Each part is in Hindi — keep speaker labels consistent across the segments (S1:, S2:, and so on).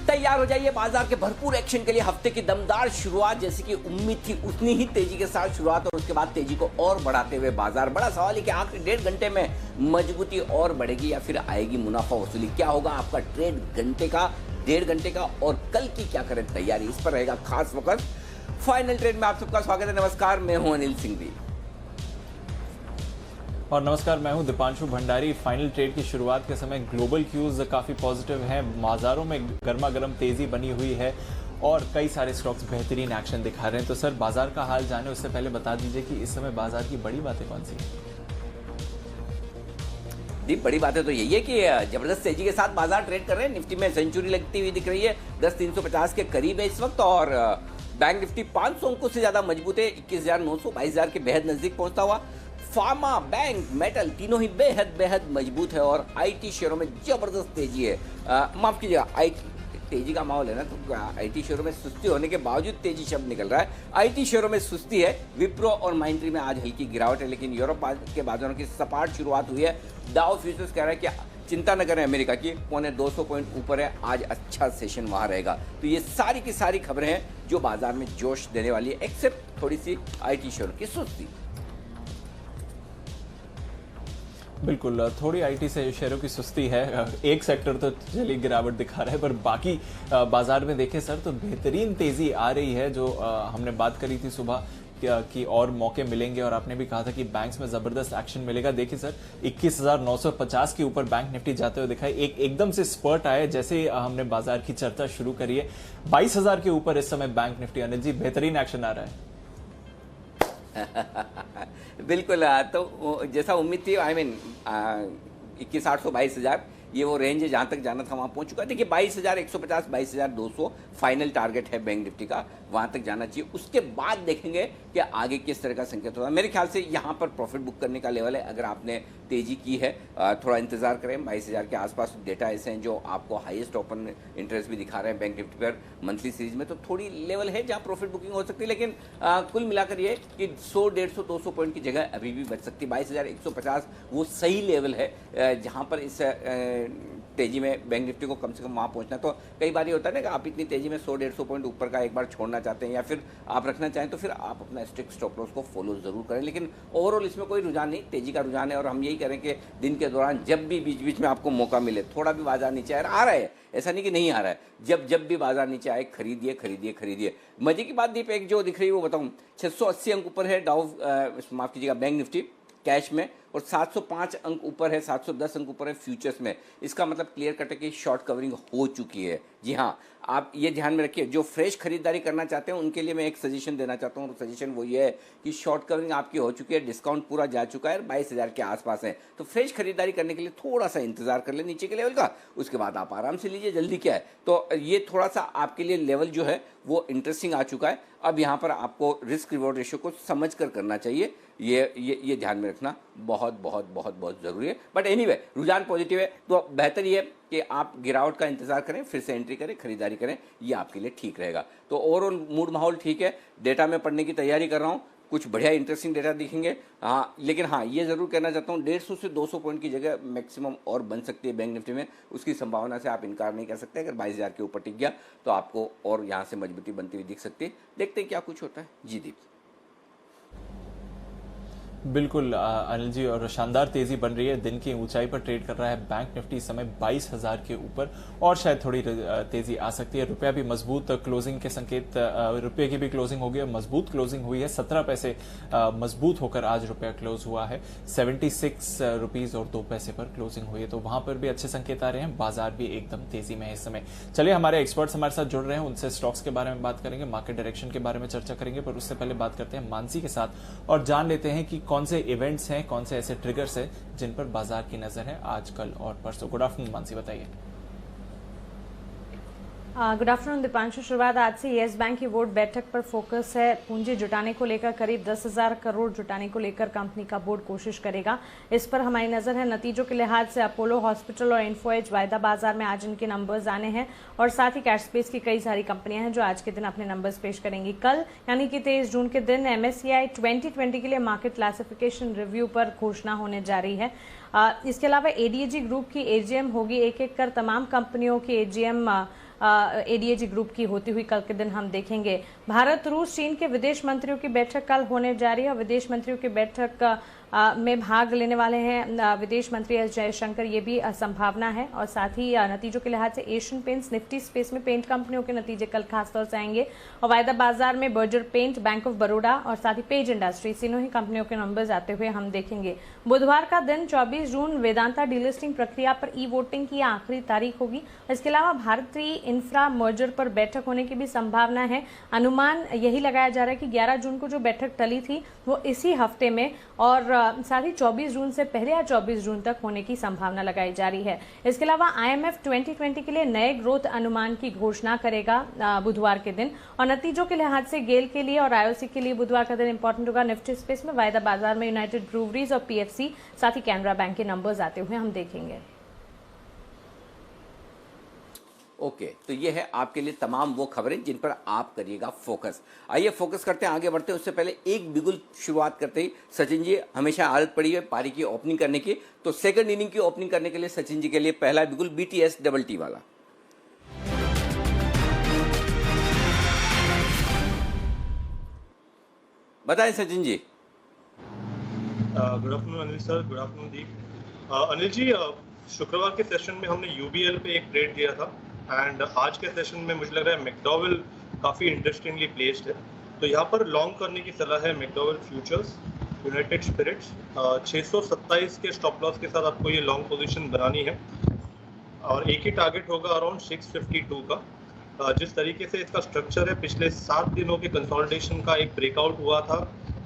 S1: तैयार हो जाइए बाजार के भरपूर एक्शन के लिए। हफ्ते की दमदार शुरुआत जैसी कि उम्मीद थी उतनी ही तेजी के साथ शुरुआत और उसके बाद तेजी को और बढ़ाते हुए बाजार। बड़ा सवाल है कि आखिरी 1.5 घंटे में मजबूती और बढ़ेगी या फिर आएगी मुनाफा वसूली। क्या होगा आपका ट्रेड घंटे का, 1.5 घंटे का, और कल की क्या करें तैयारी, इस पर रहेगा खास फोकस। फाइनल ट्रेड में आप सबका स्वागत है। नमस्कार, मैं हूं अनिल सिंघवी
S2: और नमस्कार, मैं हूं दीपांशु भंडारी। फाइनल ट्रेड की शुरुआत के समय ग्लोबल क्यूज काफ़ी पॉजिटिव हैं। बाजारों में गर्मा गर्म तेज़ी बनी हुई है और कई सारे स्टॉक्स बेहतरीन एक्शन दिखा रहे हैं। तो सर, बाजार का हाल जाने उससे पहले बता दीजिए कि इस समय बाजार की बड़ी बातें कौन सी हैं?
S1: जी, बड़ी बातें तो यही है कि जबरदस्त तेजी के साथ बाजार ट्रेड कर रहे हैं। निफ्टी में सेंचुरी लगती हुई दिख रही है, 10,350 के करीब है इस वक्त। और बैंक निफ्टी 500 अंकों से ज्यादा मजबूत है, 21,900, 22,000 के बेहद नजदीक पहुंचता हुआ। फार्मा, बैंक, मेटल तीनों ही बेहद मजबूत है और आईटी शेयरों में जबरदस्त तेजी है। माफ कीजिएगा, तेजी का माहौल है ना, तो आईटी शेयरों में सुस्ती होने के बावजूद तेजी शब्द निकल रहा है। आईटी शेयरों में सुस्ती है। विप्रो और माइंट्री में आज हल्की गिरावट है, लेकिन यूरोप के बाजारों की सपाट शुरुआत हुई है। डाउ फ्यूचर्स कह रहा है कि चिंता न करें, अमेरिका की 250 पॉइंट ऊपर है, आज अच्छा सेशन वहां रहेगा। तो ये सारी की सारी खबरें हैं जो बाजार में जोश देने वाली है, एक्सेप्ट थोड़ी सी आईटी शेयरों की सुस्ती।
S2: बिल्कुल, थोड़ी आईटी से शेयरों की सुस्ती है। एक सेक्टर तो चलिए गिरावट दिखा रहा है, पर बाकी बाजार में देखें सर तो बेहतरीन तेजी आ रही है। जो हमने बात करी थी सुबह कि और मौके मिलेंगे, और आपने भी कहा था कि बैंक्स में जबरदस्त एक्शन मिलेगा। देखिए सर, 21,950 के ऊपर बैंक निफ्टी जाते हुए दिखाई। एकदम से स्पर्ट आया जैसे हमने बाजार की चर्चा शुरू करी है। 22,000 के ऊपर इस समय बैंक निफ्टी। अनिल जी, बेहतरीन एक्शन आ रहा है।
S1: बिल्कुल, तो जैसा उम्मीद थी, 21,800 22,000 ये वो रेंज है जहां तक जाना था वहां पहुंच चुका है। देखिए, 22,150 22,200 फाइनल टारगेट है बैंक निफ्टी का, वहां तक जाना चाहिए। उसके बाद देखेंगे कि आगे किस तरह का संकेत होता है। मेरे ख्याल से यहां पर प्रॉफिट बुक करने का लेवल है। अगर आपने तेजी की है, थोड़ा इंतजार करें। 22,000 के आसपास डेटा ऐसे हैं जो आपको हाईएस्ट ओपन इंटरेस्ट भी दिखा रहे हैं बैंक निफ्टी पर मंथली सीरीज में। तो थोड़ी लेवल है जहां प्रॉफिट बुकिंग हो सकती है, लेकिन कुल मिलाकर ये कि 100, 150, 200 पॉइंट की जगह अभी भी बच सकती है। 22,150 वो सही लेवल है जहां पर इस तेजी में बैंक निफ्टी को कम से कम वहां पहुंचना। तो कई बार ये होता है ना कि आप इतनी तेजी में 100, 150 पॉइंट ऊपर का एक बार छोड़ना चाहते हैं, या फिर आप रखना चाहें तो फिर आप अपना स्ट्रिक्ट स्टॉप लॉस को फॉलो जरूर करें। लेकिन ओवरऑल इसमें कोई रुझान नहीं, तेजी का रुझान है। और हम यही करें कि दिन के दौरान जब भी बीच बीच में आपको मौका मिले, थोड़ा भी बाजार नीचे आ रहा है, ऐसा नहीं कि नहीं आ रहा है, जब भी बाजार नीचे आए खरीदिए। मजे की बात दीप एक जो दिख रही है वो बताऊं, 680 अंक ऊपर है माफ कीजिएगा बैंक निफ्टी कैश में, और 705 अंक ऊपर है, 710 अंक ऊपर है फ्यूचर्स में। इसका मतलब क्लियर कट है कि शॉर्ट कवरिंग हो चुकी है। जी हाँ, आप ये ध्यान में रखिए, जो फ्रेश खरीदारी करना चाहते हैं उनके लिए मैं एक सजेशन देना चाहता हूँ। सजेशन वो ये है कि शॉर्ट कवरिंग आपकी हो चुकी है, डिस्काउंट पूरा जा चुका है, 22,000 के आसपास है। तो फ्रेश खरीदारी करने के लिए थोड़ा सा इंतजार कर ले नीचे के लेवल का, उसके बाद आप आराम से लीजिए, जल्दी क्या है। तो ये थोड़ा सा आपके लिए लेवल जो है वो इंटरेस्टिंग आ चुका है। अब यहाँ पर आपको रिस्क रिवॉर्ड रेशियो को समझ कर करना चाहिए, ये ध्यान में रखना बहुत जरूरी है। बट एनीवे, रुझान पॉजिटिव है, तो बेहतर ये है कि आप गिरावट का इंतजार करें, फिर से एंट्री करें, खरीदारी करें, ये आपके लिए ठीक रहेगा। तो ओवरऑल मूड माहौल ठीक है। डेटा में पढ़ने की तैयारी कर रहा हूँ, कुछ बढ़िया इंटरेस्टिंग डेटा दिखेंगे। हाँ, लेकिन हाँ, ये जरूर कहना चाहता हूँ, 150 से 200 पॉइंट की जगह मैक्सिमम और बन सकती है बैंक निफ्टी में। उसकी संभावना से आप इनकार नहीं कर सकते। अगर 22,000 के ऊपर टिक गया तो आपको और यहाँ से मजबूती बनती हुई दिख सकती है। देखते हैं क्या कुछ होता है। जी दीप।
S2: बिल्कुल अनिल जी, और शानदार तेजी बन रही है। दिन की ऊंचाई पर ट्रेड कर रहा है बैंक निफ्टी इस समय 22,000 के ऊपर, और शायद थोड़ी तेजी आ सकती है। रुपया भी मजबूत क्लोजिंग के संकेत, रुपये की भी क्लोजिंग हो गई है, मजबूत क्लोजिंग हुई है। 17 पैसे मजबूत होकर आज रुपया क्लोज हुआ है। 76 रुपीज और 2 पैसे पर क्लोजिंग हुई है, तो वहां पर भी अच्छे संकेत आ रहे हैं। बाजार भी एकदम तेजी में है इस समय। चलिए, हमारे एक्सपर्ट्स हमारे साथ जुड़ रहे हैं, उनसे स्टॉक्स के बारे में बात करेंगे, मार्केट डायरेक्शन के बारे में चर्चा करेंगे। पर उससे पहले बात करते हैं मानसी के साथ और जान लेते हैं कि कौन से इवेंट्स हैं, कौन से ऐसे ट्रिगर्स हैं जिन पर बाजार की नजर है आज, कल और परसों। गुड आफ्टरनून मानसी, बताइए।
S3: Good afternoon Deepanshu. शुरुआत आज से येस बैंक की बोर्ड बैठक पर फोकस है। पूंजी जुटाने को लेकर करीब 10,000 करोड़ जुटाने को लेकर कंपनी का बोर्ड कोशिश करेगा। इस पर हमारी नजर है। नतीजों के लिहाज से अपोलो हॉस्पिटल और इन्फोएज वायदा बाजार में आज इनके नंबर्स आने हैं, और साथ ही कैश स्पेस की कई सारी कंपनियां हैं जो आज के दिन अपने नंबर्स पेश करेंगी। कल यानी कि 23 जून के दिन MSCI 2020 के लिए मार्केट क्लासिफिकेशन रिव्यू पर घोषणा होने जा रही है। इसके अलावा ADAG ग्रुप की AGM होगी। एक एक कर तमाम कंपनियों की AGM एडीएजी ग्रुप की होती हुई कल के दिन हम देखेंगे। भारत रूस चीन के विदेश मंत्रियों की बैठक कल होने जा रही है और विदेश मंत्रियों की बैठक में भाग लेने वाले हैं विदेश मंत्री एस जयशंकर, ये भी संभावना है। और साथ ही नतीजों के लिहाज से एशियन पेंट्स, निफ्टी स्पेस में पेंट कंपनियों के नतीजे कल खासतौर से आएंगे और वायदा बाजार में Berger paint, bank of Baroda और साथ ही पेज इंडस्ट्री, तीनों ही कंपनियों के नंबर्स आते हुए हम देखेंगे। बुधवार का दिन 24 जून वेदांता डीलिस्टिंग प्रक्रिया पर ई वोटिंग की आखिरी तारीख होगी। इसके अलावा भारतीय इंफ्रा मर्जर पर बैठक होने की भी संभावना है। अनुमान यही लगाया जा रहा है कि 11 जून को जो बैठक टली थी वो इसी हफ्ते में और साथ ही 24 जून से पहले या 24 जून तक होने की संभावना लगाई जा रही है। इसके अलावा आईएमएफ 2020 के लिए नए ग्रोथ अनुमान की घोषणा करेगा बुधवार के दिन और नतीजों के लिहाज से गेल के लिए और आईओसी के लिए बुधवार का दिन इंपॉर्टेंट होगा। निफ्टी स्पेस में वायदा बाजार में यूनाइटेड ब्रूवरीज और पीएफसी, साथ ही कैनरा बैंक के नंबर्स आते हुए हम देखेंगे।
S1: ओके, तो ये है आपके लिए तमाम वो खबरें जिन पर आप करिएगा फोकस। आइए फोकस करते हैं, आगे बढ़ते हैं। उससे पहले एक बिगुल शुरुआत करते ही सचिन जी, हमेशा आदत पड़ी है पारी की ओपनिंग करने की, तो सेकंड इनिंग की ओपनिंग करने के लिए सचिन जी के लिए पहला बिगुल बीटीएस डबल टी वाला। बताएं Sachin ji.
S4: Good afternoon Anil sir, good afternoon Deep. Anil ji, शुक्रवार के सेशन में हमने यूबीएल पे एक ट्रेड दिया था एंड आज के सेशन में मुझे लग रहा है मैकडॉवेल काफ़ी इंटरेस्टिंगली प्लेस्ड है, तो यहाँ पर लॉन्ग करने की सलाह है। मैकडॉवेल फ्यूचर्स, यूनाइटेड स्पिरिट्स, 627 के स्टॉप लॉस के साथ आपको ये लॉन्ग पोजीशन बनानी है और एक ही टारगेट होगा अराउंड 652 का। जिस तरीके से इसका स्ट्रक्चर है, पिछले 7 दिनों के कंसोलिडेशन का एक ब्रेकआउट हुआ था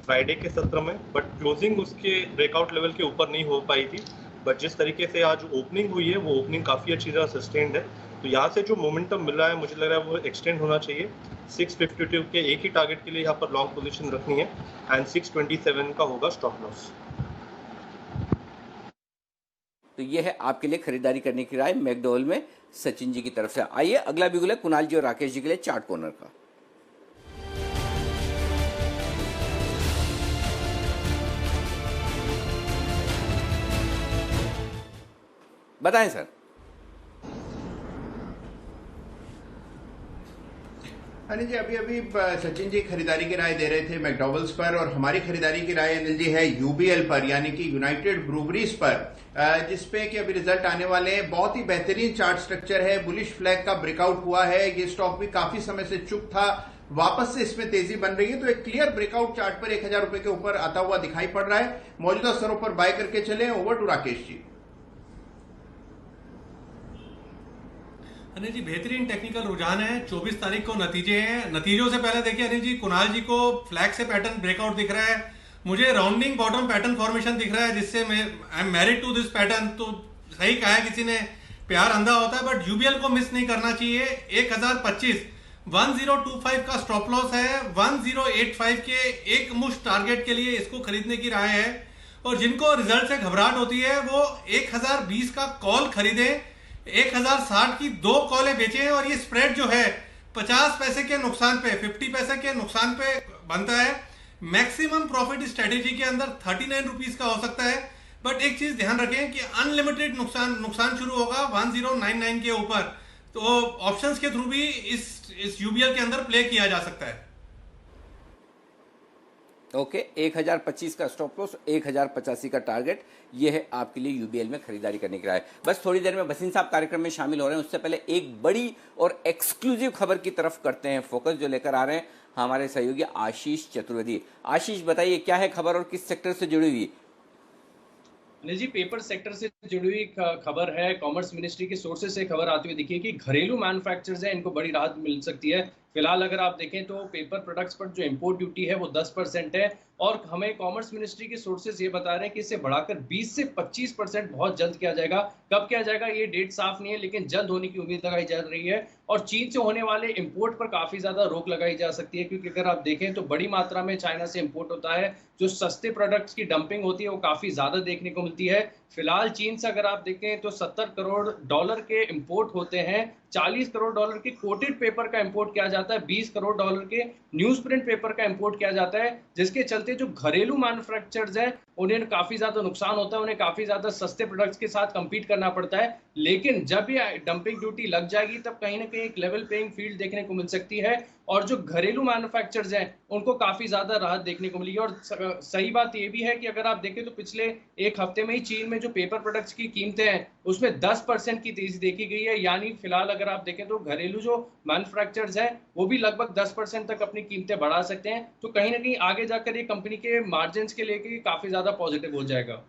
S4: फ्राइडे के सत्र में, बट क्लोजिंग उसके ब्रेकआउट लेवल के ऊपर नहीं हो पाई थी। बट जिस तरीके से आज ओपनिंग हुई है वो ओपनिंग काफ़ी अच्छी तरह सस्टेन्ड है, तो यहाँ से जो मोमेंटम मिल रहा है मुझे लग रहा है वो एक्सटेंड होना चाहिए। 652 के एक ही टारगेट के लिए यहाँ पर लॉन्ग पोजीशन रखनी है एंड 627 का होगा स्टॉप लॉस।
S1: तो ये है आपके लिए खरीदारी करने की राय मैकडॉवेल में सचिन जी की तरफ से। आइए अगला बिगुल है कुणाल जी और राकेश जी के लिए चार्ट कॉर्नर का। बताएं सर।
S5: अनिल जी, अभी सचिन जी खरीदारी की राय दे रहे थे मैकडॉवेल्स पर और हमारी खरीदारी की राय अनिल जी है यूबीएल पर, यानी कि यूनाइटेड ब्रूवरीज पर, जिसपे कि अभी रिजल्ट आने वाले हैं। बहुत ही बेहतरीन चार्ट स्ट्रक्चर है, बुलिश फ्लैग का ब्रेकआउट हुआ है। ये स्टॉक भी काफी समय से चुप था, वापस से इसमें तेजी बन रही है, तो एक क्लियर ब्रेकआउट चार्ट पर 1000 रुपए के ऊपर आता हुआ दिखाई पड़ रहा है। मौजूदा स्तरों पर बाय करके चले। Over to Rakesh ji.
S6: अनिल जी, बेहतरीन टेक्निकल रुझान है। 24 तारीख को नतीजे हैं। नतीजों से पहले देखिए अनिल जी, कुणाल जी को फ्लैग से पैटर्न ब्रेकआउट दिख रहा है, मुझे राउंडिंग बॉटम पैटर्न फॉर्मेशन दिख रहा है, जिससे मैं I am married to this pattern. तो सही कहा है किसी ने, प्यार अंधा होता है, बट यूबीएल को मिस नहीं करना चाहिए। 1025 1025 का स्टॉप लॉस है, 1085 के एक मुश्त टारगेट के लिए इसको खरीदने की राय है। और जिनको रिजल्ट से घबराहट होती है वो 1020 का कॉल खरीदें, 1060 की 2 कॉलें बेचें और ये स्प्रेड जो है 50 पैसे के नुकसान पे, 50 पैसे के नुकसान पे बनता है। मैक्सिमम प्रॉफिट स्ट्रेटेजी के अंदर 39 रुपीज का हो सकता है, बट एक चीज ध्यान रखें कि अनलिमिटेड नुकसान शुरू होगा 1099 के ऊपर, तो ऑप्शंस के थ्रू भी इस यूबीएल के अंदर प्ले किया जा सकता है।
S1: ओके, 1025 का स्टॉप लॉस, 1085 का टारगेट, ये है आपके लिए यूबीएल में खरीदारी करने की राय। बस थोड़ी देर में बसीन साहब कार्यक्रम में शामिल हो रहे हैं, उससे पहले एक बड़ी और एक्सक्लूसिव खबर की तरफ करते हैं फोकस, जो लेकर आ रहे हैं हमारे सहयोगी आशीष चतुर्वेदी। आशीष, बताइए क्या है खबर और किस सेक्टर से जुड़ी हुई?
S7: अनिल जी, पेपर सेक्टर से जुड़ी हुई खबर है। कॉमर्स मिनिस्ट्री के सोर्सेज से खबर आती हुई दिखी है कि घरेलू मैन्युफैक्चरर्स हैं, इनको बड़ी राहत मिल सकती है। फिलहाल अगर आप देखें तो पेपर प्रोडक्ट्स पर जो इंपोर्ट ड्यूटी है वो 10% है और हमें कॉमर्स मिनिस्ट्री के सोर्सेज ये बता रहे हैं कि इसे बढ़ाकर 20 से 25% बहुत जल्द किया जाएगा। कब किया जाएगा ये डेट साफ नहीं है, लेकिन जल्द होने की उम्मीद लगाई जा रही है। और चीन से होने वाले इंपोर्ट पर काफी ज्यादा रोक लगाई जा सकती है, क्योंकि अगर आप देखें तो बड़ी मात्रा में चाइना से इंपोर्ट होता है। जो सस्ते प्रोडक्ट्स की डंपिंग होती है वो काफी ज्यादा देखने को मिलती है। फिलहाल चीन से अगर आप देखें तो $70 करोड़ के इंपोर्ट होते हैं, $40 करोड़ के कोटेड पेपर का इंपोर्ट किया जाता है, $20 करोड़ के न्यूज प्रिंट पेपर का इंपोर्ट किया जाता है, जिसके चलते जो घरेलू मैन्युफैक्चरर्स हैं उन्हें काफी ज्यादा नुकसान होता है, उन्हें काफी ज्यादा सस्ते प्रोडक्ट्स के साथ compete करना पड़ता है। लेकिन जब ये डंपिंग ड्यूटी लग जाएगी तब कहीं ना कहीं एक लेवल प्लेइंग फील्ड देखने को मिल सकती है और जो घरेलू मैन्युफैक्चरर्स हैं उनको काफी ज्यादा राहत देखने को मिलेगी। और सही बात ये भी है कि अगर आप देखें तो पिछले एक हफ्ते में ही चीन में जो पेपर प्रोडक्ट्स की कीमतें हैं उसमें 10% की तेजी देखी गई है। यानी फिलहाल अगर आप देखें तो घरेलू जो मैन्युफैक्चरर्स हैं वो भी लगभग 10% तक अपनी कीमतें बढ़ा सकते हैं। तो कहीं ना कहीं आगे जाकर ये कंपनी के मार्जिन के लेके काफी ज्यादा पॉजिटिव हो जाएगा।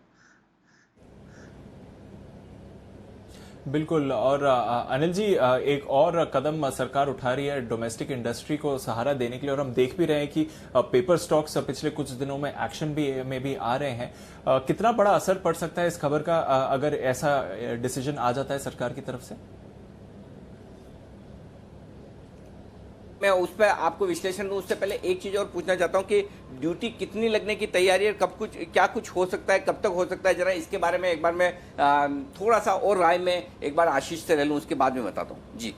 S2: बिल्कुल। और अनिल जी, एक और कदम सरकार उठा रही है डोमेस्टिक इंडस्ट्री को सहारा देने के लिए, और हम देख भी रहे हैं कि पेपर स्टॉक्स पिछले कुछ दिनों में एक्शन में भी आ रहे हैं। कितना बड़ा असर पड़ सकता है इस खबर का अगर ऐसा डिसीजन आ जाता है सरकार की तरफ से?
S1: मैं उस पर आपको विश्लेषण दूं उससे पहले एक चीज और पूछना चाहता हूं कि ड्यूटी कितनी लगने की तैयारी है, कब क्या कुछ हो सकता है, कब तक हो सकता है, जरा इसके बारे में एक बार मैं थोड़ा सा और राय में एक बार आशीष से ले लूं, उसके बाद में बताता हूं। जी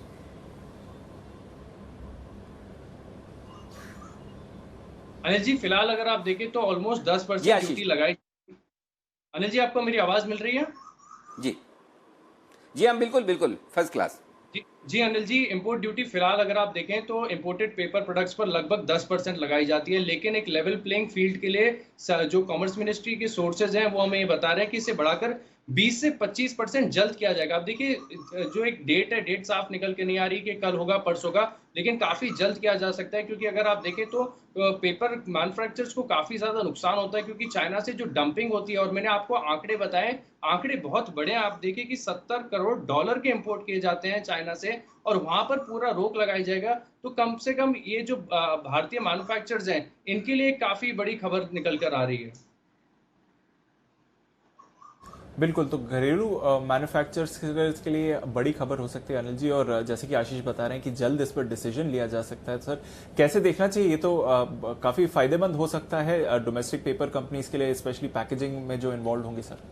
S7: अनिल जी, फिलहाल अगर आप देखें तो ऑलमोस्ट 10% ड्यूटी लगाई। अनिल जी, आपको मेरी आवाज मिल रही है?
S1: जी हाँ, बिल्कुल बिल्कुल, फर्स्ट क्लास।
S7: जी अनिल जी, इंपोर्ट ड्यूटी फिलहाल अगर आप देखें तो इंपोर्टेड पेपर प्रोडक्ट्स पर लगभग 10% लगाई जाती है, लेकिन एक लेवल प्लेइंग फील्ड के लिए जो कॉमर्स मिनिस्ट्री के सोर्सेज हैं वो हमें ये बता रहे हैं कि इसे बढ़ाकर 20 से 25% जल्द किया जाएगा। अब देखिए, जो एक डेट है, डेट साफ निकल के नहीं आ रही कि कल होगा परसों होगा, लेकिन काफी जल्द किया जा सकता है, क्योंकि अगर आप देखें तो पेपर मैन्युफैक्चरर्स को काफी ज्यादा नुकसान होता है, क्योंकि चाइना से जो डंपिंग होती है, और मैंने आपको आंकड़े बताए, आंकड़े बहुत बड़े हैं। आप देखिए कि $70 करोड़ के इंपोर्ट किए जाते हैं चाइना से, और वहां पर पूरा रोक लगाई जाएगा, तो कम से कम ये जो भारतीय मैन्युफैक्चरर्स हैं इनके लिए काफी बड़ी खबर निकल कर आ रही है।
S2: बिल्कुल, तो घरेलू मैन्युफैक्चरर्स के लिए बड़ी खबर हो सकती है अनिल जी। और जैसे कि आशीष बता रहे हैं कि जल्द इस पर डिसीजन लिया जा सकता है, सर कैसे देखना चाहिए? ये तो काफी फायदेमंद हो सकता है डोमेस्टिक पेपर कंपनीज के लिए, स्पेशली पैकेजिंग में जो इन्वॉल्व होंगे। सर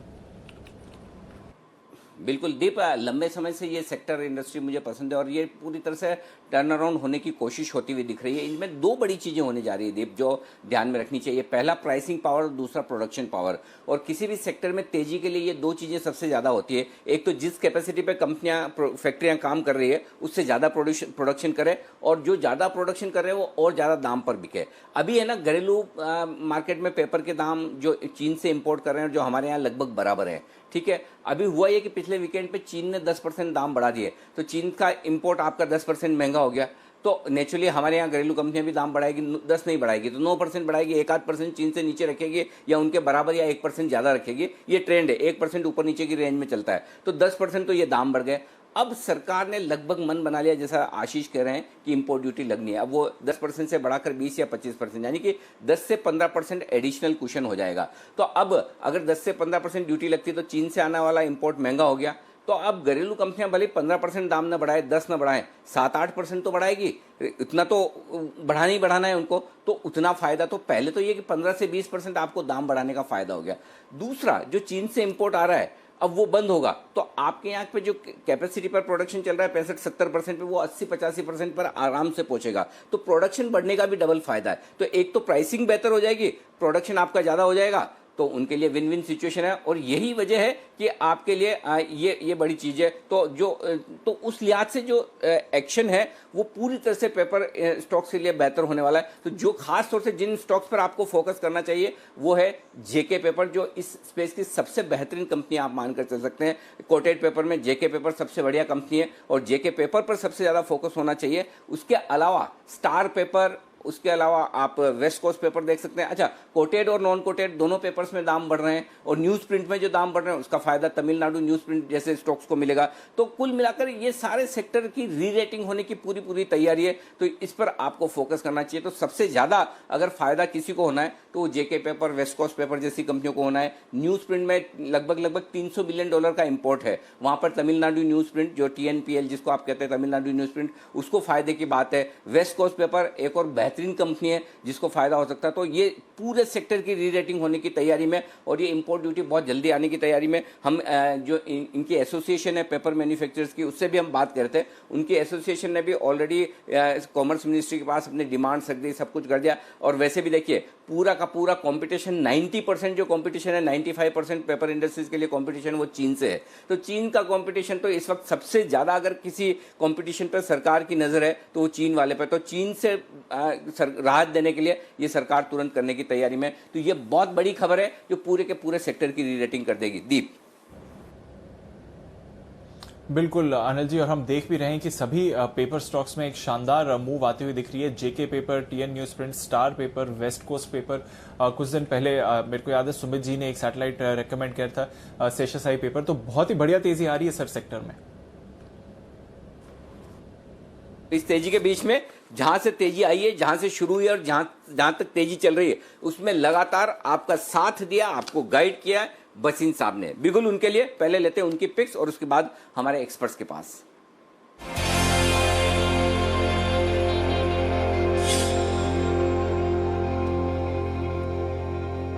S1: बिल्कुल दीप, लंबे समय से ये सेक्टर इंडस्ट्री मुझे पसंद है और ये पूरी तरह से टर्न अराउंड होने की कोशिश होती हुई दिख रही है। इनमें दो बड़ी चीज़ें होने जा रही है दीप, जो ध्यान में रखनी चाहिए। पहला प्राइसिंग पावर और दूसरा प्रोडक्शन पावर। और किसी भी सेक्टर में तेजी के लिए ये दो चीज़ें सबसे ज़्यादा होती है। एक तो जिस कैपेसिटी पे कंपनियां, फैक्ट्रियां काम कर रही है उससे ज़्यादा प्रोडक्शन करे, और जो ज़्यादा प्रोडक्शन कर रहे हैं वो और ज़्यादा दाम पर बिके। अभी है ना, घरेलू मार्केट में पेपर के दाम जो चीन से इम्पोर्ट कर रहे हैं जो हमारे यहाँ लगभग बराबर है, ठीक है। अभी हुआ ये कि पिछले वीकेंड पे चीन ने 10% दाम बढ़ा दिए, तो चीन का इंपोर्ट आपका 10% महंगा हो गया, तो नेचुरली हमारे यहाँ घरेलू कंपनियां भी दाम बढ़ाएगी, 10 नहीं बढ़ाएगी तो 9% बढ़ाएगी, 1-8% चीन से नीचे रखेगी या उनके बराबर या 1% ज़्यादा रखेगी। ये ट्रेंड है, 1% ऊपर नीचे की रेंज में चलता है, तो 10% तो ये दाम बढ़ गए। अब सरकार ने लगभग मन बना लिया, जैसा आशीष कह रहे हैं कि इंपोर्ट ड्यूटी लगनी है। अब वो 10% से बढ़ाकर 20 या 25%, यानी कि 10 से 15% एडिशनल कुशन हो जाएगा। तो अब अगर 10 से 15% ड्यूटी लगती है तो चीन से आने वाला इंपोर्ट महंगा हो गया, तो अब घरेलू कंपनियां भले 15% दाम न बढ़ाए, 10 न बढ़ाएं, 7-8% तो बढ़ाएगी। इतना तो बढ़ाना ही बढ़ाना है उनको, तो उतना फायदा तो पहले तो ये कि 15 से 20% आपको दाम बढ़ाने का फायदा हो गया। दूसरा, जो चीन से इंपोर्ट आ रहा है अब वो बंद होगा, तो आपके यहाँ पे जो कैपेसिटी पर प्रोडक्शन चल रहा है 65-70% पे, वो 80-85% पर आराम से पहुंचेगा। तो प्रोडक्शन बढ़ने का भी डबल फायदा है। तो एक तो प्राइसिंग बेहतर हो जाएगी, प्रोडक्शन आपका ज़्यादा हो जाएगा, तो उनके लिए विन विन सिचुएशन है। और यही वजह है कि आपके लिए ये बड़ी चीज़ है। तो उस लिहाज से जो एक्शन है वो पूरी तरह से पेपर स्टॉक्स के लिए बेहतर होने वाला है। तो जो खास तौर से जिन स्टॉक्स पर आपको फोकस करना चाहिए वो है जेके पेपर, जो इस स्पेस की सबसे बेहतरीन कंपनी आप मानकर चल सकते हैं। कोटेड पेपर में जेके पेपर सबसे बढ़िया कंपनी है और जेके पेपर पर सबसे ज़्यादा फोकस होना चाहिए। उसके अलावा स्टार पेपर, उसके अलावा आप वेस्ट कोस्ट पेपर देख सकते हैं। अच्छा, कोटेड और नॉन कोटेड दोनों पेपर्स में दाम बढ़ रहे हैं, और न्यूज़ प्रिंट में जो दाम बढ़ रहे हैं उसका फायदा तमिलनाडु न्यूज़ प्रिंट जैसे स्टॉक्स को मिलेगा। तो कुल मिलाकर ये सारे सेक्टर की री रेटिंग होने की पूरी तैयारी है, तो इस पर आपको फोकस करना चाहिए। तो सबसे ज़्यादा अगर फायदा किसी को होना है तो वो जेके पेपर, वेस्ट कोस्ट पेपर जैसी कंपनियों को होना है। न्यूज़ प्रिंट में लगभग $300 बिलियन का इंपोर्ट है, वहाँ पर तमिलनाडु न्यूज़ प्रिंट जो TNPL जिसको आप कहते हैं तमिलनाडु न्यूज़ प्रिंट, उसको फायदे की बात है। वेस्ट कोस्ट पेपर एक और बेहतर बेहतरीन कंपनी है जिसको फायदा हो सकता है। तो ये पूरे सेक्टर की री रेटिंग होने की तैयारी में और ये इंपोर्ट ड्यूटी बहुत जल्दी आने की तैयारी में। हम जो इनकी एसोसिएशन है पेपर मैन्युफैक्चरर्स की, उससे भी हम बात करते हैं। उनकी एसोसिएशन ने भी ऑलरेडी कॉमर्स मिनिस्ट्री के पास अपने डिमांड्स रख दी, सब कुछ कर दिया। और वैसे भी देखिए पूरा का पूरा कंपटीशन 90% जो कंपटीशन है, 95% पेपर इंडस्ट्रीज के लिए कंपटीशन वो चीन से है। तो चीन का कंपटीशन तो इस वक्त सबसे ज़्यादा अगर किसी कंपटीशन पर सरकार की नज़र है तो वो चीन वाले पर। तो चीन से राहत देने के लिए ये सरकार तुरंत करने की तैयारी में। तो ये बहुत बड़ी खबर है जो पूरे के पूरे सेक्टर की री रेटिंग कर देगी। दीप।
S2: बिल्कुल अनिल जी, और हम देख भी रहे हैं कि सभी पेपर स्टॉक्स में एक शानदार मूव आती हुई दिख रही है। JK Paper, TN Newsprint, Star Paper, West Coast Paper. कुछ दिन पहले मेरे को याद है सुमित जी ने एक सैटेलाइट रेकमेंड किया था, शेषशाही पेपर। तो बहुत ही बढ़िया तेजी आ रही है सर सेक्टर में।
S1: इस तेजी के बीच में जहां से तेजी आई है, जहां से शुरू हुई और जहां तक तेजी चल रही है, उसमें लगातार आपका साथ दिया, आपको गाइड किया है बसीन साहब ने। बिल्कुल उनके लिए पहले लेते हैं उनकी पिक्स और उसके बाद हमारे एक्सपर्ट्स के पास।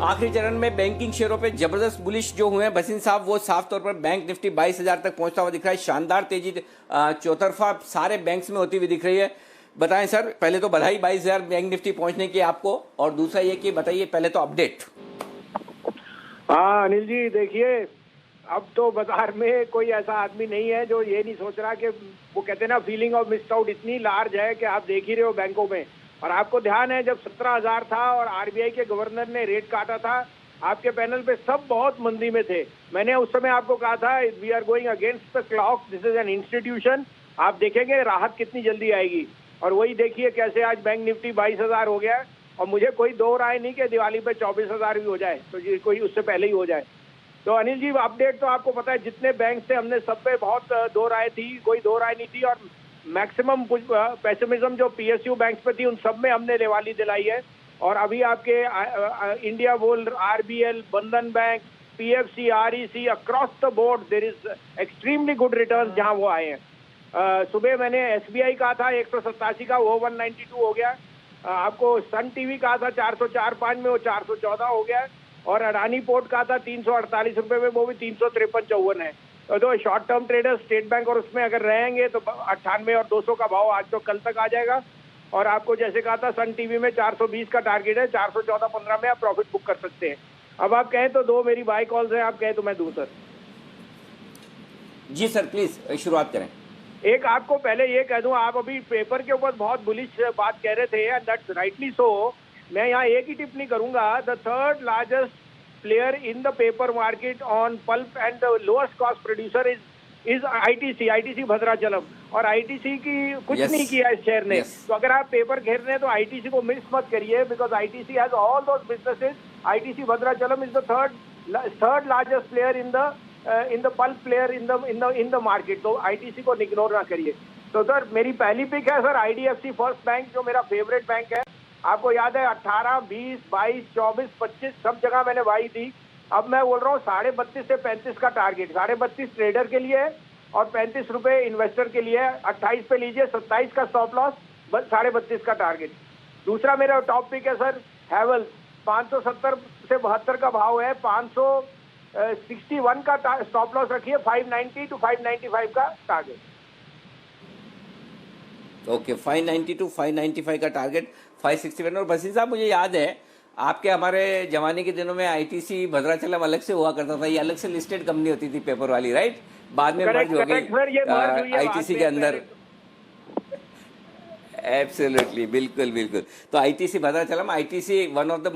S1: आखिरी चरण में बैंकिंग शेयरों पे जबरदस्त बुलिश जो हुए हैं बसीन साहब, वो साफ तौर पर बैंक निफ्टी 22,000 तक पहुंचता हुआ दिख रहा है। शानदार तेजी चौतरफा सारे बैंक्स में होती हुई दिख रही है। बताएं सर, पहले तो बधाई 22,000 बैंक निफ्टी पहुंचने की आपको, और दूसरा ये कि बताइए पहले तो अपडेट।
S8: हाँ अनिल जी, देखिए अब तो बाजार में कोई ऐसा आदमी नहीं है जो ये नहीं सोच रहा कि वो कहते हैं ना फीलिंग ऑफ मिस्ड आउट इतनी लार्ज है कि आप देख ही रहे हो बैंकों में। और आपको ध्यान है जब 17,000 था और आरबीआई के गवर्नर ने रेट काटा था, आपके पैनल पे सब बहुत मंदी में थे। मैंने उस समय आपको कहा था we are going against the clock, this is an institution. आप देखेंगे राहत कितनी जल्दी आएगी। और वही देखिए कैसे आज बैंक निफ्टी 22,000 हो गया। और मुझे कोई दो राय नहीं कि दिवाली पे 24,000 भी हो जाए, तो ये कोई उससे पहले ही हो जाए। तो अनिल जी अपडेट तो आपको पता है, जितने बैंक थे हमने सब पे बहुत दो राय थी, कोई दो राय नहीं थी। और मैक्सिमम पेसिमिज्म जो पीएसयू बैंक्स पे थी उन सब में हमने रेवाली दिलाई है। और अभी आपके इंडिया वोल्ड, RBL, Bandhan bank, PFC, REC, across the board there is extremely good return जहां वो आए हैं। सुबह मैंने एसबीआई कहा था 187 का, वो 192 हो गया। आपको सन टीवी कहा था 404.5 में, वो 414 हो गया। और अडानी पोर्ट कहा था 348 रुपए में, वो भी 353-54 है। तो short term traders state bank और उसमें अगर रहेंगे तो 98 और 200 का भाव आज तो कल तक आ जाएगा। और आपको जैसे कहा था सन टीवी में 420 का टारगेट है, 414.15 में आप प्रॉफिट बुक कर सकते हैं। अब आप कहें तो दो मेरी बाय कॉल्स हैं, आप कहें तो मैं दूं सर।
S1: जी सर प्लीज शुरुआत करें।
S8: एक आपको पहले ये कह दूं, आप अभी पेपर के ऊपर बहुत बुलिश बात कह रहे थे एंड दैट्स राइटली सो। मैं यहाँ एक ही टिप्पणी करूंगा, the third largest player in the paper market on pulp and the lowest cost producer is ITC Bhadrachalam. और आईटीसी की कुछ नहीं किया इस शेयर ने। तो अगर आप पेपर घेर रहे हैं तो आईटीसी को मिस मत करिए, because ITC has all those businesses. ITC Bhadrachalam is the third largest player in the pulp player in the market. तो आईटीसी को इग्नोर ना करिए। तो सर मेरी पहली पिक है सर आईडीएफसी फर्स्ट बैंक, जो मेरा फेवरेट बैंक है। आपको याद है 18, 20, 22, 24, 25 सब जगह मैंने बाई दी। अब मैं बोल रहा हूँ 32.5 से 35 का टारगेट। 32.5 ट्रेडर के लिए है और 35 रुपए इन्वेस्टर के लिए है। 28 पे लीजिए, 27 का स्टॉप लॉस, 32.5 का टारगेट। दूसरा मेरा टॉप पिक है सर हैवेल्स, 570 से 72 का भाव है, 561 का स्टॉप लॉस रखिए, 590 टू 595 का टारगेट।
S1: ओके 590 टू 595 का टारगेट, 561। और बसीन साहब मुझे याद है आपके हमारे जमाने के दिनों में आईटीसी भद्राचलम अलग से हुआ करता था, ये अलग से लिस्टेड कंपनी होती थी पेपर वाली, राइट? बाद में मर्ज हो गई आईटीसी के अंदर। एब्सोल्युटली, बिल्कुल बिल्कुल। तो ITC Bhadrachalam, ITC one of the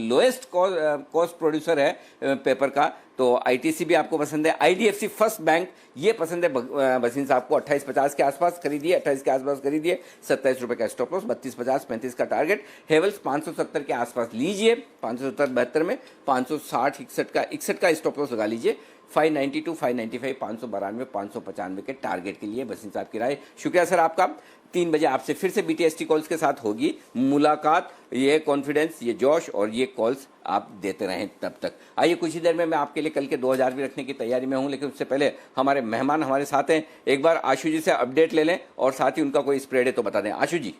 S1: lowest cost producer है पेपर का। तो आईटीसी भी आपको पसंद है। आईडीएफसी फर्स्ट बैंक ये पसंद है बसीन साहब को। 28.50 के आसपास खरीदिए, 28 के आसपास खरीदिए, 27 रुपए का स्टॉप लॉस, 32.50, 35 का टारगेट। हेवल्स 570 के आसपास लीजिए, 570-72 में, 560, 61 का स्टॉप लॉस लगा लीजिए। 590 टू 595, 592, 595 के टारगेट के लिए बसीन साहब की राय। शुक्रिया सर आपका। 3 बजे आपसे फिर से बीटीएसटी कॉल्स के साथ होगी मुलाकात। ये कॉन्फिडेंस, ये जोश और ये कॉल्स आप देते रहें तब तक। आइए कुछ ही देर में मैं आपके लिए कल के 2000 भी रखने की तैयारी में हूं, लेकिन उससे पहले हमारे मेहमान हमारे साथ हैं। एक बार आशु जी से अपडेट ले लें और साथ ही उनका कोई स्प्रेड है तो बता दें। आशु जी।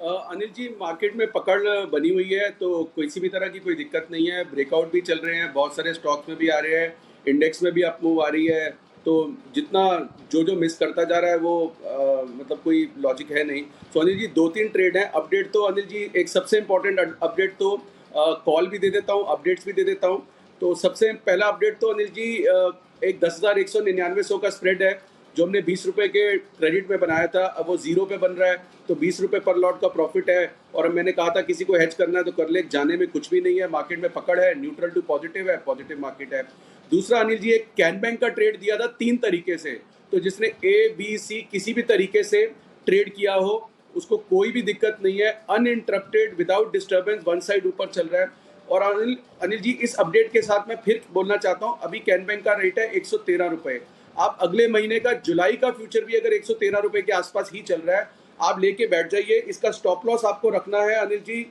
S9: अनिल जी, मार्केट में पकड़ बनी हुई है, तो किसी भी तरह की कोई दिक्कत नहीं है। ब्रेकआउट भी चल रहे हैं, बहुत सारे स्टॉक्स में भी आ रहे हैं, इंडेक्स में भी अप मूव आ रही है। तो जितना जो मिस करता जा रहा है वो मतलब कोई लॉजिक है नहीं। तो अनिल जी 2-3 ट्रेड हैं। अपडेट तो अनिल जी एक सबसे इम्पोर्टेंट अपडेट तो कॉल भी दे देता हूँ, अपडेट्स भी दे देता हूँ। तो सबसे पहला अपडेट तो अनिल जी एक 10,199 का स्प्रेड है जो हमने 20 रुपये के क्रेडिट में बनाया था, अब वो 0 पे बन रहा है, तो 20 रुपये पर लॉट का प्रॉफिट है। और मैंने कहा था किसी को हेज करना है तो कर ले, जाने में कुछ भी नहीं है, मार्केट में पकड़ है, न्यूट्रल टू पॉजिटिव है, पॉजिटिव मार्केट है। दूसरा अनिल जी, एक कैन बैंक का ट्रेड दिया था 3 तरीके से, तो जिसने A-B-C किसी भी तरीके से ट्रेड किया हो उसको कोई भी दिक्कत नहीं है, uninterrupted without disturbance one side ऊपर चल रहा है। और अनिल जी इस अपडेट के साथ मैं फिर बोलना चाहता हूँ, अभी कैन बैंक का रेट है 113 रुपये। आप अगले महीने का जुलाई का फ्यूचर भी अगर 113 रुपये के आसपास ही चल रहा है, आप लेके बैठ जाइए। इसका स्टॉप लॉस आपको रखना है अनिल जी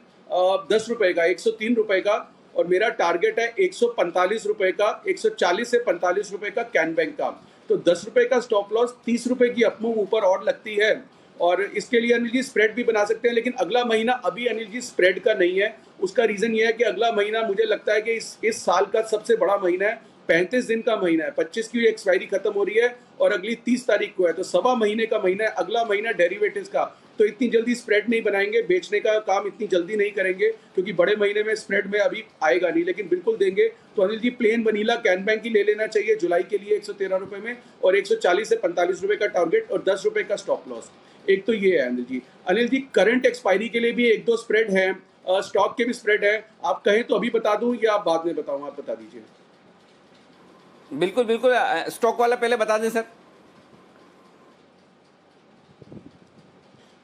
S9: 10 रुपये का, 103 रुपये का, और मेरा टारगेट है 145 रुपये का, 140 से 45 रुपये का कैन बैंक का। तो 10 रुपये का स्टॉप लॉस, 30 रुपये की अपमूव ऊपर और लगती है। और इसके लिए अनिल जी स्प्रेड भी बना सकते हैं, लेकिन अगला महीना अभी अनिल जी स्प्रेड का नहीं है। उसका रीज़न ये है कि अगला महीना मुझे लगता है कि इस साल का सबसे बड़ा महीना है, 35 दिन का महीना है, 25 की एक्सपायरी खत्म हो रही है और अगली 30 तारीख को है, तो सवा महीने का महीना है अगला महीना डेरिवेटिव्स का। तो इतनी जल्दी स्प्रेड नहीं बनाएंगे, बेचने का काम इतनी जल्दी नहीं करेंगे, क्योंकि बड़े महीने में स्प्रेड में अभी आएगा नहीं, लेकिन बिल्कुल देंगे। तो अनिल जी प्लेन वनीला कैन बैंक ही ले लेना चाहिए जुलाई के लिए 113 रुपये में, और 140 से 45 रुपये का टारगेट और 10 रुपये का स्टॉप लॉस। एक तो ये है अनिल जी। अनिल जी करंट एक्सपायरी के लिए भी 1-2 स्प्रेड है, स्टॉक के भी स्प्रेड है, आप कहें तो अभी बता दूं या आप बाद में बताऊं? आप बता दीजिए।
S1: बिल्कुल बिल्कुल, स्टॉक वाला पहले बता दें सर।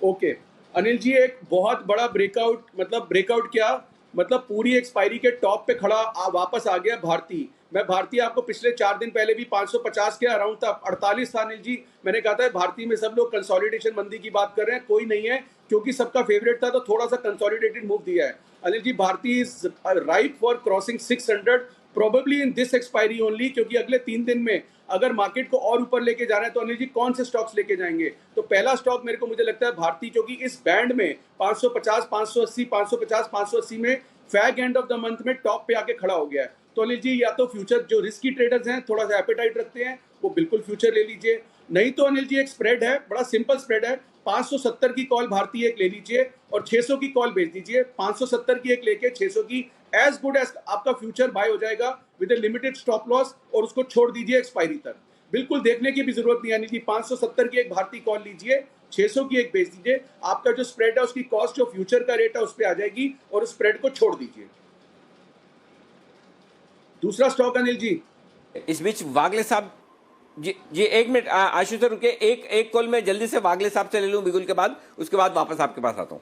S9: ओके अनिल जी, एक बहुत बड़ा ब्रेकआउट, मतलब ब्रेकआउट क्या, मतलब पूरी एक्सपायरी के टॉप पे खड़ा वापस आ गया भारती। मैं भारतीय आपको पिछले 4 दिन पहले भी 550 के अराउंड था, 48 था अनिल जी। मैंने कहा था भारतीय में सब लोग कंसोलिडेशन मंदी की बात कर रहे हैं, कोई नहीं है, क्योंकि सबका फेवरेट था तो थोड़ा सा कंसोलिडेटेड मूव दिया है। अनिल जी भारतीय is right for crossing 600 probably in this expiry only, क्योंकि अगले 3 दिन में अगर मार्केट को और ऊपर लेके जाना है तो अनिल जी कौन से स्टॉक्स लेके जाएंगे? तो पहला स्टॉक मेरे को मुझे लगता है भारतीय, क्योंकि इस बैंड में 550, 580, 550, 580 में fag end of the month में टॉप पे आके खड़ा हो गया है। तो अनिल जी या तो फ्यूचर जो रिस्की ट्रेडर्स हैं, थोड़ा सा एपेटाइट रखते हैं, वो बिल्कुल फ्यूचर ले लीजिए। नहीं तो अनिल जी एक स्प्रेड है, बड़ा सिंपल स्प्रेड है, 570 की कॉल भारतीय एक ले लीजिए और 600 की कॉल बेच दीजिए। 570 की एक लेके 600 की एज गुड एज आपका फ्यूचर बाय हो जाएगा with A limited stop loss, और उसको छोड़ दीजिए एक्सपायरी तक। बिल्कुल देखने की भी जरूरत नहीं है। 570 की एक भारतीय कॉल लीजिए, 600 की एक बेच दीजिए, आपका जो स्प्रेड है उसकी कॉस्ट जो फ्यूचर का रेट है उस पर आ जाएगी, और उस स्प्रेड को छोड़ दीजिए। दूसरा स्टॉक अनिल जी,
S1: इस बीच वागले साहब जी 1 मिनट आशु सर रुके, एक कॉल में जल्दी से वागले साहब से ले लूं बिगुल के बाद, उसके बाद वापस आपके पास आता हूं।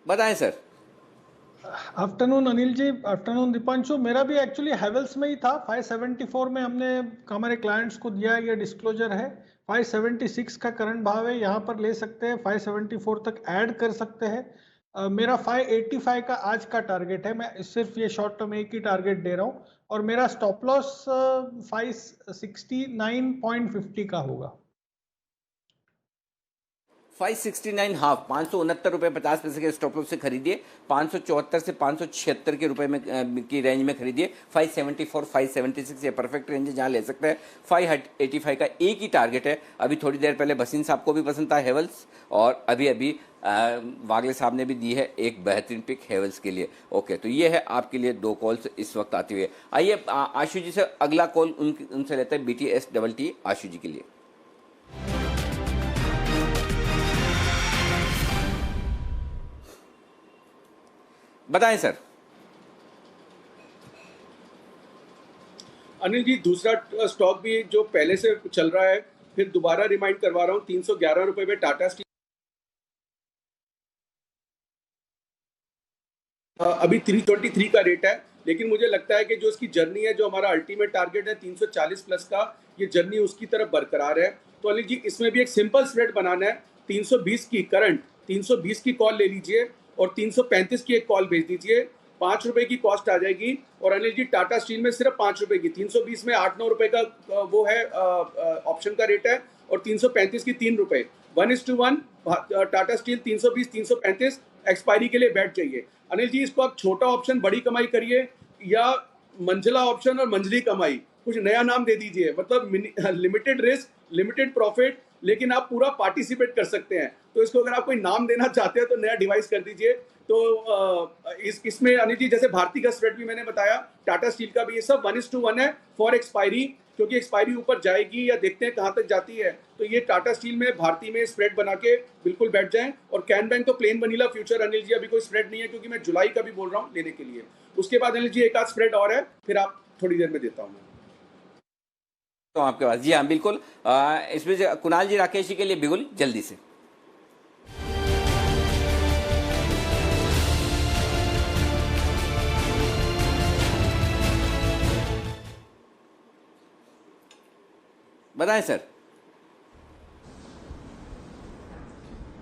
S1: बताएं sir.
S10: Afternoon Anil ji, afternoon Deepanshu. मेरा भी एक्चुअली हैवेल्स में ही था। 574 में हमने हमारे क्लाइंट्स को दिया, ये डिस्क्लोजर है। 576 का करंट भाव है, यहाँ पर ले सकते हैं, 574 तक ऐड कर सकते हैं। मेरा 585 का आज का टारगेट है, मैं सिर्फ ये शॉर्ट टर्म एक ही टारगेट दे रहा हूँ, और मेरा स्टॉप लॉस 569.50 का होगा।
S1: 569 हाफ, 569 रुपये 50 पैसे के स्टॉप लॉस से खरीदिए, 574 से 576 के रुपए में की रेंज में खरीदिए। 574, 576 ये परफेक्ट रेंज है जहाँ ले सकते हैं। 585 का एक ही टारगेट है। अभी थोड़ी देर पहले भसीन साहब को भी पसंद था हेवल्स, और अभी वागले साहब ने भी दी है एक बेहतरीन पिक हेवल्स के लिए। ओके, तो ये है आपके लिए 2 कॉल्स इस वक्त आती हुई। आइए आशु जी से अगला कॉल उनसे लेते हैं, BTST आशु जी के लिए। बताएं सर।
S9: अनिल जी दूसरा स्टॉक भी जो पहले से चल रहा है, फिर दोबारा रिमाइंड करवा रहा हूँ, 311 रुपए में टाटा स्टील अभी 323 का रेट है, लेकिन मुझे लगता है कि जो इसकी जर्नी है, जो हमारा अल्टीमेट टारगेट है 340 प्लस का, ये जर्नी उसकी तरफ बरकरार है। तो अनिल जी इसमें भी एक सिंपल स्प्रेड बनाना है। 320 की करंट, 320 की कॉल ले लीजिए और 335 की एक कॉल भेज दीजिए। ₹5 की कॉस्ट आ जाएगी। और अनिल जी टाटा स्टील में सिर्फ ₹5 की, 320 में 8-9 रुपए का वो है ऑप्शन का रेट है, और 335 की ₹3। 1:1 टाटा स्टील 320-335 एक्सपायरी के लिए बैठ जाइए। अनिल जी इसको आप छोटा ऑप्शन बड़ी कमाई करिए या मंजिला ऑप्शन और मंजली कमाई, कुछ नया नाम दे दीजिए, मतलब लिमिटेड रिस्क लिमिटेड प्रॉफिट, लेकिन आप पूरा पार्टिसिपेट कर सकते हैं। तो इसको अगर आप कोई नाम देना चाहते हैं तो नया डिवाइस कर दीजिए। तो इसमें अनिल जी जैसे भारती का स्प्रेड भी मैंने बताया, टाटा स्टील का भी, ये सब 1:1 है फॉर एक्सपायरी, क्योंकि एक्सपायरी ऊपर जाएगी या देखते हैं कहाँ तक जाती है। तो ये टाटा स्टील में भारती में स्प्रेड बना के बिल्कुल बैठ जाएं। और कैन बैंक तो plane vanilla future Anil ji अभी कोई स्प्रेड नहीं है, क्योंकि मैं जुलाई का भी बोल रहा हूँ लेने के लिए। उसके बाद अनिल जी एक आध स्प्रेड और है, फिर आप थोड़ी देर में देता हूँ मैं
S1: तो आपके पास। जी हाँ बिल्कुल, इसमें कुणाल जी राकेश जी के लिए बिल्कुल जल्दी से। बताएं सर।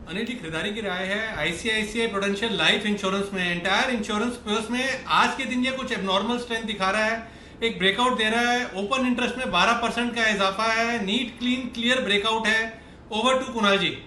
S6: अनिल जी खरीदारी की राय है आईसीआईसीआई प्रूडेंशियल लाइफ इंश्योरेंस में, एंटायर इंश्योरेंस प्लस में आज के दिन ये कुछ एबनॉर्मल स्ट्रेंथ दिखा रहा है, एक ब्रेकआउट दे रहा है। ओपन इंटरेस्ट में 12% का इजाफा है, नीट क्लीन क्लियर ब्रेकआउट है। ओवर टू कुणाल जी।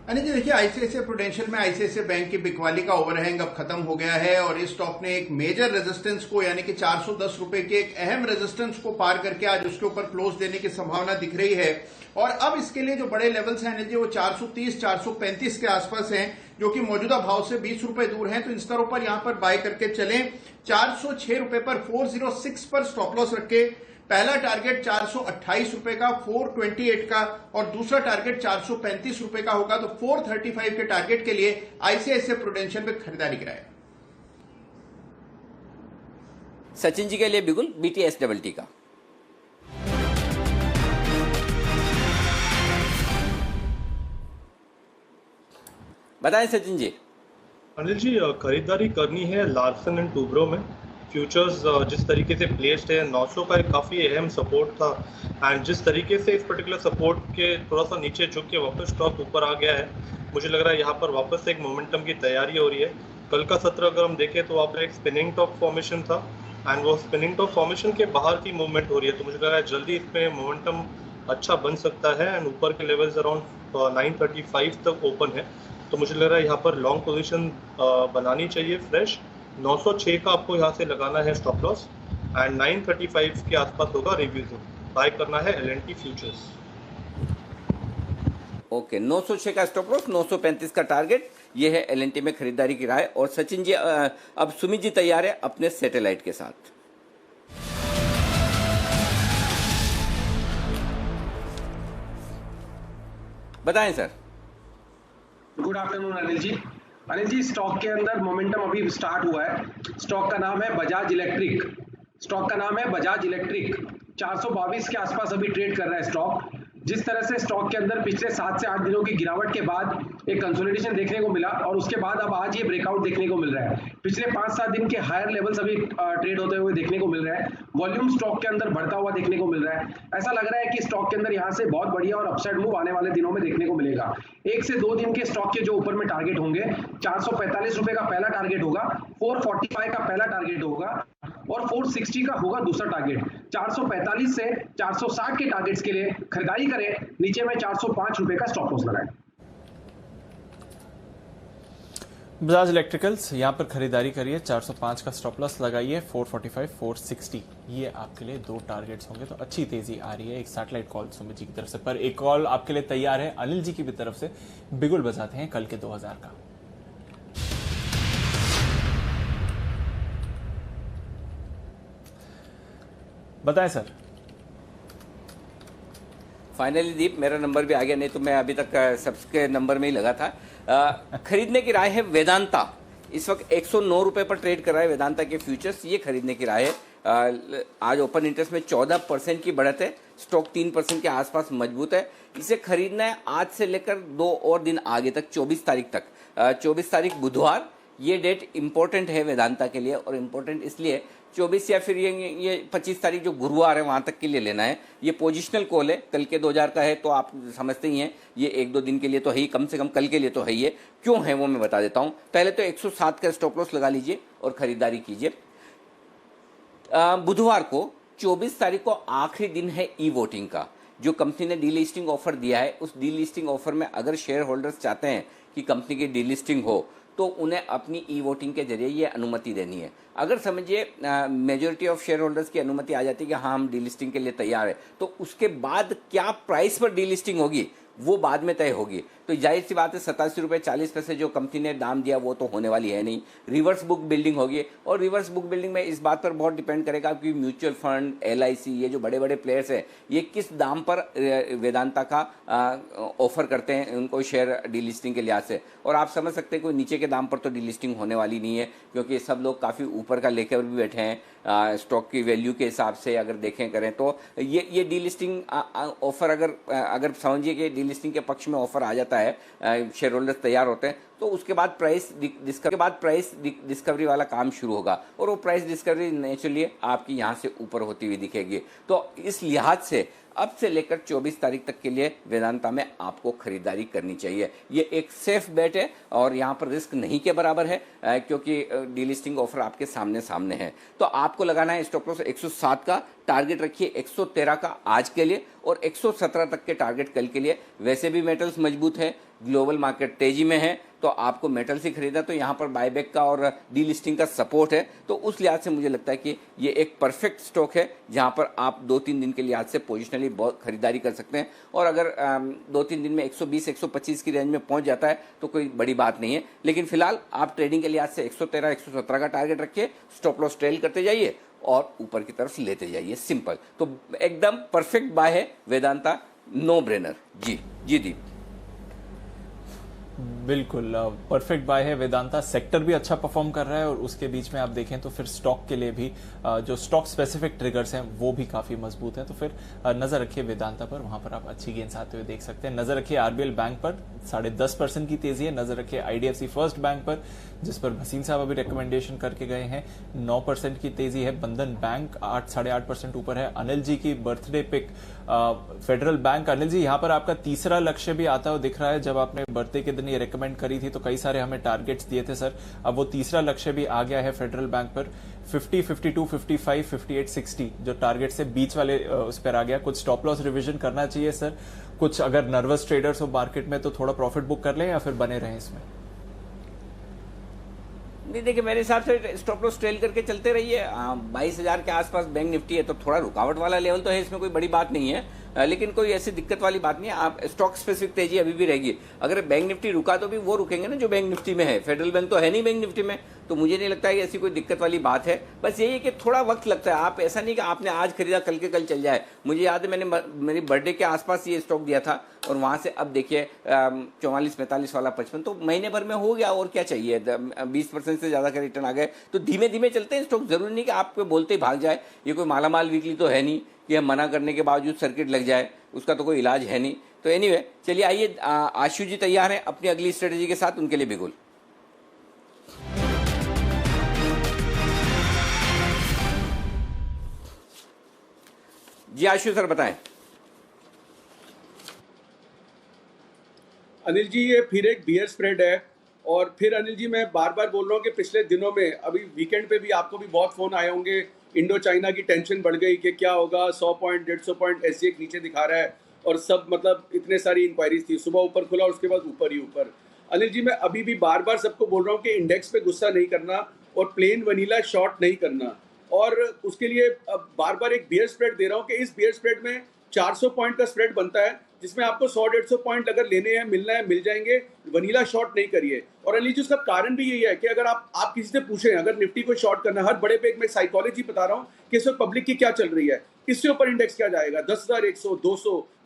S5: अनिल जी देखिए, आईसीआईसीआई प्रूडेंशियल में आईसीआईसीआई बैंक की बिकवाली का ओवरहैंग अब खत्म हो गया है और इस स्टॉक ने एक मेजर रेजिस्टेंस को यानी कि 410 रुपए के एक अहम रेजिस्टेंस को पार करके आज उसके ऊपर क्लोज देने की संभावना दिख रही है। और अब इसके लिए जो बड़े लेवल्स हैं अनिल जी वो 430-435 के आसपास हैं, जो कि मौजूदा भाव से 20 रुपए दूर हैं। तो इन स्तरों पर यहां पर बाय करके चलें। 406 रुपए पर 406 पर स्टॉप लॉस रखे। पहला टारगेट 428 रुपए का, 428 का, और दूसरा टारगेट 435 रुपए का होगा। तो 435 के टारगेट के लिए आईसीआईसीआई प्रूडेंशियल में खरीदारी कराए।
S1: सचिन जी के लिए बिल्कुल BTST का। बताएं सचिन जी।
S4: अनिल जी खरीदारी करनी है लार्सन एंड टूब्रो में। फ्यूचर्स जिस तरीके से प्लेस्ड है, 900 का एक काफ़ी अहम सपोर्ट था, एंड जिस तरीके से इस पर्टिकुलर सपोर्ट के थोड़ा सा नीचे झुक के वापस स्टॉक ऊपर आ गया है, मुझे लग रहा है यहाँ पर वापस से एक मोमेंटम की तैयारी हो रही है। कल का सत्र अगर हम देखें तो वहाँ पर एक स्पिनिंग टॉप फॉर्मेशन था, एंड वो स्पिनिंग टॉप फॉर्मेशन के बाहर की मूवमेंट हो रही है। तो मुझे लग रहा है जल्दी इसमें मोमेंटम अच्छा बन सकता है, एंड ऊपर के लेवल्स अराउंड 935 तक ओपन है। तो मुझे लग रहा है यहाँ पर लॉन्ग पोजीशन बनानी चाहिए फ्रेश। 906 का आपको यहाँ से लगाना है स्टॉप लॉस, एंड 935 के आसपास होगा रिव्यू जोन। बाय करना है L&T फ्यूचर्स।
S1: ओके, 906 का स्टॉप लॉस, 935 का टारगेट, ये है L&T में खरीदारी की राय। और सचिन जी अब सुमित जी तैयार है अपने सैटेलाइट के साथ। बताएं sir.
S11: Good afternoon Anil ji. Anil ji stock के अंदर मोमेंटम अभी स्टार्ट हुआ है। स्टॉक का नाम है बजाज इलेक्ट्रिक। स्टॉक का नाम है बजाज इलेक्ट्रिक। 422 के आसपास अभी ट्रेड कर रहा है स्टॉक। जिस तरह से स्टॉक के अंदर पिछले 7 से 8 दिनों की गिरावट के बाद एक कंसोलिडेशन देखने को मिला और उसके बाद अब आज ये ब्रेकआउट देखने को मिल रहा है। पिछले 5-7 दिन के हायर लेवल्स अभी ट्रेड होते हुए देखने को मिल रहा है। वॉल्यूम स्टॉक के अंदर बढ़ता हुआ देखने को मिल रहा है। ऐसा लग रहा है कि स्टॉक के अंदर यहाँ से बहुत बढ़िया और अपसाइड मूव आने वाले दिनों में देखने को मिलेगा। 1 से 2 दिन के स्टॉक के जो ऊपर में टारगेट होंगे, 445 रुपए का पहला टारगेट होगा, 445 का पहला टारगेट होगा और 460 का होगा दूसरा टारगेट। 445 से 460 के टारगेट्स के लिए खरीदारी करें। नीचे में 405 रुपए का स्टॉप लॉस लगाएं।
S2: बजाज इलेक्ट्रिकल्स यहां पर खरीदारी करिए, 405 का स्टॉप लॉस लगाइए, 445, 460 ये आपके लिए 2 टारगेट्स होंगे। तो अच्छी तेजी आ रही है। एक सैटेलाइट कॉल सुमित जी की तरफ से, पर एक कॉल आपके लिए तैयार है अनिल जी की भी तरफ से। बिगुल बजाते हैं कल के 2000 का। बताएं सर।
S1: फाइनली दीप मेरा नंबर भी आ गया, नहीं तो मैं अभी तक सबके नंबर में ही लगा था। खरीदने की राय है वेदांता। इस वक्त 109 रुपए पर ट्रेड कर रहा है वेदांता के फ्यूचर्स, ये खरीदने की राय है। आज ओपन इंटरेस्ट में 14% की बढ़त है, स्टॉक 3% के आसपास मजबूत है। इसे खरीदना है आज से लेकर 2 और दिन आगे तक, 24 तारीख तक। 24 तारीख बुधवार, ये डेट इंपॉर्टेंट है वेदांता के लिए, और इंपॉर्टेंट इसलिए 24 या फिर ये 25 तारीख जो गुरुवार है वहां तक के लिए लेना है। ये पोजिशनल कॉल है, कल के 2000 का है तो आप समझते ही हैं ये 1-2 दिन के लिए तो है ही, कम से कम कल के लिए तो है ही है। क्यों है वो मैं बता देता हूं। पहले तो 107 का स्टॉप लॉस लगा लीजिए और खरीदारी कीजिए। बुधवार को 24 तारीख को आखिरी दिन है ई वोटिंग का। जो कंपनी ने डीलिस्टिंग ऑफर दिया है उस डीलिस्टिंग ऑफर में अगर शेयर होल्डर्स चाहते हैं कि कंपनी की डीलिस्टिंग हो तो उन्हें अपनी ई वोटिंग के जरिए ये अनुमति देनी है। अगर समझिए मेजॉरिटी ऑफ शेयर होल्डर्स की अनुमति आ जाती है कि हाँ हम डीलिस्टिंग के लिए तैयार है, तो उसके बाद क्या प्राइस पर डीलिस्टिंग होगी वो बाद में तय होगी। तो जाहिर सी बात है 87 रुपये 40 पैसे जो कंपनी ने दाम दिया वो तो होने वाली है नहीं। रिवर्स बुक बिल्डिंग होगी और रिवर्स बुक बिल्डिंग में इस बात पर बहुत डिपेंड करेगा कि म्यूचुअल फंड, LIC, ये जो बड़े बड़े प्लेयर्स हैं ये किस दाम पर वेदांता का ऑफर करते हैं उनको शेयर डीलिस्टिंग के लिहाज से। और आप समझ सकते हैं कोई नीचे के दाम पर तो डीलिस्टिंग होने वाली नहीं है, क्योंकि सब लोग काफ़ी ऊपर का लेकर भी बैठे हैं स्टॉक की वैल्यू के हिसाब से अगर देखें करें तो। ये डीलिस्टिंग ऑफर अगर समझिए कि डीलिस्टिंग के पक्ष में ऑफर आ जाता है, शेयर होल्डर्स तैयार होते हैं, तो उसके बाद प्राइस डिस्कवरी वाला काम शुरू होगा और वो प्राइस डिस्कवरी नेचुरली आपकी यहाँ से ऊपर होती हुई दिखेगी। तो इस लिहाज से अब से लेकर 24 तारीख तक के लिए वेदांता में आपको खरीदारी करनी चाहिए। ये एक सेफ बेट है और यहाँ पर रिस्क नहीं के बराबर है, क्योंकि डीलिस्टिंग ऑफर आपके सामने है। तो आपको लगाना है स्टॉप लॉस 107 का, टारगेट रखिए 113 का आज के लिए और 117 तक के टारगेट कल के लिए। वैसे भी मेटल्स मजबूत है, ग्लोबल मार्केट तेजी में है, तो आपको मेटल से खरीदा तो यहाँ पर बायबैक का और डीलिस्टिंग का सपोर्ट है। तो उस लिहाज से मुझे लगता है कि ये एक परफेक्ट स्टॉक है जहाँ पर आप 2-3 दिन के लिहाज से पोजिशनली बहुत खरीदारी कर सकते हैं। और अगर 2-3 दिन में 120-125 की रेंज में पहुँच जाता है तो कोई बड़ी बात नहीं है। लेकिन फिलहाल आप ट्रेडिंग के लिहाज से 113-117 का टारगेट रखिए, स्टॉप लॉस ट्रेल करते जाइए और ऊपर की तरफ लेते जाइए। सिंपल, तो एकदम परफेक्ट बाय है वेदांता, नो ब्रेनर। जी दीप,
S2: बिल्कुल परफेक्ट बाय है वेदांता। सेक्टर भी अच्छा परफॉर्म कर रहा है और उसके बीच में आप देखें तो फिर स्टॉक के लिए भी जो स्टॉक स्पेसिफिक ट्रिगर्स हैं वो भी काफी मजबूत हैं। तो फिर नजर रखिए वेदांता पर, वहां पर आप अच्छी गेंस आते हुए देख सकते हैं। नजर रखिए RBL बैंक पर 10.5% की तेजी है। नजर रखिए IDFC फर्स्ट बैंक पर, जिस पर भसीन साहब अभी रिकमेंडेशन करके गए हैं, 9% की तेजी है। बंधन बैंक 8-8.5% ऊपर है। अनिल जी की birthday pick Federal Bank. Anil ji, यहाँ पर आपका तीसरा लक्ष्य भी आता हुआ दिख रहा है। जब आपने बर्थडे के दिन ये रिकमेंड करी थी तो कई सारे हमें टारगेट्स दिए थे सर, अब वो तीसरा लक्ष्य भी आ गया है फेडरल बैंक पर। 50, 52, 55, 58, 60 जो टारगेट से बीच वाले उस पर आ गया। कुछ स्टॉप लॉस रिवीजन करना चाहिए सर, कुछ अगर नर्वस ट्रेडर्स हो मार्केट में तो थोड़ा प्रॉफिट बुक कर लें या फिर बने रहें इसमें?
S1: नहीं, देखिए मेरे हिसाब से स्टॉप लॉस ट्रेल करके चलते रहिए। 22,000 के आसपास बैंक निफ्टी है तो थोड़ा रुकावट वाला लेवल तो है, इसमें कोई बड़ी बात नहीं है, लेकिन कोई ऐसी दिक्कत वाली बात नहीं है। आप स्टॉक स्पेसिफिक तेजी अभी भी रहेगी। अगर बैंक निफ्टी रुका तो भी वो रुकेंगे ना जो बैंक निफ्टी में है, फेडरल बैंक तो है नहीं बैंक निफ्टी में, तो मुझे नहीं लगता है कि ऐसी कोई दिक्कत वाली बात है। बस यही है कि थोड़ा वक्त लगता है। आप ऐसा नहीं कि आपने आज खरीदा कल के कल चल जाए। मुझे याद है मैंने मेरी बर्थडे के आसपास ये स्टॉक दिया था और वहाँ से अब देखिए 44-45 वाला 55, तो महीने भर में हो गया और क्या चाहिए। 20% से ज़्यादा का रिटर्न आ गए। तो धीमे धीमे चलते हैं स्टॉक, जरूरी नहीं कि आपको बोलते ही भाग जाए। ये कोई मालामाल वीकली तो है नहीं कि हम मना करने के बावजूद सर्किट लग जाए, उसका तो कोई इलाज है नहीं। तो एनीवे चलिए आइए, आशु जी तैयार हैं अपनी अगली स्ट्रेटेजी के साथ, उनके लिए बिगुल। जी आशु सर बताएं।
S9: अनिल जी, ये फिर एक बियर स्प्रेड है और फिर अनिल जी मैं बार बार बोल रहा हूँ कि पिछले दिनों में अभी वीकेंड पे भी आपको भी बहुत फोन आए होंगे। इंडो चाइना की टेंशन बढ़ गई कि क्या होगा, 100 पॉइंट 150 पॉइंट SGX नीचे दिखा रहा है और सब मतलब इतने सारी इंक्वायरीज थी। सुबह ऊपर खुला और उसके बाद ऊपर ही ऊपर। अनिल जी मैं अभी भी बार बार सबको बोल रहा हूँ कि इंडेक्स पे गुस्सा नहीं करना और प्लेन वनीला शॉर्ट नहीं करना, और उसके लिए अब बार बार एक बियर स्प्रेड दे रहा हूँ कि इस बियर स्प्रेड में 400 पॉइंट का स्प्रेड बनता है, जिसमें आपको 100-150 पॉइंट अगर लेने हैं, मिलना है, मिल जाएंगे। वनीला शॉर्ट नहीं करिए। और अनिल जी उसका कारण भी यही है कि अगर आप किसी से पूछें अगर निफ्टी को शॉर्ट करना, हर बड़े पे एक मैं साइकोलॉजी बता रहा हूँ कि इस वक्त पब्लिक की क्या चल रही है, किससे ऊपर इंडेक्स क्या जाएगा, 10,100,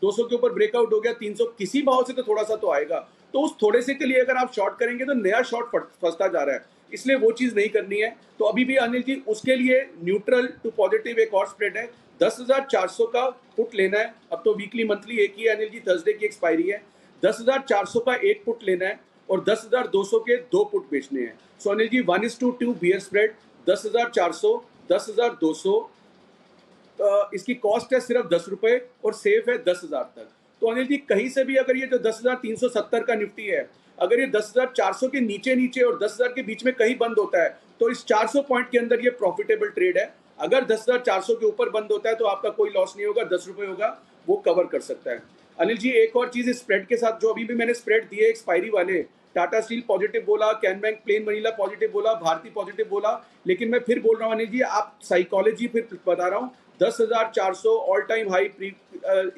S9: 200 के ऊपर ब्रेकआउट हो गया, 300, किसी भाव से तो थोड़ा सा तो आएगा। तो उस थोड़े से के लिए अगर आप शॉर्ट करेंगे तो नया शॉर्ट फंसता जा रहा है, इसलिए वो चीज नहीं करनी है। तो अभी भी अनिल जी उसके लिए न्यूट्रल टू पॉजिटिव एक और स्प्रेड है, 10,400 का पुट लेना है। अब तो वीकली मंथली एक ही अनिल जी, थर्सडे की एक्सपायरी है। 10,400 का एक पुट लेना है और 10,200 के 2 पुट बेचने हैं। सो अनिल जी 1:2 बियर स्प्रेड, 10,400, 10,200 इसकी कॉस्ट है सिर्फ 10 रुपए और सेफ है 10,000 तक। तो अनिल जी कहीं से भी अगर ये जो 10,370 का निफ्टी है, अगर ये 10,400 के नीचे और 10,000 के बीच में कहीं बंद होता है तो इस 400 पॉइंट के अंदर ये प्रॉफिटेबल ट्रेड है। अगर 10,400 के ऊपर बंद होता है तो आपका कोई लॉस नहीं होगा, 10 रुपए होगा, वो कवर कर सकता है। अनिल जी एक और चीज स्प्रेड के साथ, जो अभी भी मैंने स्प्रेड दिए एक्सपायरी वाले, टाटा स्टील पॉजिटिव बोला, can bank plane vanilla positive बोला, भारती पॉजिटिव बोला, लेकिन मैं फिर बोल रहा हूँ अनिल जी, आप साइकोलॉजी फिर बता रहा हूँ, 10,400 all time high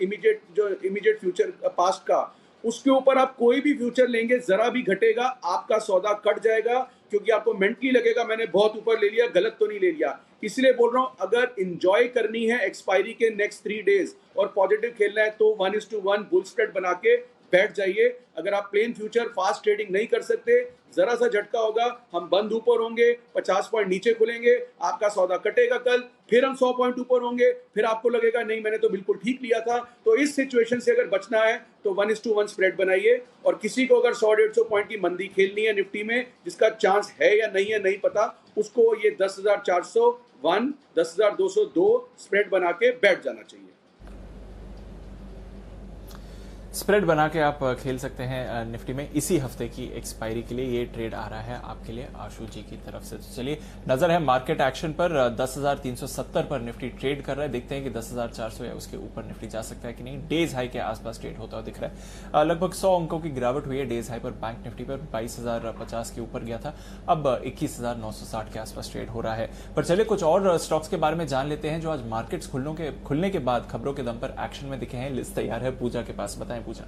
S9: immediate future past का, उसके ऊपर आप कोई भी फ्यूचर लेंगे जरा भी घटेगा, आपका सौदा कट जाएगा, क्योंकि आपको मेंटली लगेगा मैंने बहुत ऊपर ले लिया, गलत तो नहीं ले लिया। इसलिए बोल रहा हूं अगर एंजॉय करनी है एक्सपायरी के नेक्स्ट 3 डेज और पॉजिटिव खेलना है तो 1:1 बुल स्प्रेड बना के बैठ जाइए। अगर आप प्लेन फ्यूचर फास्ट ट्रेडिंग नहीं कर सकते, जरा सा झटका होगा, हम बंद ऊपर होंगे, 50 पॉइंट नीचे खुलेंगे, आपका सौदा कटेगा कल, फिर हम 100 पॉइंट ऊपर होंगे, फिर आपको लगेगा नहीं मैंने तो बिल्कुल ठीक लिया था। तो इस सिचुएशन से अगर बचना है तो 1:1 स्प्रेड बनाइए। और किसी को अगर 100-150 पॉइंट की मंदी खेलनी है निफ्टी में, जिसका चांस है या नहीं है नहीं पता, उसको ये 10,401, 10,202 स्प्रेड बना के बैठ जाना चाहिए।
S2: स्प्रेड बना के आप खेल सकते हैं निफ्टी में। इसी हफ्ते की एक्सपायरी के लिए ये ट्रेड आ रहा है आपके लिए आशु जी की तरफ से। तो चलिए नजर है मार्केट एक्शन पर। 10,370 पर निफ्टी ट्रेड कर रहा है। देखते हैं कि 10,400 या उसके ऊपर निफ्टी जा सकता है कि नहीं। डेज हाई के आसपास ट्रेड होता हुआ दिख रहा है। लगभग 100 अंकों की गिरावट हुई है डेज हाई पर। बैंक निफ्टी पर 22,050 के ऊपर गया था, अब 21,960 के आसपास ट्रेड हो रहा है। पर चलिए कुछ और स्टॉक्स के बारे में जान लेते हैं जो आज मार्केट्स खुलने के बाद खबरों के दम पर एक्शन में दिखे हैं। लिस्ट तैयार है पूजा के पास, बताएं पूजा।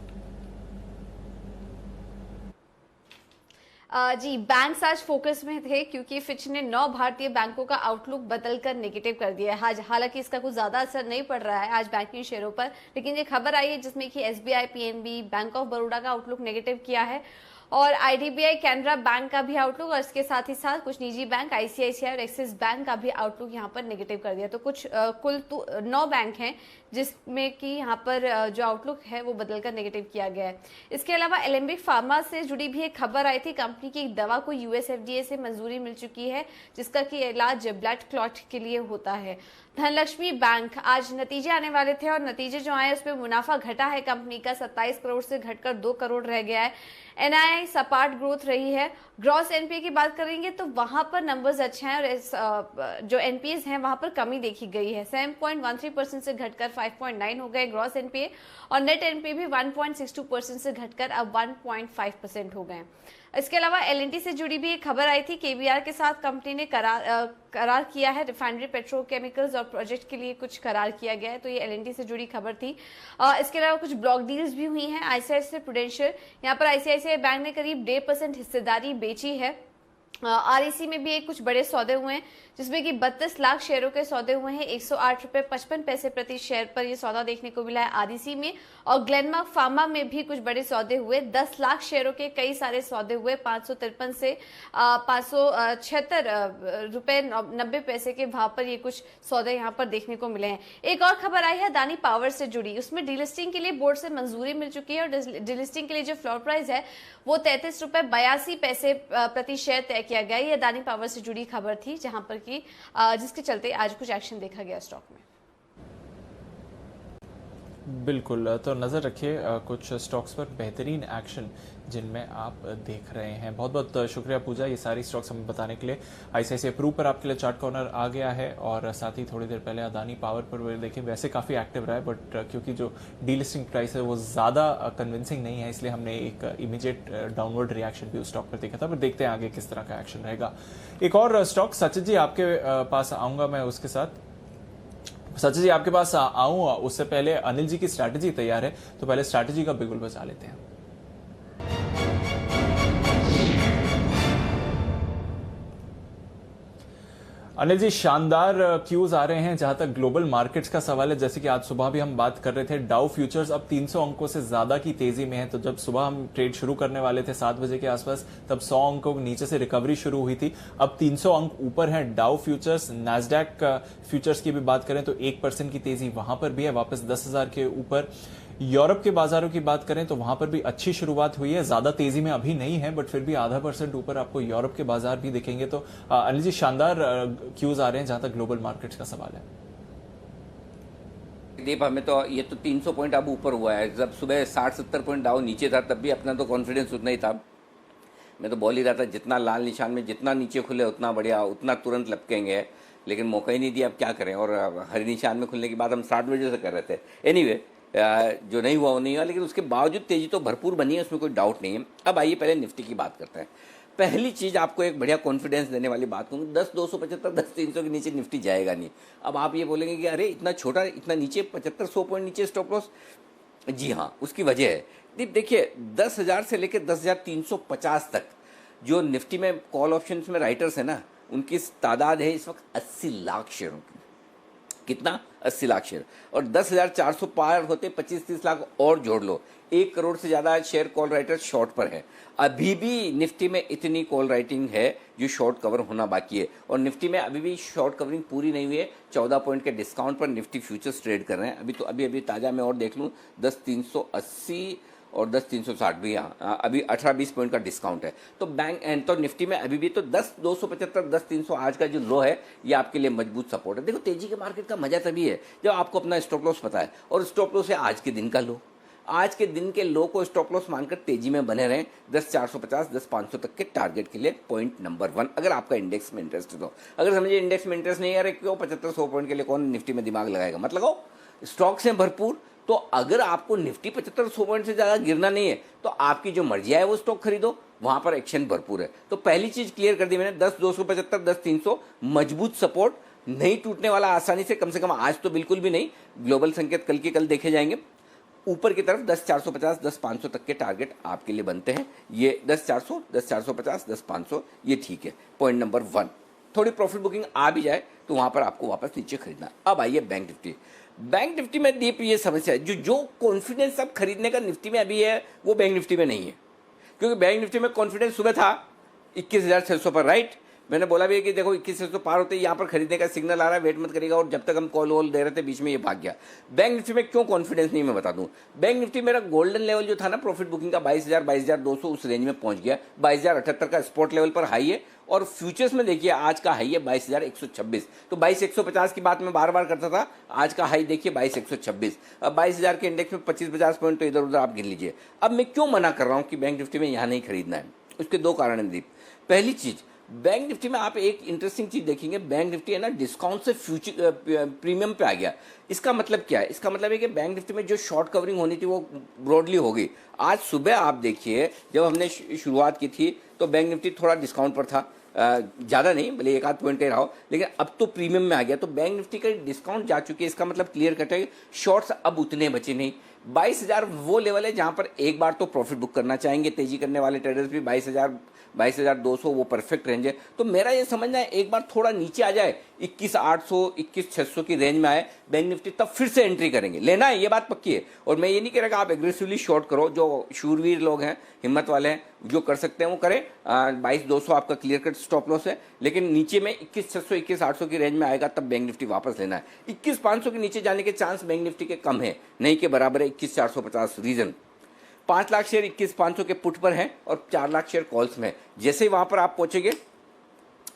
S12: जी, बैंक्स आज फोकस में थे क्योंकि फिच ने 9 भारतीय बैंकों का आउटलुक बदलकर नेगेटिव कर दिया है। हालांकि इसका कुछ ज्यादा असर नहीं पड़ रहा है आज बैंकिंग शेयरों पर, लेकिन ये खबर आई है जिसमें कि SBI, PNB, bank of Baroda का आउटलुक नेगेटिव किया है और आईडीबीआई, कैनरा बैंक का भी आउटलुक और इसके साथ ही साथ कुछ निजी बैंक आईसीआईसीआई और एक्सिस बैंक का भी आउटलुक यहाँ पर नेगेटिव कर दिया। तो कुछ कुल 9 बैंक हैं जिसमें कि यहाँ पर जो आउटलुक है वो बदलकर नेगेटिव किया गया है। इसके अलावा एलेम्बिक फार्मा से जुड़ी भी एक खबर आई थी। कंपनी की एक दवा को यूएसएफडीए से मंजूरी मिल चुकी है जिसका कि इलाज ब्लड क्लॉट के लिए होता है। धनलक्ष्मी बैंक आज नतीजे आने वाले थे और नतीजे जो आए उसमें मुनाफा घटा है कंपनी का, 27 करोड़ से घटकर 2 करोड़ रह गया है। एनआईआई सपाट ग्रोथ रही है। ग्रॉस एनपीए की बात करेंगे तो वहां पर नंबर्स अच्छे हैं और जो एनपीएस हैं वहां पर कमी देखी गई है। 7.13% से घटकर 5.9 हो गए ग्रॉस एनपीए और नेट एनपीए भी 1.62% से घटकर अब 1.5% हो गए। इसके अलावा एलएनटी से जुड़ी भी एक खबर आई थी। केबीआर के साथ कंपनी ने करार किया है। रिफाइनरी, पेट्रोकेमिकल्स और प्रोजेक्ट के लिए कुछ करार किया गया है। तो ये एलएनटी से जुड़ी खबर थी। इसके अलावा कुछ ब्लॉक डील्स भी हुई हैं। आईसीआईसीआई प्रूडेंशियल, यहाँ पर आईसीआईसीआई बैंक ने करीब 1.5% हिस्सेदारी बेची है। आरईसी में भी एक कुछ बड़े सौदे हुए हैं जिसमें कि 32 लाख शेयरों के सौदे हुए हैं। 108.55 प्रति शेयर पर यह सौदा देखने को मिला है आरईसी में। और ग्लेनमार्क फार्मा में भी कुछ बड़े सौदे हुए। 10 लाख शेयरों के कई सारे सौदे हुए। 553 से 576 रुपए 90 पैसे के भाव पर ये कुछ सौदे यहाँ पर देखने को मिले हैं। एक और खबर आई है अदानी पावर से जुड़ी। उसमें डीलिस्टिंग के लिए बोर्ड से मंजूरी मिल चुकी है और डीलिस्टिंग के लिए जो फ्लोर प्राइस है वो 33.82 रुपए प्रति शेयर तय किया गया। ये अदानी पावर से जुड़ी खबर थी जहां पर कि जिसके चलते आज कुछ एक्शन देखा गया स्टॉक में।
S2: बिल्कुल, तो नजर रखिए कुछ स्टॉक्स पर बेहतरीन एक्शन जिनमें आप देख रहे हैं। बहुत बहुत शुक्रिया पूजा ये सारी स्टॉक्स हमें बताने के लिए। आईसीआईसीआई प्रू पर आपके लिए चार्ट कॉर्नर आ गया है और साथ ही थोड़ी देर पहले अदानी पावर पर देखिए वैसे काफ़ी एक्टिव रहा है, बट क्योंकि जो डीलिस्टिंग प्राइस है वो ज़्यादा कन्विंसिंग नहीं है इसलिए हमने एक इमीडिएट डाउनवर्ड रिएक्शन भी उस स्टॉक पर देखा था। पर देखते हैं आगे किस तरह का एक्शन रहेगा। एक और स्टॉक, सचिन जी आपके पास आऊँगा मैं उसके साथ। सचिन जी आपके पास आऊँ उससे पहले अनिल जी की स्ट्रैटेजी तैयार है, तो पहले स्ट्रैटेजी का बिगुल बजा लेते हैं। अनिल जी, शानदार क्यूज आ रहे हैं जहां तक ग्लोबल मार्केट्स का सवाल है। जैसे कि आज सुबह भी हम बात कर रहे थे, डाउ फ्यूचर्स अब 300 अंकों से ज्यादा की तेजी में है। तो जब सुबह हम ट्रेड शुरू करने वाले थे 7 बजे के आसपास, तब 100 अंकों नीचे से रिकवरी शुरू हुई थी। अब 300 अंक ऊपर है डाउ फ्यूचर्स। नैस्डैक फ्यूचर्स की भी बात करें तो 1% की तेजी वहां पर भी है, वापस 10,000 के ऊपर। यूरोप के बाजारों की बात करें तो वहां पर भी अच्छी शुरुआत हुई है, ज्यादा तेजी में अभी नहीं है, बट फिर भी 0.5% ऊपर आपको यूरोप के बाजार भी दिखेंगे। तो अनिल जी, शानदार क्यूज आ रहे हैं जहां तक ग्लोबल मार्केट्स का सवाल है।
S1: दीप, हमें तो ये तो 300 पॉइंट अब ऊपर हुआ है। जब सुबह 60-70 पॉइंट डाउन नीचे था तब भी अपना तो कॉन्फिडेंस उतना ही था। मैं तो बोल ही रहा था जितना लाल निशान में जितना नीचे खुले उतना बढ़िया, उतना तुरंत लपकेंगे, लेकिन मौका ही नहीं दिया। अब क्या करें। और हरी निशान में खुलने के बाद हम 60 बजे से कर रहे थे। एनीवे, जो नहीं हुआ वो नहीं हुआ, लेकिन उसके बावजूद तेजी तो भरपूर बनी है, उसमें कोई डाउट नहीं है। अब आइए पहले निफ्टी की बात करते हैं। पहली चीज़ आपको एक बढ़िया कॉन्फिडेंस देने वाली बात कहूँ, 10,275 10,300 के नीचे निफ्टी जाएगा नहीं। अब आप ये बोलेंगे कि अरे इतना छोटा, इतना नीचे, 75-100 पॉइंट नीचे स्टॉप लॉस। जी हाँ, उसकी वजह है। देखिए 10,000 से लेकर 10,350 तक जो निफ्टी में कॉल ऑप्शंस में राइटर्स है ना, उनकी तादाद है इस वक्त 80 लाख शेयरों की। कितना? 80 लाख शेयर। और 10,400 पार होते 25-30 लाख और जोड़ लो, 1 करोड़ से ज़्यादा शेयर कॉल राइटर शॉर्ट पर है। अभी भी निफ्टी में इतनी कॉल राइटिंग है जो शॉर्ट कवर होना बाकी है, और निफ्टी में अभी भी शॉर्ट कवरिंग पूरी नहीं हुई है। 14 पॉइंट के डिस्काउंट पर निफ्टी फ्यूचर्स ट्रेड कर रहे हैं। अभी ताज़ा मैं और देख लूँ, 10,380 और 10,360 भी, यहाँ अभी 18-20 पॉइंट का डिस्काउंट है। तो बैंक एंड तो निफ्टी में अभी भी तो 10,275 10,300 आज का जो लो है, ये आपके लिए मजबूत सपोर्ट है। देखो तेजी के मार्केट का मजा तभी है जब आपको अपना स्टॉप लॉस पता है, और स्टॉप लॉस है आज के दिन का लो। आज के दिन के लो को स्टॉप लॉस मानकर तेजी में बने रहें। 10,450 10,500 तक के टारगेट के लिए पॉइंट नंबर 1, अगर आपका इंडेक्स में इंटरेस्ट हो। अगर समझिए इंडेक्स में इंटरेस्ट नहीं है, अरे क्यों 75-100 पॉइंट के लिए कौन निफ्टी में दिमाग लगाएगा, मत लगाओ। स्टॉक्स हैं भरपूर, तो अगर आपको निफ्टी 75-100 पॉइंट से ज़्यादा गिरना नहीं है तो आपकी जो मर्जी है वो स्टॉक खरीदो, वहां पर एक्शन भरपूर है। तो पहली चीज क्लियर कर दी मैंने, 10,275 10,300 मजबूत सपोर्ट, नहीं टूटने वाला आसानी से कम आज तो बिल्कुल भी नहीं। ग्लोबल संकेत कल के कल देखे जाएंगे। ऊपर की तरफ 10,450 10,500 तक के टारगेट आपके लिए बनते हैं। ये 10,400 10,450 10,500 ये ठीक है। पॉइंट नंबर 1, थोड़ी प्रॉफिट बुकिंग आ भी जाए तो वहां पर आपको वापस नीचे खरीदना। अब आइए बैंक निफ्टी। बैंक निफ्टी में दीप ये समस्या है, जो कॉन्फिडेंस अब खरीदने का निफ्टी में अभी है वो बैंक निफ्टी में नहीं है। क्योंकि बैंक निफ्टी में कॉन्फिडेंस सुबह था 21,600 पर, राइट। मैंने बोला भी है कि देखो 21,600 पार होते ही यहाँ पर खरीदने का सिग्नल आ रहा है, वेट मत करेगा। और जब तक हम कॉल वॉल दे रहे थे बीच में ये भाग गया। बैंक निफ्टी में क्यों कॉन्फिडेंस नहीं, मैं बता दूं। बैंक निफ्टी मेरा गोल्डन लेवल जो था ना प्रॉफिट बुकिंग का 22,000 22,200 उस रेंज में पहुंच गया। 22,078 का स्पॉट लेवल पर हाई है, और फ्यूचर्स में देखिए आज का हाई है 22,126। तो 22,150 की बात मैं बार बार करता था, आज का हाई देखिए 22,126। अब 22,000 के इंडेक्स में 25-50 पॉइंट तो इधर उधर आप गिन लीजिए। अब मैं क्यों मना कर रहा हूं कि बैंक निफ्टी में यहां नहीं खरीदना है, उसके 2 कारण हैं दीप। पहली चीज, बैंक निफ्टी में आप एक इंटरेस्टिंग चीज देखेंगे, बैंक निफ्टी है ना डिस्काउंट से फ्यूचर प्रीमियम पे आ गया। इसका मतलब क्या है? इसका मतलब है कि बैंक निफ्टी में जो शॉर्ट कवरिंग होनी थी वो ब्रॉडली हो गई। आज सुबह आप देखिए जब हमने शुरुआत की थी तो बैंक निफ्टी थोड़ा डिस्काउंट पर था, ज़्यादा नहीं, भले 1-8 पॉइंट का रहा हो, लेकिन अब तो प्रीमियम में आ गया। तो बैंक निफ्टी का डिस्काउंट जा चुकी है, इसका मतलब क्लियर कट है शॉर्ट्स अब उतने बचे नहीं। 22,000 वो लेवल है जहां पर एक बार तो प्रॉफिट बुक करना चाहेंगे तेजी करने वाले ट्रेडर्स भी। 22,200 वो परफेक्ट रेंज है। तो मेरा ये समझना है एक बार थोड़ा नीचे आ जाए, 21,800 21,600 की रेंज में आए बैंक निफ्टी, तब फिर से एंट्री करेंगे। लेना है, ये बात पक्की है। और मैं ये नहीं कह रहा कि आप एग्रेसिवली शॉर्ट करो, जो शूरवीर लोग हैं, हिम्मत वाले हैं, जो कर सकते हैं वो करें। 22,200 आपका क्लियर कट स्टॉप लॉस है, लेकिन नीचे में 21,600 21,800 की रेंज में आएगा तब बैंक निफ्टी वापस लेना है। 21,500 के नीचे जाने के चांस बैंक निफ्टी के कम है, नहीं के बराबर है 21,450। रीजन 5 लाख शेयर 21,500 के पुट पर हैं और 4 लाख शेयर कॉल्स में। जैसे ही वहां पर आप पहुंचेंगे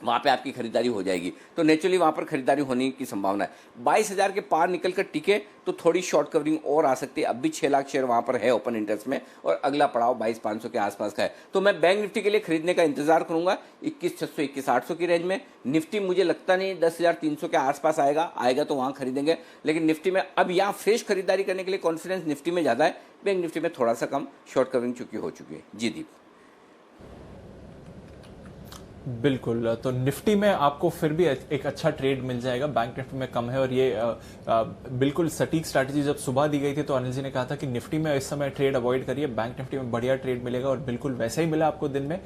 S1: वहां पे आपकी खरीदारी हो जाएगी, तो नेचुरली वहां पर खरीदारी होने की संभावना है। 22,000 के पार निकल कर टिके तो थोड़ी शॉर्ट कवरिंग और आ सकती है। अब भी 6 लाख शेयर वहां पर है ओपन इंटरेस्ट में, और अगला पड़ाव 22,500 के आसपास का है। तो मैं बैंक निफ्टी के लिए खरीदने का इंतजार करूंगा 21,600 21,800 की रेंज में। निफ्टी मुझे लगता नहीं 10,300 के आसपास आएगा तो वहां खरीदेंगे। लेकिन निफ्टी में अब यहाँ फ्रेश खरीदारी करने के लिए कॉन्फिडेंस निफ्टी में ज्यादा है, बैंक निफ्टी में थोड़ा सा कम शॉर्ट कवरिंग चुकी हो चुकी है। जी दीप।
S2: बिल्कुल, तो निफ्टी में आपको फिर भी एक अच्छा ट्रेड मिल जाएगा, बैंक निफ्टी में कम है। और ये बिल्कुल सटीक स्ट्रैटेजी जब सुबह दी गई थी तो अनिल जी ने कहा था कि निफ्टी में इस समय ट्रेड अवॉइड करिए, बैंक निफ्टी में बढ़िया ट्रेड मिलेगा, और बिल्कुल वैसा ही मिला आपको दिन में।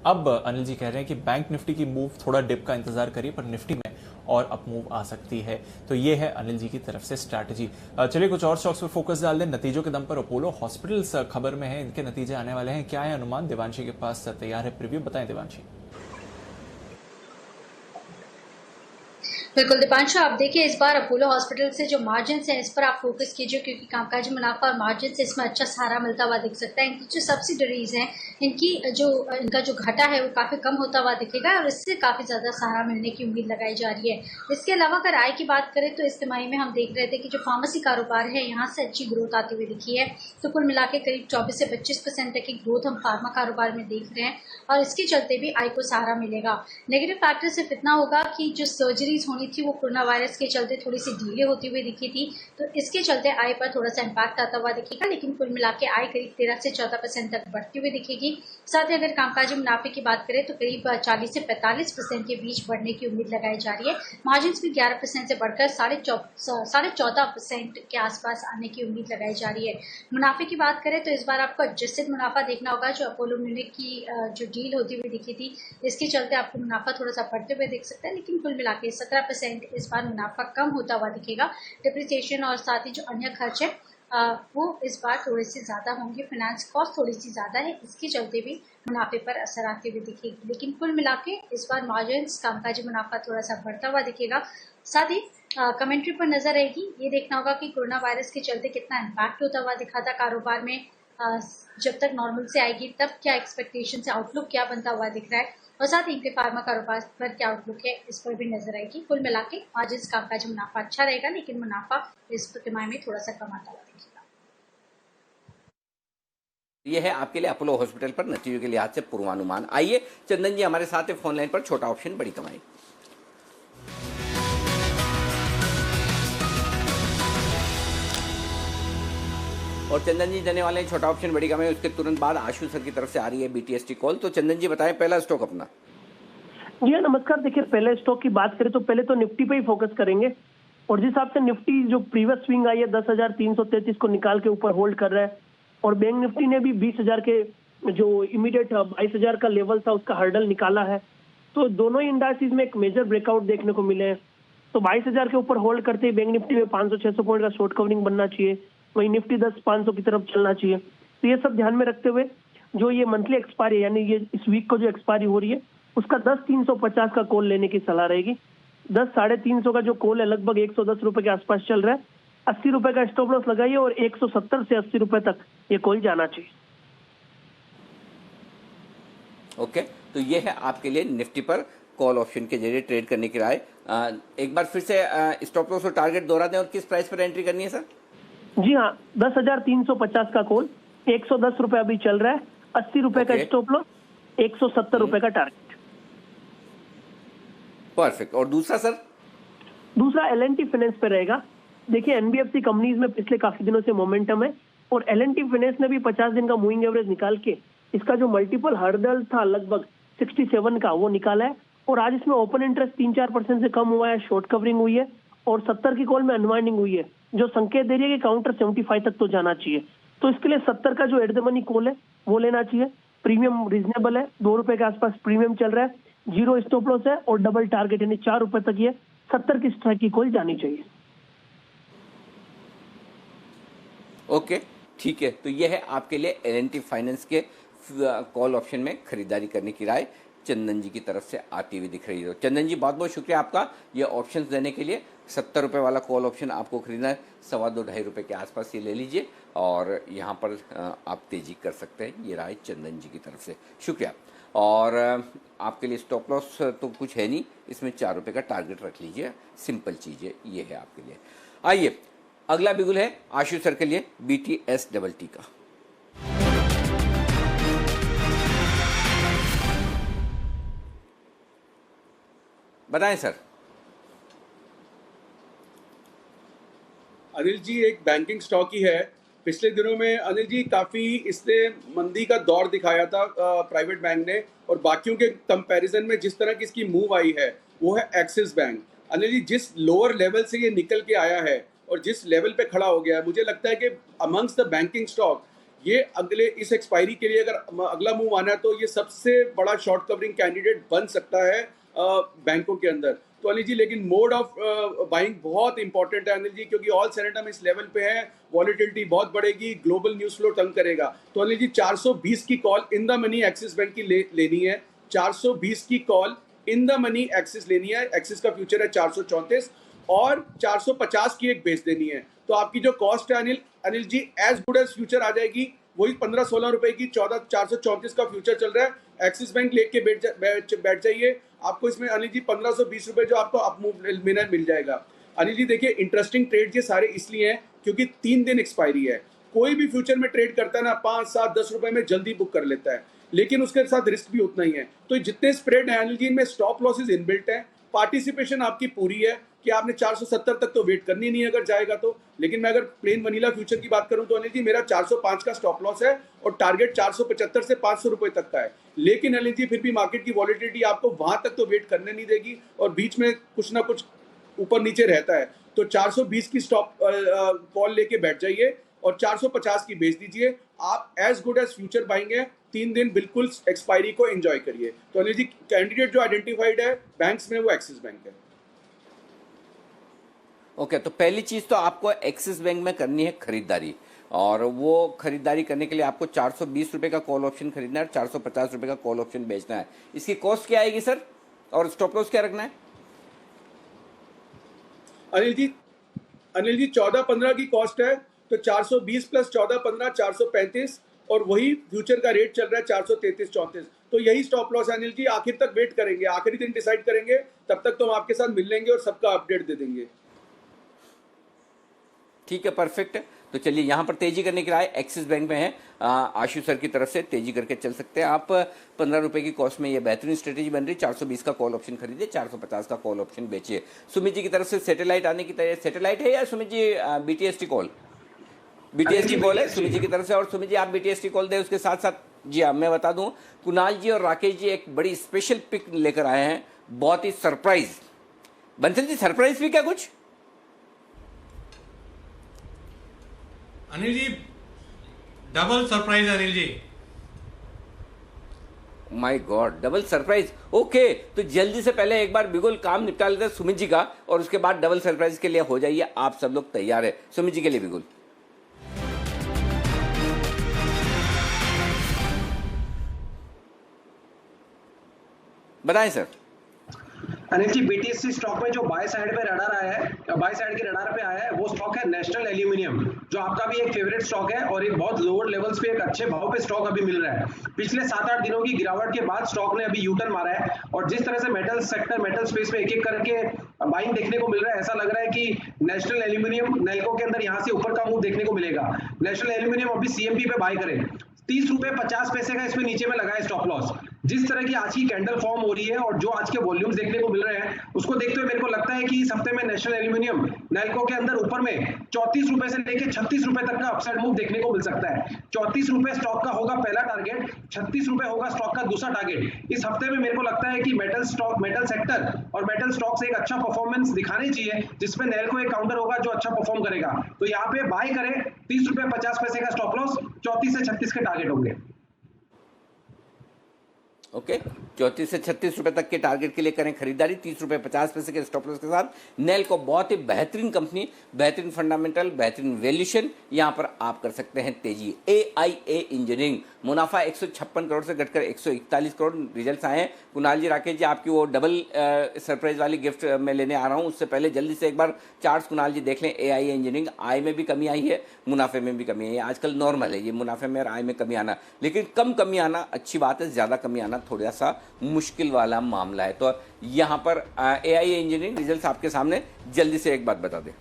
S2: अब अनिल जी कह रहे हैं कि बैंक निफ्टी की मूव थोड़ा डिप का इंतजार करिए, पर निफ्टी में और अप मूव आ सकती है। तो ये है अनिल जी की तरफ से स्ट्रैटेजी। चलिए कुछ और स्टॉक्स पर फोकस डाल दें। नतीजों के दम पर अपोलो हॉस्पिटल्स खबर में है, इनके नतीजे आने वाले हैं, क्या है अनुमान? देवांशी के पास तैयार है प्रीव्यू, बताएं देवांशी।
S13: बिल्कुल दीपांशु, आप देखिए इस बार अपोलो हॉस्पिटल से जो मार्जिन है इस पर आप फोकस कीजिए, क्योंकि कामकाजी मुनाफा और मार्जिन से इसमें अच्छा सहारा मिलता हुआ दिख सकता है। इनकी जो सब्सिडरीज हैं इनका जो घाटा है वो काफी कम होता हुआ दिखेगा और इससे काफी ज्यादा सहारा मिलने की उम्मीद लगाई जा रही है। इसके अलावा अगर आय की बात करें तो इस तिमाही में हम देख रहे थे कि जो फार्मेसी कारोबार है यहाँ से अच्छी ग्रोथ आती हुई दिखी है। तो कुल मिला के करीब 24 से 25% तक की ग्रोथ हम फार्मा कारोबार में देख रहे हैं और इसके चलते भी आय को सहारा मिलेगा। नेगेटिव फैक्टर सिर्फ इतना होगा कि जो सर्जरीज होनी थी वो कोरोना वायरस के चलते थोड़ी सी डिले होती हुई दिखी थी, तो इसके चलते आय पर थोड़ा सा इम्पैक्ट आता हुआ दिखेगा। लेकिन कुल मिला के आय करीब 13 से 14% तक बढ़ती हुई दिखेगी। साथ ही अगर कामकाजी मुनाफे की बात करें तो करीब 40 से 45% के बीच बढ़ने की उम्मीद लगाई जा रही है। मार्जिन भी 11% से बढ़कर 14.5% के आसपास आने की उम्मीद लगाई जा रही है। मुनाफे की बात करें तो इस बार आपको एडजस्टेड मुनाफा देखना होगा। जो अपोलो म्यूनिक की जो डील होती हुई दिखी थी इसके चलते आपको मुनाफा थोड़ा सा बढ़ते हुए दिख सकता है, लेकिन कुल मिला के 17% इस बार मुनाफा कम होता हुआ दिखेगा। डिप्रिसिएशन और साथ ही जो अन्य खर्च है वो इस बार थोड़े से ज़्यादा होंगे। फाइनेंस कॉस्ट थोड़ी सी ज़्यादा है, इसके चलते भी मुनाफे पर असर आते हुए दिखेगी। लेकिन कुल मिला के इस बार मार्जिन कामकाजी मुनाफा थोड़ा सा बढ़ता हुआ दिखेगा। साथ ही कमेंट्री पर नजर रहेगी। ये देखना होगा कि कोरोना वायरस के चलते कितना इम्पैक्ट होता हुआ दिखा था कारोबार में। जब तक नॉर्मल से आएगी तब क्या एक्सपेक्टेशन से आउटलुक क्या बनता हुआ दिख रहा है और साथ ही इनके फार्मा कारोबार पर क्या आउटलुक है इस पर भी नजर आएगी। कुल मिला के मार्जिन कामकाजी मुनाफा अच्छा रहेगा, लेकिन मुनाफा इस तिमाही में थोड़ा सा कम आता हुआ दिखेगा।
S1: ये है आपके लिए अपोलो हॉस्पिटल पर नतीजों के लिहाज से पूर्वानुमान। आइए चंदन जी हमारे साथ है फोन लाइन पर। छोटा ऑप्शन बड़ी कमाई। और चंदन जी देने वाले हैं छोटा ऑप्शन बड़ी कमाई। उसके तुरंत बाद आशु सर की तरफ से आ रही है बीटीएसटी कॉल। तो चंदन जी बताएं पहला स्टॉक अपना।
S14: जी हाँ, नमस्कार। देखिए पहले स्टॉक की बात करें तो पहले तो निफ्टी पे ही फोकस करेंगे और जिस हिसाब से निफ्टी जो प्रीवियस स्विंग आई है 10,333 को निकाल के ऊपर होल्ड कर रहा है और बैंक निफ्टी ने भी 20,000 के जो इमीडिएट 22,000 का लेवल था उसका हर्डल निकाला है। तो दोनों ही इंडाइसिस में एक मेजर ब्रेकआउट देखने को मिले हैं। तो 22,000 के ऊपर होल्ड करते ही बैंक निफ्टी में 500-600 पॉइंट का शॉर्ट कवरिंग बनना चाहिए, वही निफ्टी 10,500 की तरफ चलना चाहिए। तो ये सब ध्यान में रखते हुए जो ये मंथली एक्सपायरी यानी ये इस वीक को जो एक्सपायरी हो रही है उसका 10,350 का कॉल लेने की सलाह रहेगी। 10,350 का जो कॉल है लगभग 110 रुपए के आसपास चल रहा है। 80 रुपए का स्टॉप लॉस लगाइए और 170 से 80 रुपए तक ये कॉल जाना चाहिए।
S1: ओके, तो ये है आपके लिए निफ्टी पर कॉल ऑप्शन के जरिए ट्रेड करने की राय। एक बार फिर से स्टॉप लॉस और टारगेट दोहरा दें और किस प्राइस पर एंट्री करनी है सर?
S14: जी हाँ, 10,350 का कॉल, 110 रुपए अभी चल रहा है, 80 रुपए का स्टॉप लॉस, 170 रुपए का टारगेट।
S1: परफेक्ट। और दूसरा सर?
S14: दूसरा L&T फाइनेंस पे रहेगा। देखिए NBFC कंपनीज में पिछले काफी दिनों से मोमेंटम है और L&T फाइनेंस ने भी 50 दिन का मूविंग एवरेज निकाल के इसका जो मल्टीपल हर्डल था लगभग 67 का वो निकाला है और आज इसमें ओपन इंटरेस्ट 3-4% से कम हुआ है, शॉर्ट कवरिंग हुई है और 70 की कॉल में अनवाइंडिंग हुई है जो संकेत दे रही है कि काउंटर 75 तक तो जाना चाहिए। तो इसके लिए 70 का जो एट द मनी कॉल है वो लेना चाहिए। प्रीमियम रीजनेबल है, 2 रुपए के आसपास प्रीमियम चल रहा है, 0 स्टॉप लॉस है और डबल टारगेट यानी 4 रुपए तक ये 70 की स्ट्राइक की कॉल जानी चाहिए।
S1: ओके, ठीक है। तो ये है आपके लिए L&T फाइनेंस के कॉल ऑप्शन में खरीदारी करने की राय चंदन जी की तरफ से आती हुई दिख रही है। चंदन जी बहुत बहुत शुक्रिया आपका ये ऑप्शंस देने के लिए। 70 रुपये वाला कॉल ऑप्शन आपको खरीदना है, 2.25-2.5 रुपये के आसपास ये ले लीजिए और यहाँ पर आप तेजी कर सकते हैं। ये राय चंदन जी की तरफ से, शुक्रिया। और आपके लिए स्टॉप लॉस तो कुछ है नहीं, इसमें 4 रुपये का टारगेट रख लीजिए, सिंपल चीज़ है, ये है आपके लिए। आइए अगला बिगुल है आशु सर के लिए BTST का। बताएं सर।
S9: अनिल जी एक बैंकिंग स्टॉक ही है। पिछले दिनों में अनिल जी काफी इसने मंदी का दौर दिखाया था प्राइवेट बैंक ने और बाकियों के कंपैरिजन में जिस तरह की इसकी मूव आई है वो है एक्सिस बैंक। अनिल जी जिस लोअर लेवल से ये निकल के आया है और जिस लेवल पे खड़ा हो गया है, मुझे लगता है कि अमंग्स द बैंकिंग स्टॉक ये अगले इस एक्सपायरी के लिए अगर अगला मूव आना है तो ये सबसे बड़ा शॉर्ट कवरिंग कैंडिडेट बन सकता है बैंकों के अंदर। तो अनिल जी लेकिन मोड ऑफ बाइंग बहुत इंपॉर्टेंट है अनिल जी, क्योंकि ऑल सेनेटम इस लेवल पे है, वॉलेटिलिटी बहुत बढ़ेगी, ग्लोबल न्यूज फ्लो तंग करेगा। तो अनिल जी 420 की call in the money axis bank की लेनी है। 420 की call in the money axis लेनी है। एक्सिस का फ्यूचर है 434 और 450 की एक बेच देनी है। तो आपकी जो कॉस्ट है अनिल जी एज गुड एज फ्यूचर आ जाएगी, वही 15-16 रुपए की 434 का फ्यूचर चल रहा है। एक्सिस बैंक लेके बैठ जाइए, आपको इसमें अनिल जी 1520 रुपए जो आपको अप मूव मिल जाएगा। अनिल जी देखिए, इंटरेस्टिंग ट्रेड ये सारे इसलिए हैं क्योंकि 3 दिन एक्सपायरी है। कोई भी फ्यूचर में ट्रेड करता है ना 5, 7, 10 रुपए में जल्दी बुक कर लेता है, लेकिन उसके साथ रिस्क भी उतना ही है। तो जितने स्प्रेड है अनिल जी, इनमें स्टॉप लॉसेज इनबिल्ट है, पार्टिसिपेशन आपकी पूरी है कि आपने 470 तक तो वेट करनी नहीं है अगर जाएगा तो। लेकिन मैं अगर प्लेन वनीला फ्यूचर की बात करूं तो अनिल जी मेरा 405 का स्टॉप लॉस है और टारगेट 475 से 500 रुपए तक का है। लेकिन अनिल जी फिर भी मार्केट की वॉलिटिलिटी आपको वहां तक तो वेट करने नहीं देगी और बीच में कुछ ना कुछ ऊपर नीचे रहता है। तो 420 की स्टॉप कॉल लेके बैठ जाइए और 450 की बेच दीजिए। आप as good as future buying है, 3 दिन बिल्कुल एक्सपायरी को एंजॉय करिए। तो अनिल जी कैंडिडेट जो आइडेंटिफाइड है बैंक्स में वो एक्सिस बैंक है।
S1: ओके, तो पहली चीज तो आपको एक्सिस बैंक में करनी है खरीदारी, और वो खरीदारी करने के लिए आपको 420 रुपए का कॉल ऑप्शन खरीदना है, 450 रुपए का कॉल ऑप्शन बेचना है। इसकी कॉस्ट क्या आएगी सर, और स्टॉप लॉस क्या रखना है?
S9: अनिल जी 14-15 की कॉस्ट है, तो 420 प्लस 14-15 435, और वही फ्यूचर का रेट चल रहा है 433-34। तो यही स्टॉप लॉस है अनिल जी। आखिर तक वेट करेंगे, आखिरी दिन डिसाइड करेंगे, तब तक तो हम आपके साथ मिल लेंगे और सबका अपडेट दे देंगे।
S1: ठीक है, परफेक्ट। तो चलिए, यहाँ पर तेजी करने के लिए एक्सिस बैंक में है, आशीष सर की तरफ से तेजी करके चल सकते हैं आप। 15 रुपए की कॉस्ट में ये बेहतरीन स्ट्रेटेजी बन रही। 420 का कॉल ऑप्शन खरीदिए, 450 का कॉल ऑप्शन बेचिए। सुमित जी की तरफ से सैटेलाइट आने की तैयारी, सैटेलाइट है या Sumit ji BTST call? BTST call है सुमित जी की तरफ से, और सुमित जी आप बीटीएसटी कॉल दे, उसके साथ साथ जी हाँ मैं बता दूं, कुणाल जी और राकेश जी एक बड़ी स्पेशल पिक लेकर आए हैं, बहुत ही सरप्राइज। बंसल जी सरप्राइज भी क्या कुछ?
S6: Anil ji double surprise Anil ji.
S1: My god, double surprise. Okay, तो जल्दी से पहले एक बार बिगुल काम निपटा लेते हैं सुमित जी का, और उसके बाद डबल सरप्राइज के लिए हो जाइए आप सब लोग तैयार है। सुमित जी के लिए बिगुल। बताएं sir.
S11: Anil ji BTSC stock में जो बाय साइड पे रडार आया है, बाय साइड के रडार पे आया है, वो स्टॉक है नेशनल एल्यूमिनियम, जो आपका भी एक फेवरेट स्टॉक है और एक बहुत लोअर लेवल्स पे एक अच्छे भाव पे स्टॉक अभी मिल रहा है। पिछले 7-8 दिनों की गिरावट के बाद स्टॉक ने अभी यूटर्न मारा है, और जिस तरह से मेटल सेक्टर, मेटल स्पेस में एक एक करके बाइंग देखने को मिल रहा है, ऐसा लग रहा है कि नेशनल एल्यूमिनियम नेल्को के अंदर यहाँ से ऊपर का मूव देखने को मिलेगा। नेशनल एल्यूमिनियम अभी सीएमपी पे बाय करें, 30 रुपए 50 पैसे का इसमें नीचे में लगा है स्टॉप लॉस। जिस तरह की आज की कैंडल फॉर्म हो रही है और जो आज के वॉल्यूम्स देखने को मिल रहे हैं, उसको देखते हुए मेरे को लगता है कि इस हफ्ते में नेशनल एल्यूमिनियम नेल्को के अंदर ऊपर में 34 रुपए से लेकर 36 रुपए तक का अपसाइड मूव देखने को मिल सकता है। 34 रुपए स्टॉक का होगा पहला टारगेट, 36 रुपए होगा स्टॉक का दूसरा टारगेट। इस हफ्ते में मेरे को लगता है कि मेटल सेक्टर और मेटल स्टॉक से एक अच्छा परफॉर्मेंस दिखानी चाहिए, जिसमें नेल्को एक काउंटर होगा जो अच्छा परफॉर्म करेगा। तो यहाँ पे बाय करें, 30 रुपए 50 पैसे का स्टॉप लॉस, 34 से 36 के टारगेट होंगे।
S1: ओके, 34 से 36 रुपए तक के टारगेट के लिए करें खरीदारी, 30 रुपए 50 पैसे के स्टॉप लॉस के साथ। नेल्को बहुत ही बेहतरीन कंपनी, बेहतरीन फंडामेंटल, बेहतरीन वैल्यूएशन, यहां पर आप कर सकते हैं तेजी। AIA इंजीनियरिंग मुनाफा 156 करोड़ से घटकर 141 करोड़ रिजल्ट्स आए हैं। कुणाल जी, राकेश जी, आपकी वो डबल सरप्राइज वाली गिफ्ट मैं लेने आ रहा हूं, उससे पहले जल्दी से एक बार चार्ट्स कुणाल जी देख लें। AIA इंजीनियरिंग आय में भी कमी आई है, मुनाफे में भी कमी आई है। आजकल नॉर्मल है ये मुनाफे में और आय में कमी आना, लेकिन कम कमी आना अच्छी बात है, ज्यादा कमी आना थोड़ा सा मुश्किल वाला मामला है। तो यहां पर AIA इंजीनियरिंग रिजल्ट्स आपके सामने, जल्दी से एक बात बता दें।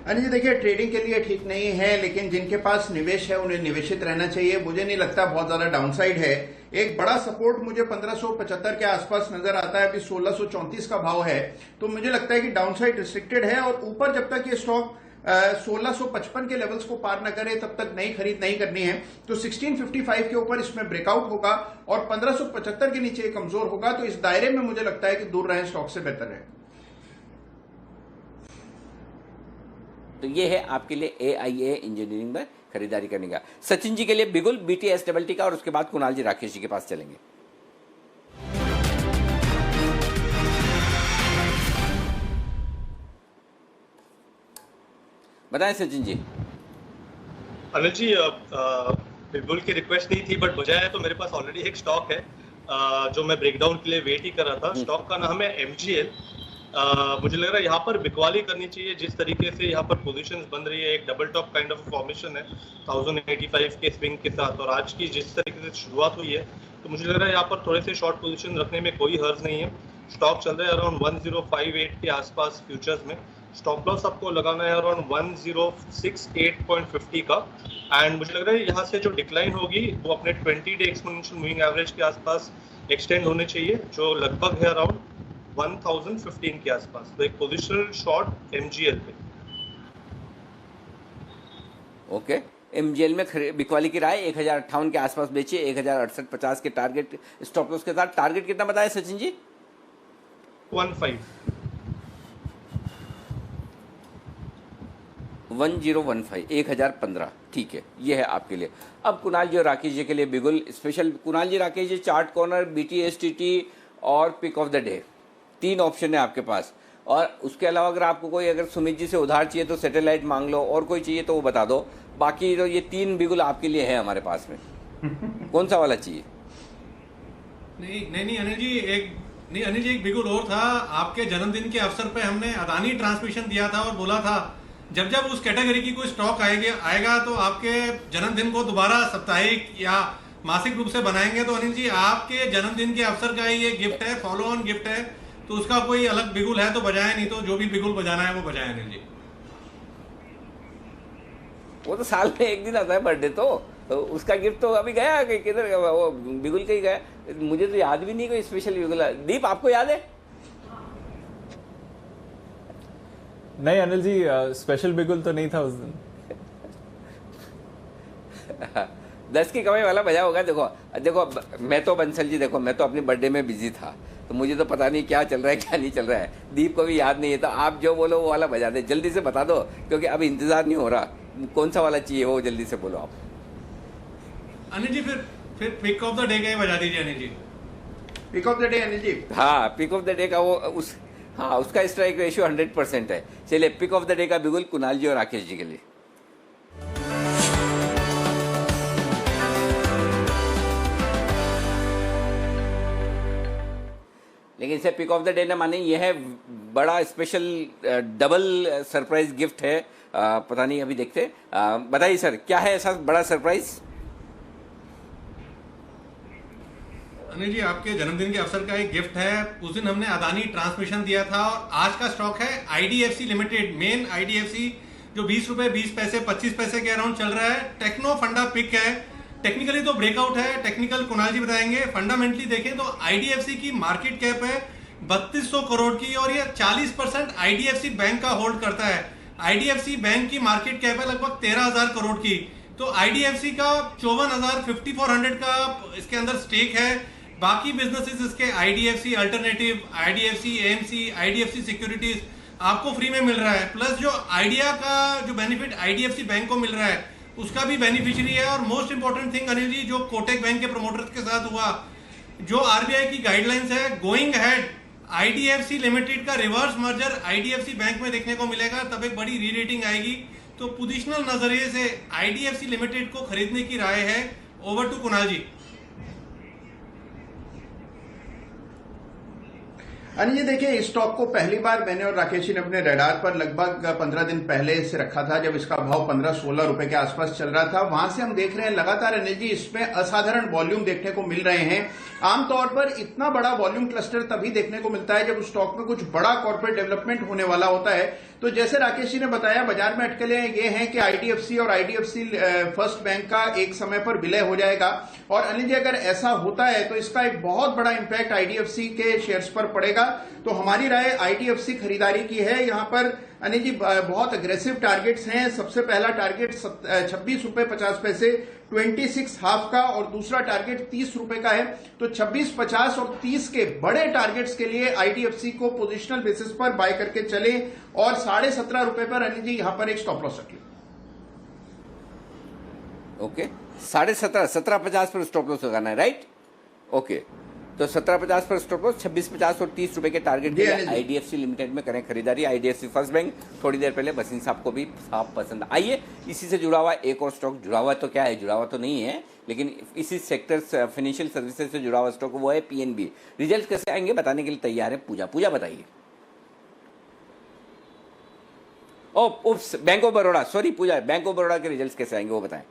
S5: अनिल जी देखिए, ट्रेडिंग के लिए ठीक नहीं है, लेकिन जिनके पास निवेश है उन्हें निवेशित रहना चाहिए। मुझे नहीं लगता बहुत ज्यादा डाउनसाइड है। एक बड़ा सपोर्ट मुझे 1575 के आसपास नजर आता है, अभी 1634 का भाव है, तो मुझे लगता है कि डाउनसाइड रिस्ट्रिक्टेड है। और ऊपर जब तक ये स्टॉक 1655 के लेवल्स को पार न करे तब तक नई खरीद नहीं करनी है। तो 1655 के ऊपर इसमें ब्रेकआउट होगा और 1575 के नीचे कमजोर होगा, तो इस दायरे में मुझे लगता है कि दूर रहें स्टॉक से बेहतर है।
S1: तो ये है आपके लिए AIA इंजीनियरिंग में खरीदारी करने का। सचिन जी के लिए बिगुल, BTST का, और उसके बाद कुणाल जी राकेश जी के पास चलेंगे। बताएं सचिन जी।
S4: अनिल जी, बिल्कुल की रिक्वेस्ट नहीं थी, बट बजाय तो मेरे पास ऑलरेडी एक स्टॉक है जो मैं ब्रेकडाउन के लिए वेट ही कर रहा था। स्टॉक का नाम है MGL। मुझे लग रहा है यहाँ पर बिकवाली करनी चाहिए। जिस तरीके से यहाँ पर पोजीशंस बन रही है, एक double top kind of formation है 1085 के स्विंग के साथ, और आज की जिस तरीके से शुरुआत हुई है, तो मुझे लग रहा है यहाँ पर थोड़े से शॉर्ट पोजीशन रखने में कोई हर्ज नहीं है। स्टॉक चल रहा है अराउंड 1058 के आसपास फ्यूचर्स में। स्टॉप लॉस आपको लगाना है अराउंड 1068.50 का। एंड मुझे लग रहा है यहाँ से जो डिक्लाइन होगी वो अपने 20 डे एक्सपोनेंशियल मूविंग एवरेज के आसपास एक्सटेंड होने चाहिए, जो लगभग है अराउंड 1015 के आसपास। तो एक पोजिशनल शॉर्ट MGL पे।
S1: ओके, MGL में बिकवाली की राय 1058 के आसपास बेचिए, 1068.50 के टारगेट स्टॉप लॉस के साथ। टारगेट कितना बताया सचिन जी? 1015 1015। ठीक है, ये है आपके लिए। अब कुणाल जी और राकेश जी के लिए Bigul special. Kunal ji, Rakesh ji, chart corner, BTSTT और pick of the day, 3 option है आपके पास। और उसके अलावा अगर आपको कोई, अगर सुमित जी से उधार चाहिए तो सैटेलाइट मांग लो, और कोई चाहिए तो वो बता दो। बाकी तो ये 3 बिगुल आपके लिए है हमारे पास में। कौन सा वाला चाहिए?
S6: नहीं अनिल जी एक बिगुल और था। आपके जन्मदिन के अवसर पे हमने अदानी ट्रांसमिशन दिया था और बोला था जब जब उस कैटेगरी की कोई स्टॉक आएगा तो आपके जन्मदिन को दोबारा साप्ताहिक या मासिक रूप से बनाएंगे। तो अनिल जी, आपके जन्मदिन के अवसर का ये गिफ्ट है, फॉलो ऑन गिफ्ट है, तो उसका कोई अलग बिगुल है तो बजाए, नहीं तो जो भी बिगुल बजाना है वो बजाए अनिल जी।
S1: वो तो साल में एक दिन आता है बर्थडे, तो उसका गिफ्ट तो अभी गया कि किधर, वो बिगुल का ही गया। मुझे तो याद भी नहीं कोई स्पेशल बिगुल। दीप, आपको याद है?
S2: नहीं अनिल जी, स्पेशल बिगुल तो नहीं था उस दिन।
S1: 10 की कमाई वाला बजा होगा। देखो मैं तो बंसल जी, देखो मैं तो अपने बर्थडे में बिजी था, तो मुझे तो पता नहीं क्या चल रहा है क्या नहीं चल रहा है। दीप को भी याद नहीं है, तो आप जो बोलो वो वाला बजा दे, जल्दी से बता दो, क्योंकि अब इंतजार नहीं हो रहा। कौन सा वाला चाहिए वो जल्दी से बोलो आप।
S6: अनिल जी, फिर पिक ऑफ द डे का ही बजा दीजिए Anil ji.
S5: Pick of the day Anil ji.
S1: हाँ, पिक ऑफ द डे का वो उसका स्ट्राइक रेशियो 100% है। चलिए, पिक ऑफ द डे का बिगुल कुणाल जी और राकेश जी के लिए। लेकिन इसे पिक ऑफ द डे न माने, ये है बड़ा स्पेशल डबल सरप्राइज गिफ्ट है। पता नहीं, अभी देखते। बताइए सर, क्या है ऐसा बड़ा सरप्राइज?
S6: अनिल जी, आपके जन्मदिन के अवसर का एक गिफ्ट है। उस दिन हमने अदानी ट्रांसमिशन दिया था और आज का स्टॉक है IDFC लिमिटेड, मेन IDFC, जो 20 रुपए 20 पैसे 25 पैसे के अराउंड चल रहा है। टेक्नो फंडा पिक है। टेक्निकली तो ब्रेकआउट है, टेक्निकल कुणाल जी बताएंगे। फंडामेंटली देखें तो IDFC की मार्केट कैप है 3200 करोड़ की, और ये 40% IDFC बैंक का होल्ड करता है। IDFC बैंक की मार्केट कैप है लगभग 13,000 करोड़ की। तो IDFC का 54,400 का इसके अंदर स्टेक है। बाकी बिजनेसेस इसके IDFC alternative, IDFC AMC, IDFC securities आपको फ्री में मिल रहा है। प्लस जो आइडिया का जो बेनिफिट IDFC बैंक को मिल रहा है उसका भी बेनिफिशियरी है। और most important thing Anil ji, जो कोटक बैंक के प्रोमोटर्स के साथ हुआ, जो RBI की गाइडलाइंस है, गोइंग अहेड IDFC लिमिटेड का रिवर्स मर्जर IDFC बैंक में देखने को मिलेगा, तब एक बड़ी री रेटिंग आएगी। तो पोजिशनल नजरिए से IDFC लिमिटेड को खरीदने की राय है। ओवर टू कुणाल जी।
S5: अनिल जी, देखिए, इस स्टॉक को पहली बार मैंने और राकेश जी ने अपने रडार पर लगभग 15 दिन पहले से रखा था, जब इसका भाव 15-16 रुपए के आसपास चल रहा था। वहां से हम देख रहे हैं लगातार अनिल जी इसमें असाधारण वॉल्यूम देखने को मिल रहे हैं। आमतौर पर इतना बड़ा वॉल्यूम क्लस्टर तभी देखने को मिलता है जब उस स्टॉक में कुछ बड़ा कॉर्पोरेट डेवलपमेंट होने वाला होता है। तो जैसे राकेश जी ने बताया, बाजार में अटकलें ये हैं कि IDFC और IDFC फर्स्ट बैंक का एक समय पर विलय हो जाएगा। और अनिल जी, अगर ऐसा होता है तो इसका एक बहुत बड़ा इंपैक्ट IDFC के शेयर्स पर पड़ेगा। तो हमारी राय IDFC खरीदारी की है। यहां पर अनिल जी बहुत अग्रेसिव टारगेट्स हैं। सबसे पहला टारगेट 26 रुपए 50 पैसे 26 हाफ का, और दूसरा टारगेट 30 रुपए का है। तो 26, 50 और 30 के बड़े टारगेट्स के लिए IDFC को पोजिशनल बेसिस पर बाय करके चले, और 17.5 रुपए पर अनिल जी यहां पर एक स्टॉप लॉस रखिए।
S1: ओके, 17.5 17.50 पर स्टॉप लॉस लगाना है, राइट? ओके, तो 17.50 पर स्टॉप लॉस, 26.50 और 30 रुपए के टारगेट के लिए IDFC लिमिटेड में करें खरीदारी। IDFC फर्स्ट बैंक थोड़ी देर पहले वसीम साहब को भी साफ पसंद। आइए इसी से जुड़ा हुआ एक और स्टॉक, जुड़ा हुआ तो क्या है, जुड़ा हुआ तो नहीं है, लेकिन इसी सेक्टर फाइनेंशियल सर्विसेज से जुड़ा हुआ स्टॉक वो है PNB। रिजल्ट कैसे आएंगे बताने के लिए तैयार है पूजा बताइए। Oops, Bank of Baroda, sorry Pooja, Bank of Baroda के रिजल्ट्स कैसे आएंगे वो बताएं।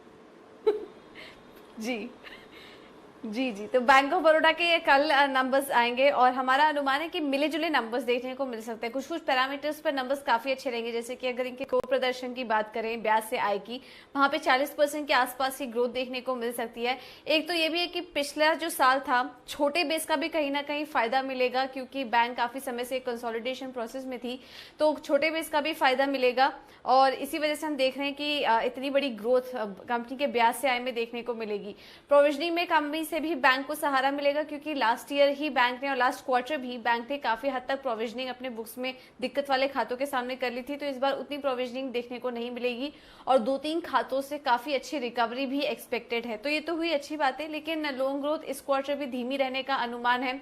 S12: जी, तो बैंक ऑफ बड़ौदा के कल नंबर्स आएंगे और हमारा अनुमान है कि मिले जुले नंबर्स देखने को मिल सकते हैं। कुछ पैरामीटर्स पर नंबर्स काफी अच्छे रहेंगे, जैसे कि अगर इनके कोर प्रदर्शन की बात करें, ब्याज से आय की, वहां पे 40% के आसपास की ग्रोथ देखने को मिल सकती है। एक तो ये भी है कि पिछला जो साल था छोटे बेस का भी कहीं ना कहीं फायदा मिलेगा, क्योंकि बैंक काफी समय से कंसोलिडेशन प्रोसेस में थी, तो छोटे बेस का भी फायदा मिलेगा और इसी वजह से हम देख रहे हैं कि इतनी बड़ी ग्रोथ कंपनी के ब्याज से आय में देखने को मिलेगी। प्रोविजनिंग में कंपनी से भी बैंक को सहारा मिलेगा, क्योंकि लास्ट ईयर ही बैंक ने और लास्ट क्वार्टर भी बैंक ने काफी हद तक प्रोविजनिंग अपने बुक्स में दिक्कत वाले खातों के सामने कर ली थी, तो इस बार उतनी प्रोविजनिंग देखने को नहीं मिलेगी और 2-3 खातों से काफी अच्छी रिकवरी भी एक्सपेक्टेड है। तो ये तो हुई अच्छी बात है, लेकिन लोन ग्रोथ इस क्वार्टर भी धीमी रहने का अनुमान है।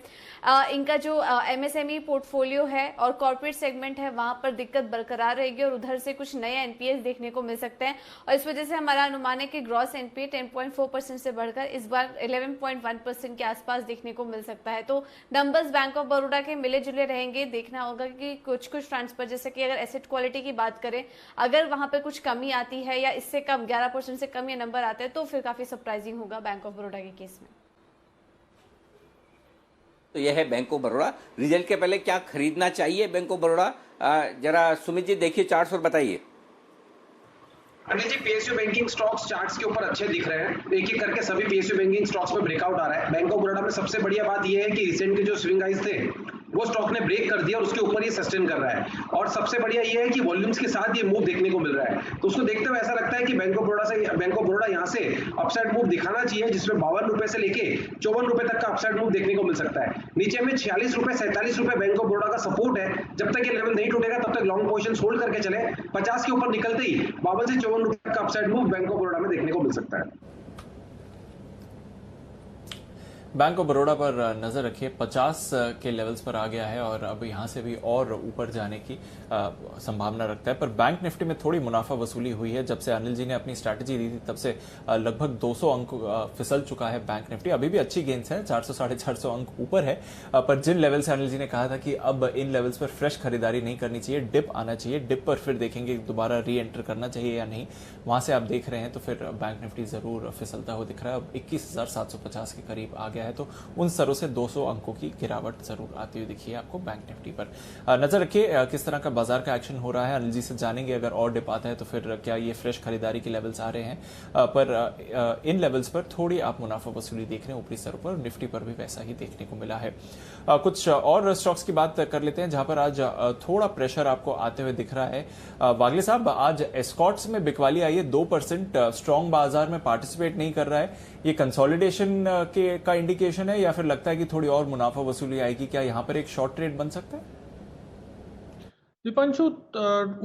S12: इनका जो MSME पोर्टफोलियो है और कॉर्पोरेट सेगमेंट है, वहां पर दिक्कत बरकरार रहेगी और उधर से कुछ नए NPS देखने को मिल सकते हैं और इस वजह से हमारा अनुमान है कि ग्रॉस NPA 10.4% से बढ़कर इस बार 11.1% के आसपास देखने को मिल सकता है। तो नंबर्स बैंक ऑफ बड़ौदा के मिले जुले रहेंगे। देखना होगा कि कुछ ट्रांस पर, जैसे कि अगर एसेट क्वालिटी की बात करें, अगर वहां पे कुछ कमी आती है या इससे कम 11% से कम ये नंबर आते हैं तो फिर काफी सरप्राइजिंग होगा बैंक ऑफ बड़ौदा के केस में।
S1: तो यह है बैंक ऑफ बड़ौदा। रिजल्ट के पहले क्या खरीदना चाहिए बैंक ऑफ बड़ौदा, जरा सुमित जी देखिए चार्ट्स और बताइए।
S11: Anil ji, PSU banking stocks charts के ऊपर अच्छे दिख रहे हैं, एक एक करके सभी PSU बैंकिंग स्टॉक्स में ब्रेकआउट आ रहा है। बैंक ऑफ बड़ौदा में सबसे बढ़िया बात यह है कि रिसेंट के जो स्विंग हाइज थे वो स्टॉक ने ब्रेक कर दिया और उसके ऊपर ये सस्टेन कर रहा है और सबसे बढ़िया ये है कि वॉल्यूम्स के साथ ये मूव देखने को मिल रहा है। तो उसको देखते हुए ऐसा लगता है कि बैंक ऑफ बड़ौदा यहाँ से अपसाइड मूव दिखाना चाहिए, जिसमें 52 रुपए से लेके 54 रुपए तक का अपसाइड मूव देखने को मिल सकता है। नीचे में 46 रुपए 47 रुपए बैंक ऑफ बड़ौदा का सपोर्ट है। जब तक ये लेवल नहीं टूटेगा तब तक लॉन्ग पोजीशन होल्ड करके चले। 50 के ऊपर निकलते ही 52 से 54 रुपए तक का upside move bank of Baroda में देखने को मिल सकता है।
S2: बैंक ऑफ बड़ौदा पर नजर रखिए, 50 के लेवल्स पर आ गया है और अब यहां से भी और ऊपर जाने की संभावना रखता है। पर बैंक निफ्टी में थोड़ी मुनाफा वसूली हुई है। जब से अनिल जी ने अपनी स्ट्रैटेजी दी थी तब से लगभग 200 अंक फिसल चुका है बैंक निफ्टी। अभी भी अच्छी गेंस है, 400-450 अंक ऊपर है, पर जिन लेवल से अनिल जी ने कहा था कि अब इन लेवल्स पर फ्रेश खरीदारी नहीं करनी चाहिए, डिप आना चाहिए, डिप पर फिर देखेंगे दोबारा री एंटर करना चाहिए या नहीं, वहां से आप देख रहे हैं तो फिर बैंक निफ्टी जरूर फिसलता हुआ दिख रहा है। अब 21,750 के करीब आ गया है, तो उन स्तरों से 200 अंकों की गिरावट जरूर आती हुई दिखी है आपको बैंक निफ्टी पर। नजर रखिए किस तरह का बाजार का एक्शन हो रहा है, अनिल जी से जानेंगे। अगर और डिप आता है तो फिर क्या ये फ्रेश खरीदारी के लेवल्स आ रहे हैं, पर इन लेवल्स पर थोड़ी आप मुनाफा वसूली देख रहे हैं ऊपरी स्तरों पर, निफ्टी पर भी वैसा ही देखने को मिला है। कुछ और स्टॉक्स की बात कर लेते हैं जहां पर आज थोड़ा प्रेशर आपको आते हुए दिख रहा है। वागले साहब, आज एस्कॉर्ट्स में बिकवाली आई है, 2% स्ट्रॉन्ग बाजार में पार्टिसिपेट नहीं कर रहा है, ये कंसोलिडेशन का इंडिकेशन है या फिर लगता है कि थोड़ी और मुनाफा वसूली आएगी? क्या यहां पर एक शॉर्ट ट्रेड बन सकता है?
S10: दीपांशु,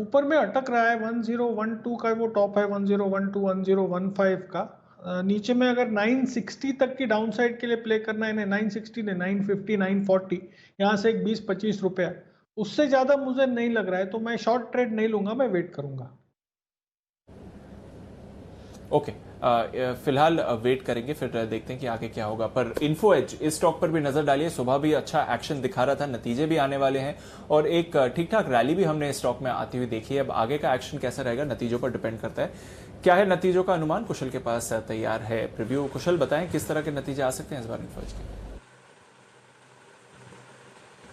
S10: ऊपर में अटक रहा है, 1012 का वो टॉप है, 1012 1015 का। नीचे में अगर 960 तक की डाउन साइड के लिए प्ले करना है, 960 ने 950 940, यहाँ से एक 20-25 रुपया, उससे ज्यादा मुझे नहीं लग रहा है, तो मैं शॉर्ट ट्रेड नहीं लूंगा, मैं वेट करूंगा।
S2: ओके, फिलहाल वेट करेंगे, फिर देखते हैं कि आगे क्या होगा। पर इन्फो एज, इस स्टॉक पर भी नजर डालिए, सुबह भी अच्छा एक्शन दिखा रहा था, नतीजे भी आने वाले हैं और एक ठीक ठाक रैली भी हमने इस स्टॉक में आती हुई देखी है। अब आगे का एक्शन कैसा रहेगा नतीजों पर डिपेंड करता है। क्या है नतीजों का अनुमान? कुशल के पास तैयार है प्रीव्यू। कुशल, बताएं किस तरह के नतीजे आ सकते हैं इस बार इन्फो एज के?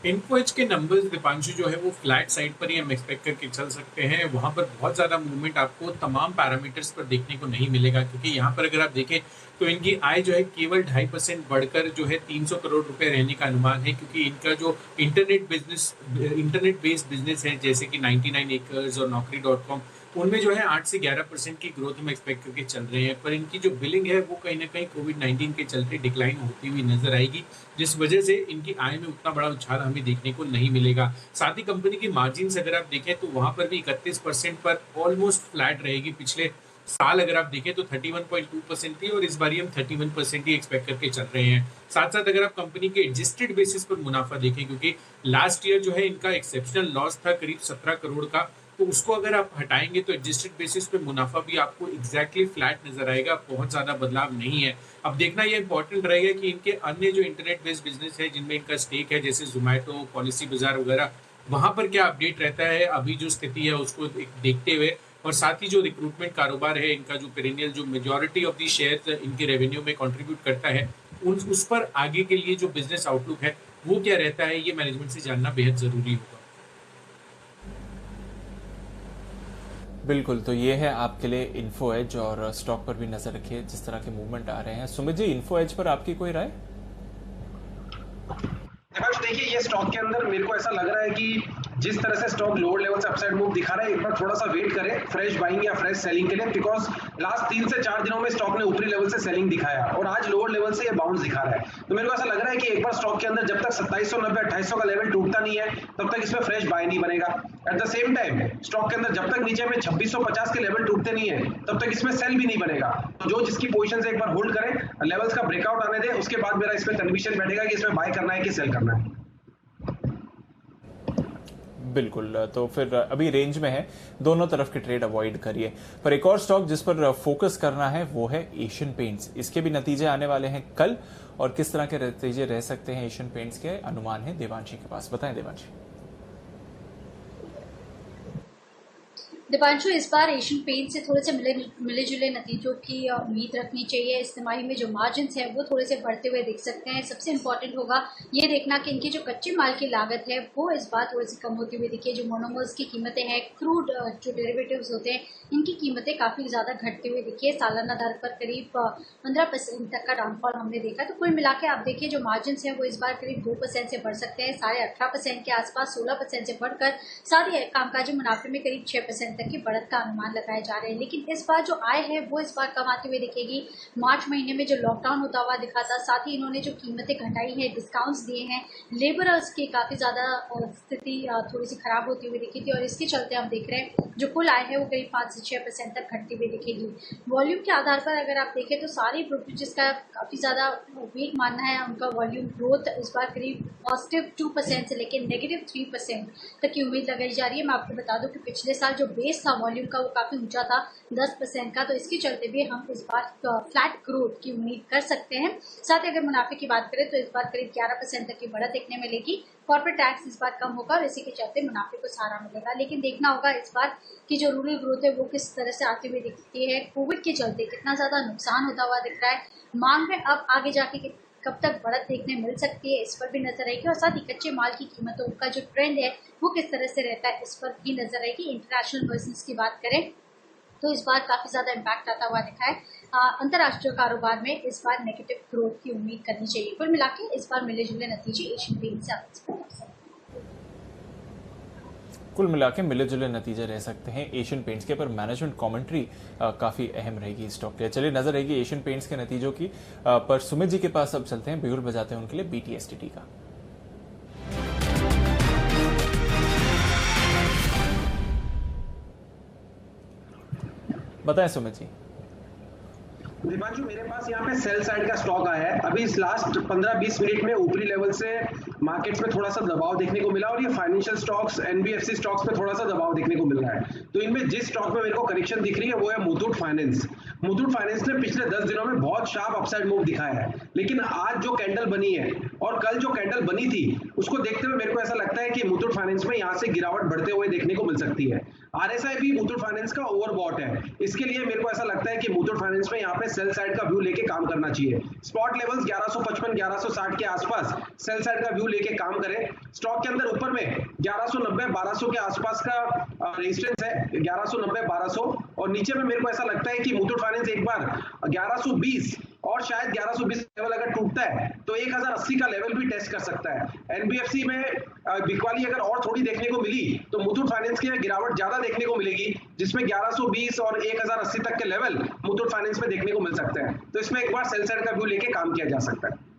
S15: इन्फो एज के नंबर्स दीपांशु जो है वो फ्लैट साइड पर ही हम एक्सपेक्ट करके चल सकते हैं। वहां पर बहुत ज़्यादा मूवमेंट आपको तमाम पैरामीटर्स पर देखने को नहीं मिलेगा, क्योंकि यहाँ पर अगर आप देखें तो इनकी आय जो है केवल 2.5% बढ़कर जो है 300 करोड़ रुपए रहने का अनुमान है, क्योंकि इनका जो इंटरनेट बेस्ड बिजनेस है जैसे कि 99 एकर्स और Naukri.com, उनमें जो है 8 से 11% की ग्रोथ हम एक्सपेक्ट करके चल रहे हैं। पर इनकी जो बिलिंग है वो कहीं ना कहीं कोविड-19 के चलते डिक्लाइन होती हुई नजर आएगी, जिस वजह से इनकी आय में उतना बड़ा उछाल हमें देखने को नहीं मिलेगा। साथ ही कंपनी की मार्जिन्स अगर आप देखें तो वहां पर भी 31% पर ऑलमोस्ट फ्लैट रहेगी पिछले साल अगर आप देखें तो 31.2% थी और इस बार हम 31% ही एक्सपेक्ट करके चल रहे हैं। साथ साथ अगर आप कंपनी के एडजस्टेड बेसिस पर मुनाफा देखें, क्योंकि लास्ट ईयर जो है इनका एक्सेप्शनल लॉस था करीब 17 करोड़ का, तो उसको अगर आप हटाएंगे तो एडजस्टेड बेसिस पे मुनाफा भी आपको एग्जैक्टली फ्लैट नजर आएगा, बहुत ज्यादा बदलाव नहीं है। अब देखना ये इंपॉर्टेंट रहेगा कि इनके अन्य जो इंटरनेट बेस्ड बिजनेस है जिनमें इनका स्टेक है, जैसे जोमैटो, पॉलिसी बाजार वगैरह, वहां पर क्या अपडेट रहता है अभी जो स्थिति है उसको देखते हुए, और साथ ही जो रिक्रूटमेंट कारोबार है इनका जो पेरिनियल जो मेजॉरिटी ऑफ दी शेयर इनके रेवेन्यू में कंट्रीब्यूट करता है, उस पर आगे के लिए जो बिजनेस आउटलुक है वो क्या रहता है, ये मैनेजमेंट से जानना बेहद जरूरी होगा।
S2: बिल्कुल, तो ये है आपके लिए इन्फो एज, और स्टॉक पर भी नजर रखिए जिस तरह के मूवमेंट आ रहे हैं। Sumit ji, info as per आपकी कोई राय?
S11: देखिए, ये स्टॉक के अंदर मेरे को ऐसा लग रहा है कि जिस तरह से स्टॉक लोअर लेवल से अपसाइड मूव दिखा रहा है, एक बार थोड़ा सा वेट करें फ्रेश बाइंग या फ्रेश सेलिंग के लिए, बिकॉज लास्ट 3 से 4 दिनों में स्टॉक ने ऊपरी लेवल से सेलिंग दिखाया और आज लोअर लेवल से ये बाउंस दिखा रहा है। तो मेरे को ऐसा लग रहा है कि एक बार स्टॉक के अंदर जब तक 2790 2800 का लेवल टूटता नहीं है तब तक इसमें फ्रेश बाय नहीं बनेगा। At the same time stock के अंदर जब तक नीचे में 2650 के लेवल टूटते नहीं है तब तक इसमें सेल भी नहीं बनेगा। तो जो जिसकी पोजीशन से एक बार होल्ड करें, लेवल्स का ब्रेकआउट आने दे, उसके बाद मेरा इसमें कन्विक्शन बैठेगा कि इसमें बाय करना है कि सेल करना है।
S2: बिल्कुल, तो फिर अभी रेंज में है, दोनों तरफ के ट्रेड अवॉइड करिए। पर एक और स्टॉक जिस पर फोकस करना है वो है एशियन पेंट्स। इसके भी नतीजे आने वाले हैं कल, और किस तरह के नतीजे रह सकते हैं एशियन पेंट्स के, अनुमान है देवांशी के पास। बताएं देवांशी।
S13: दीपांशु, इस बार एशियन पेंट से थोड़े से मिले जुले नतीजों की उम्मीद रखनी चाहिए। इस तिमाही में जो मार्जिन्स हैं वो थोड़े से बढ़ते हुए दिख सकते हैं। सबसे इम्पोर्टेंट होगा ये देखना कि इनकी जो कच्चे माल की लागत है वो इस बार थोड़ी सी कम होती हुई दिखी है। जो मोनोमर्स की कीमतें हैं, क्रूड जो डेरिवेटिव्स होते हैं, इनकी कीमतें काफ़ी ज़्यादा घटती हुई दिखी है। सालाना दर पर करीब 15% तक का डाउनफॉल हमने देखा। तो कुल मिला के आप देखिए जो मार्जिन्स हैं वो इस बार करीब 2% से बढ़ सकते हैं, 18.5% के आसपास 16% से बढ़कर साथ ही कामकाजी मुनाफे में करीब 6% की बढ़त का अनुमान लगाए जा रहे हैं। लेकिन इस बार जो आय है वो इस बार कम आती हुई दिखेगी। मार्च महीने में जो लॉकडाउन होता हुआ दिखा था, साथ ही इन्होंने जो कीमतें घटाई हैं, डिस्काउंट्स दिए हैं, लेबरर्स की काफ़ी ज़्यादा स्थिति थोड़ी सी खराब होती हुई दिखी थी, और इसके चलते हम देख रहे हैं जो कुल आय है वो करीब 5 से 6% तक घटती हुई दिखेगी। वॉल्यूम के आधार पर अगर आप देखें तो सारी ब्रोकरेजेस का काफ़ी ज़्यादा वीक मानना है। उनका वॉल्यूम ग्रोथ इस बार करीब पॉजिटिव 2% से लेकर नेगेटिव 3% तक की उम्मीद लगाई जा रही है। मैं आपको बता दूं कि पिछले साल जो बेस था वॉल्यूम का वो काफ़ी ऊंचा था, 10% का, तो इसके चलते भी हम इस बार फ्लैट ग्रोथ की उम्मीद कर सकते हैं। साथ ही अगर मुनाफे की बात करें तो इस बार करीब 11% तक की बढ़त देखने मिलेगी। कॉर्पोरेट टैक्स इस बार कम होगा और इसी के चलते मुनाफे को सहारा मिलेगा। लेकिन देखना होगा इस बार की जो रूरल ग्रोथ है वो किस तरह से आती हुई दिखती है। कोविड के चलते कितना ज़्यादा नुकसान होता हुआ दिख रहा है, मांग में अब आगे जाके कब तक बढ़त देखने मिल सकती है, इस पर भी नजर आएगी। और साथ ही कच्चे माल की कीमतों का जो ट्रेंड है वो किस तरह से रहता है, इस पर भी नजर आएगी। इंटरनेशनल बिजनेस की बात करें तो इस बार काफ़ी ज़्यादा इम्पैक्ट आता हुआ दिखा है। अंतर्राष्ट्रीय कारोबार में इस बार नेगेटिव ग्रोथ की उम्मीद करनी चाहिए। कुल मिला के इस बार मिले जुले नतीजे एशियन पेंट से आप
S2: कुल मिला के मिले जुले नतीजे रह सकते हैं एशियन पेंट्स के, पर मैनेजमेंट कमेंट्री काफी अहम रहेगी स्टॉक के। चलिए नजर रहेगी एशियन पेंट्स के नतीजों की, पर सुमित जी के पास अब चलते हैं, बिगुल बजाते हैं उनके लिए BTSTT का। बताएं सुमित जी।
S11: दीपांशु, मेरे पास यहाँ पे सेल साइड का स्टॉक आया है। अभी इस लास्ट 15-20 मिनट में ऊपरी लेवल से मार्केट्स में थोड़ा सा दबाव देखने को मिला, और ये फाइनेंशियल स्टॉक्स, NBFC स्टॉक्स पे थोड़ा सा दबाव देखने को मिल रहा है। तो इनमें जिस स्टॉक में मेरे को करेक्शन दिख रही है वो है मुथूट फाइनेंस। मुथूट फाइनेंस ने पिछले 10 दिनों में बहुत शार्प अपसाइड मूव दिखाया है, लेकिन आज जो कैंडल बनी है और कल जो कैंडल बनी थी उसको देखते हुए मेरे को ऐसा लगता है कि मुथूट फाइनेंस में यहाँ से गिरावट बढ़ते हुए देखने को मिल सकती है। RSI भी मुथूट फाइनेंस का ओवरबॉट है, इसके लिए मेरे को ऐसा लगता है कि मुथूट फाइनेंस में यहाँ पे सेल साइड का व्यू लेके काम करना चाहिए। स्पॉट लेवल्स 1155 1160 के आसपास सेल साइड का व्यू लेके काम करें। स्टॉक के अंदर ऊपर में 1190 1200 के आसपास का रेजिस्टेंस है, 1190 1200, और नीचे में मेरे को ऐसा लगता है कि मुथूट फाइनेंस एक बार 1120 और शायद 1120 लेवल अगर टूटता है तो 1080 का लेवल भी टेस्ट कर सकता है। NBFC में बिकवाली अगर और थोड़ी देखने को मिली तो मुथूट फाइनेंस की गिरावट ज्यादा देखने को मिलेगी, जिसमें 1120 और 1080 तक के लेवल मुथूट फाइनेंस में देखने को मिल सकते हैं। तो इसमें एक बार सेल साइड का व्यू लेके काम किया जा सकता है।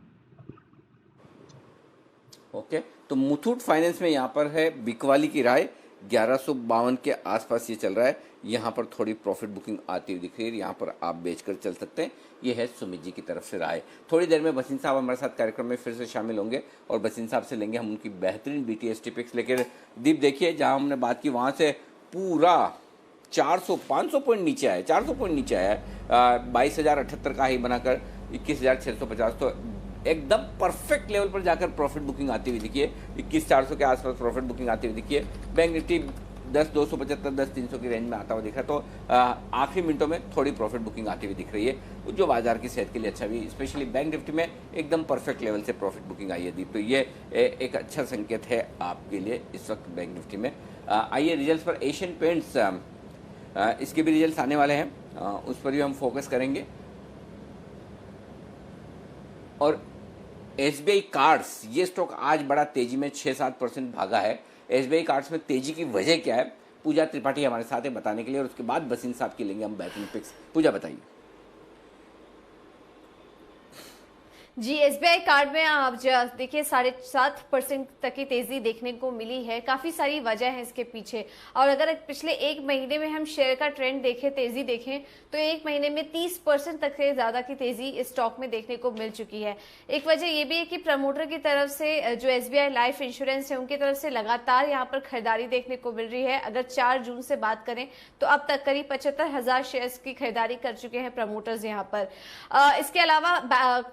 S1: ओके, तो मुथूट फाइनेंस में यहाँ पर है बिकवाली की राय 1152 के आसपास ये चल रहा है। यहाँ पर थोड़ी प्रॉफिट बुकिंग आती हुई दिख रही है, यहाँ पर आप बेचकर चल सकते हैं। ये है सुमित जी की तरफ से राय। थोड़ी देर में बसिन साहब हमारे साथ कार्यक्रम में फिर से शामिल होंगे और बसिन साहब से लेंगे हम उनकी बेहतरीन BTST पिक्स। लेकर दीप देखिए, जहाँ हमने बात की वहाँ से पूरा 500 पॉइंट नीचे आया, 400 पॉइंट नीचे आया, 22,078 का हाई बनाकर 21,650, तो एकदम परफेक्ट लेवल पर जाकर प्रॉफिट बुकिंग आती हुई दिखी है। 21,400 के आसपास प्रॉफिट बुकिंग आती हुई दिखी है। बैंक निफ्टी 10,275, 10,300 की रेंज में आता हुआ दिख रहा है। तो आखिरी मिनटों में थोड़ी प्रॉफिट बुकिंग आती हुई दिख रही है, जो बाजार की सेहत के लिए अच्छा भी, स्पेशली बैंक निफ्टी में एकदम परफेक्ट लेवल से प्रॉफिट बुकिंग आई है दीप। तो ये एक अच्छा संकेत है आपके लिए इस वक्त बैंक निफ्टी में। आइए रिजल्ट्स पर। एशियन पेंट्स, इसके भी रिजल्ट्स आने वाले हैं, उस पर भी हम फोकस करेंगे। और SBI कार्ड्स, ये स्टॉक आज बड़ा तेजी में 6-7% भागा है। SBI कार्ड्स में तेजी की वजह क्या है, पूजा त्रिपाठी हमारे साथ है बताने के लिए, और उसके बाद बसिन साहब की लेंगे हम बेहतरीन पिक्स। पूजा बताइए।
S12: जी, SBI कार्ड में आप देखिए 7.5% तक की तेजी देखने को मिली है। काफी सारी वजह है इसके पीछे, और अगर पिछले एक महीने में हम शेयर का ट्रेंड देखें, तेजी देखें, तो एक महीने में 30% तक से ज्यादा की तेजी इस स्टॉक में देखने को मिल चुकी है। एक वजह यह भी है कि प्रमोटर की तरफ से जो SBI लाइफ इंश्योरेंस है, उनकी तरफ से लगातार यहाँ पर खरीदारी देखने को मिल रही है। अगर 4 जून से बात करें तो अब तक करीब 75,000 शेयर्स की खरीदारी कर चुके हैं प्रमोटर्स यहाँ पर। इसके अलावा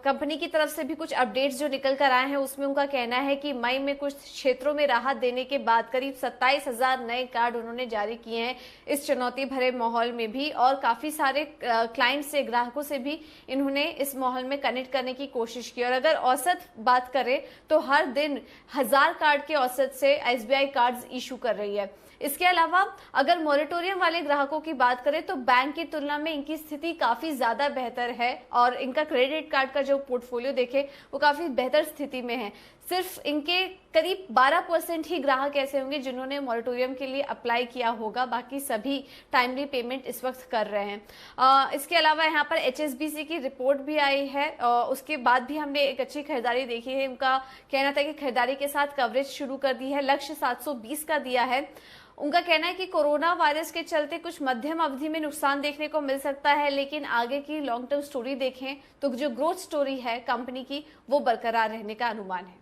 S12: कंपनी की तरफ से भी कुछ अपडेट्स जो निकल कर आए हैं, उसमें उनका कहना है कि मई में कुछ क्षेत्रों में राहत देने के बाद करीब 27,000 नए कार्ड उन्होंने जारी किए हैं इस चुनौती भरे माहौल में भी, और काफी सारे क्लाइंट से, ग्राहकों से भी इन्होंने इस माहौल में कनेक्ट करने की कोशिश की। और अगर औसत बात करें तो हर दिन 1000 कार्ड के औसत से SBI कार्ड्स इशू कर रही है। इसके अलावा अगर मॉरेटोरियम वाले ग्राहकों की बात करें तो बैंक की तुलना में इनकी स्थिति काफी ज्यादा बेहतर है, और इनका क्रेडिट कार्ड का जो पोर्टफोलियो देखें वो काफी बेहतर स्थिति में है। सिर्फ इनके करीब 12% ही ग्राहक ऐसे होंगे जिन्होंने मॉरेटोरियम के लिए अप्लाई किया होगा, बाकी सभी टाइमली पेमेंट इस वक्त कर रहे हैं। इसके अलावा यहाँ पर HSBC की रिपोर्ट भी आई है, उसके बाद भी हमने एक अच्छी खरीदारी देखी है। उनका कहना था कि खरीदारी के साथ कवरेज शुरू कर दी है, लक्ष्य 720 का दिया है। उनका कहना है कि कोरोना वायरस के चलते कुछ मध्यम अवधि में नुकसान देखने को मिल सकता है, लेकिन आगे की लॉन्ग टर्म स्टोरी देखें तो जो ग्रोथ स्टोरी है कंपनी की, वो बरकरार रहने का अनुमान है।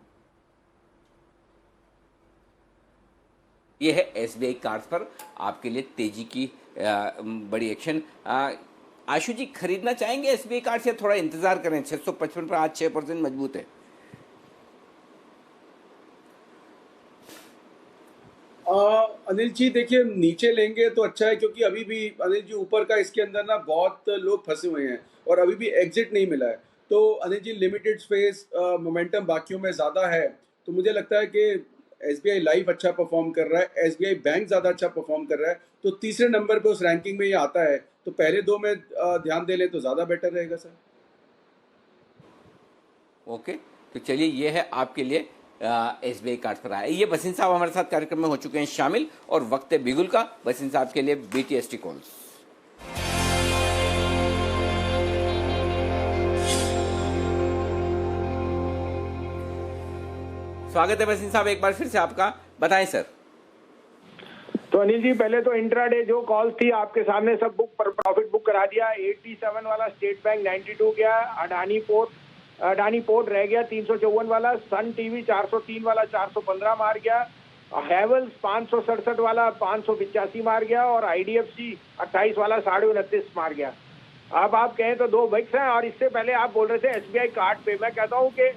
S1: ये है SBI कार्ड्स पर आपके लिए तेजी की बड़ी एक्शन। आशु जी, खरीदना चाहेंगे SBI कार्ड्स या थोड़ा इंतजार करें? 655 पर आज 6% मजबूत है।
S9: अनिल जी देखिए, नीचे लेंगे तो अच्छा है, क्योंकि अभी भी अनिल जी ऊपर का इसके अंदर ना बहुत लोग फंसे हुए हैं और अभी भी एग्जिट नहीं मिला है। तो अनिल जी लिमिटेड स्पेस, मोमेंटम बाकियों में ज़्यादा है, तो मुझे लगता है कि SBI लाइफ अच्छा परफॉर्म कर रहा है, SBI बैंक ज़्यादा अच्छा परफॉर्म कर रहा है, तो तीसरे नंबर पे उस रैंकिंग में ये आता है। तो पहले दो में ध्यान दे लें तो ज़्यादा बेटर रहेगा सर।
S1: ओके, तो चलिए ये है आपके लिए SBI कार्ड पर आया। ये बसिन साहब हमारे साथ कार्यक्रम में हो चुके हैं शामिल, और वक्त है बिगुल का। बसिन साहब के लिए BTST कॉल्स। स्वागत है बसिन साहब एक बार फिर से आपका, बताएं सर।
S8: तो अनिल जी, पहले तो इंट्राडे जो कॉल थी आपके सामने सब प्रॉफिट बुक करा दिया। 87 वाला स्टेट बैंक 92 गया, अडानी पोर्ट रह गया 354 वाला, सन टीवी 403 वाला 415 मार गया, हैवल्स 567 वाला 585 मार गया, और IDFC 28 वाला 29.5 मार गया। अब आप कहें तो 2 बिक्स हैं, और इससे पहले आप बोल रहे थे SBI कार्ड पे। मैं कहता हूँ कि